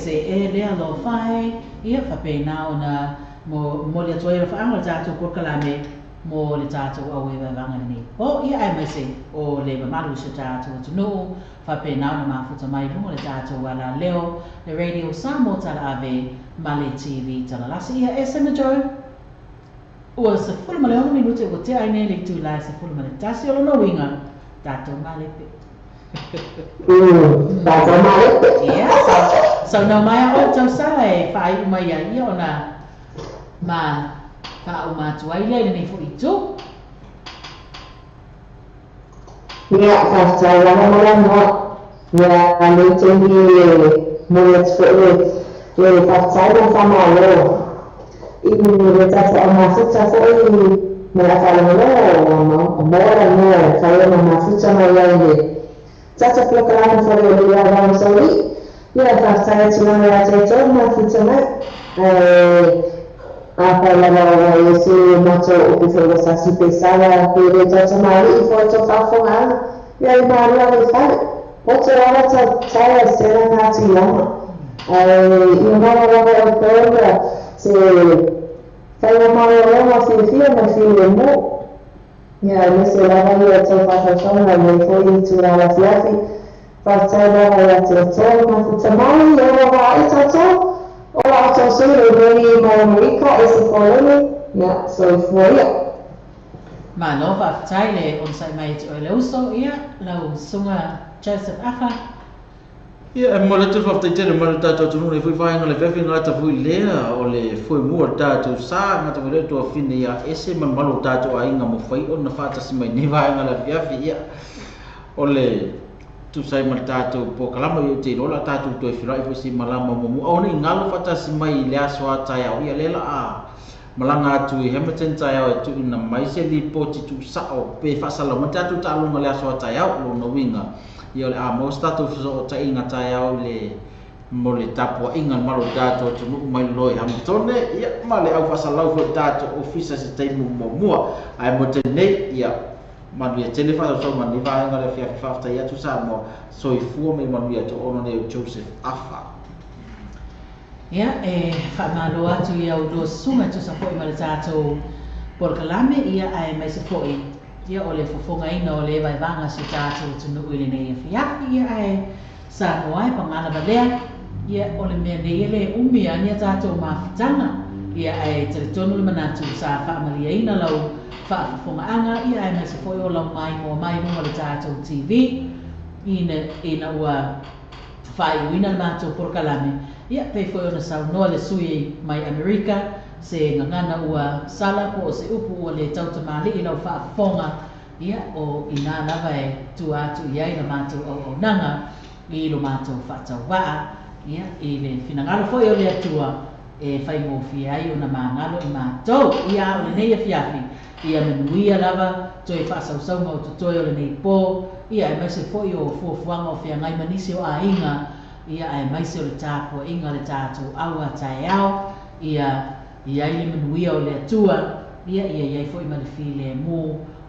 se e le alo fai ia whapena o na mo le atoa i whaanga le tātou por kalame mo le tātou au e wanga ni. O ia ai mai se o le mamaru se tātou tunu whapena o na mafuta mai lunga le tātou ala leo le radio Samoa tala ave ma le TV tala lasi ia e se majo. Ua se fulu ma le ono minute o te aine le tu lai se fulu ma le tasi o lona winga tātou ma le pe. Tātou ma le pe. Yeah, so no mai o tau sala e whai umai ia o na ma ka o ma tuai le nei fo itu. Ia tātou wala mo. Ia le tengi mo le tfo le tātou whama lo. Ibu le tātou a mafuta fo i me la whalo o mora mo kaya na mafuta mai ai le. Tātou plokalana fo le ia wang sauri. Ia tātou tuna me a tātou mafuta mai. Apa lama esse macho o que foi essa se pensava que ele já tinha ali foi já fafongado e aí Maria ele fala outra hora sai a cena na tiama e não vai perder se sai uma hora se filha mas filho não e aí nesse lado ele já faz a mas ele foi tirar a fiafi faz sai lá a teta mas o tamanho ele vai teta. Olá, eu sou o Rei Marika, esse colônia, yeah, so foi. Mano, va taile on sai mai o le uso ia, lau sunga Joseph Afa. Ia, mo le tu fafta tele mo le tātou tunu le fui whainga le fefi ngata fui lea o le fui mua tātou sā ngata fui lea tua fine ia ese man malo tātou a inga mo whai o na whātasi mai ni whainga le fiafi ia o le tu sai mal tātou po kalama i te lola tātou toi whirai fo si malama momu au nei ngalo whatasi mai le aso a tai au ia lela a malanga atu i Hamilton tai au e tu ina mai se li poti tu sao pe whasala ma tātou tālunga le aso a tai au lo na winga ia le a maus tātou fiso o tai inga tai au le mo le tapo inga malo tātou tunu mai loi Hamilton ia ma le au whasalau fo tātou ofisa se teimu momua ai mo tenei ia manuia tele fa so mani va nga le fia fa ia tu sa mo so i fu me manuia to ono ne Joseph Afa ia e fa malo atu ia o do suma tu sa foi male tato por kalame ia ai mai se foi ia o le fofonga ina o le vai vanga se tato tu no ile ne fia ia ai sa mo ai pa ngana balea ia o le me ne ile umi ania tato ma fitanga ia ai te tonu le manatu sa fa malia ina lau whaafonga anga ia ai mai se foi o lau mai mo mai mo le tātou TV ina ua whai uina le mātou por kalame ia pei foi o na sau noa le sui mai Amerika se ngangana ua sala po o se upu o le tautamali i lau whaafonga ia o ina lava e tu atu iai na mātou au nanga i lo mātou whaatau waa ia i le finangalo foi o le atua e whai ngofi ai o na māngalo i mātou ia o le neia fiafi ia menuia lava toi whaasausau o tutoi o le nei pō ia e maise foi o fuafuanga o whia ngai manisi o a inga ia e maise o le tāpua inga le tātou aua tae au ia ili menuia o le atua ia iai foi ma le file mō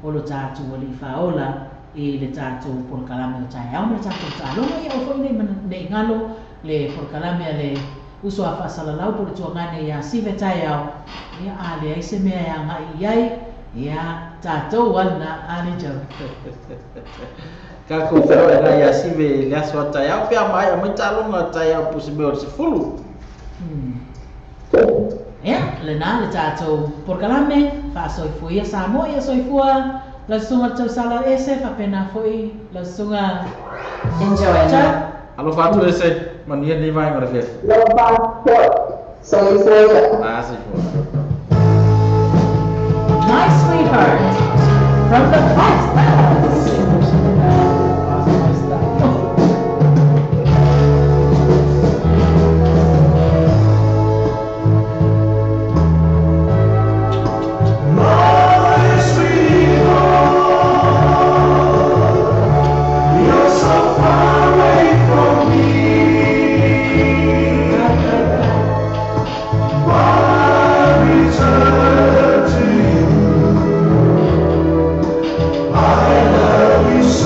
o lo tātou o le whaola i le tātou porkalame o tae au ma le tātou tālonga ia o foi nei ngalo le porkalame le uso a whaasalalau po le tuangane ia sive tae au ia a le aise mea ia ngai iai ia tātou wana ale jau. Kako whero e ngai a sive le aso a tai au pia mai a mai tālonga tai au pusi meo se fulu. Ia, le nā le tātou porkalame, whaasoifua ia Samoa ia soifua la sunga tau sala ese, whapena foi la sunga Enjoy. Alo whātu ese, mania ni vai ngara fia. Lo whātu, soifua. Ah, soifua. My sweetheart, from the past. I love you so.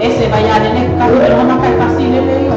Ese vaya de neca, pero no cae casi le leo.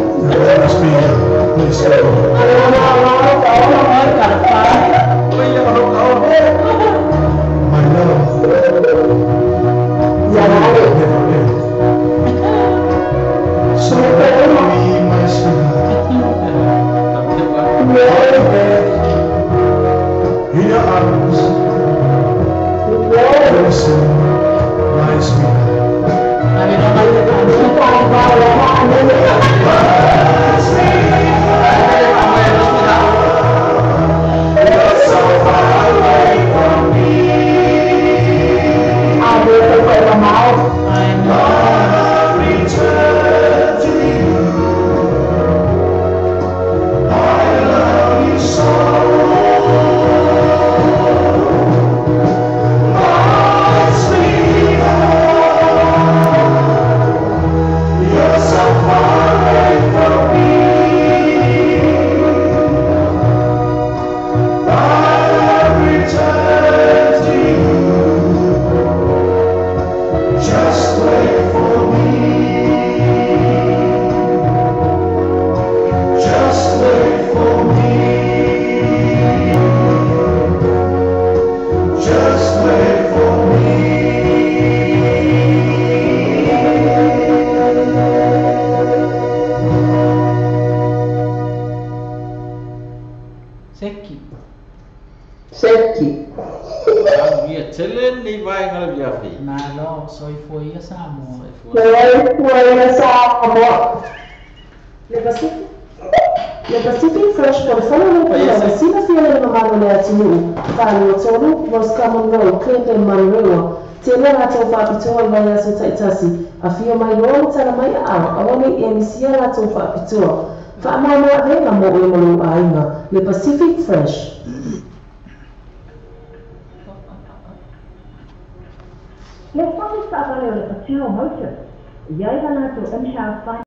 Le Pacific Fresh por follow la sina fiele de mamano le atinu falo tolu was common road Clinton Monroe tele na to fa pitoa mai aso taitasi afio mai lo tala mai a awani emisia na to fa pitoa fa mama venga mo e mo ainga le Pacific Fresh le falo sa vale le patio motor. Jij dan naar toe een schaaf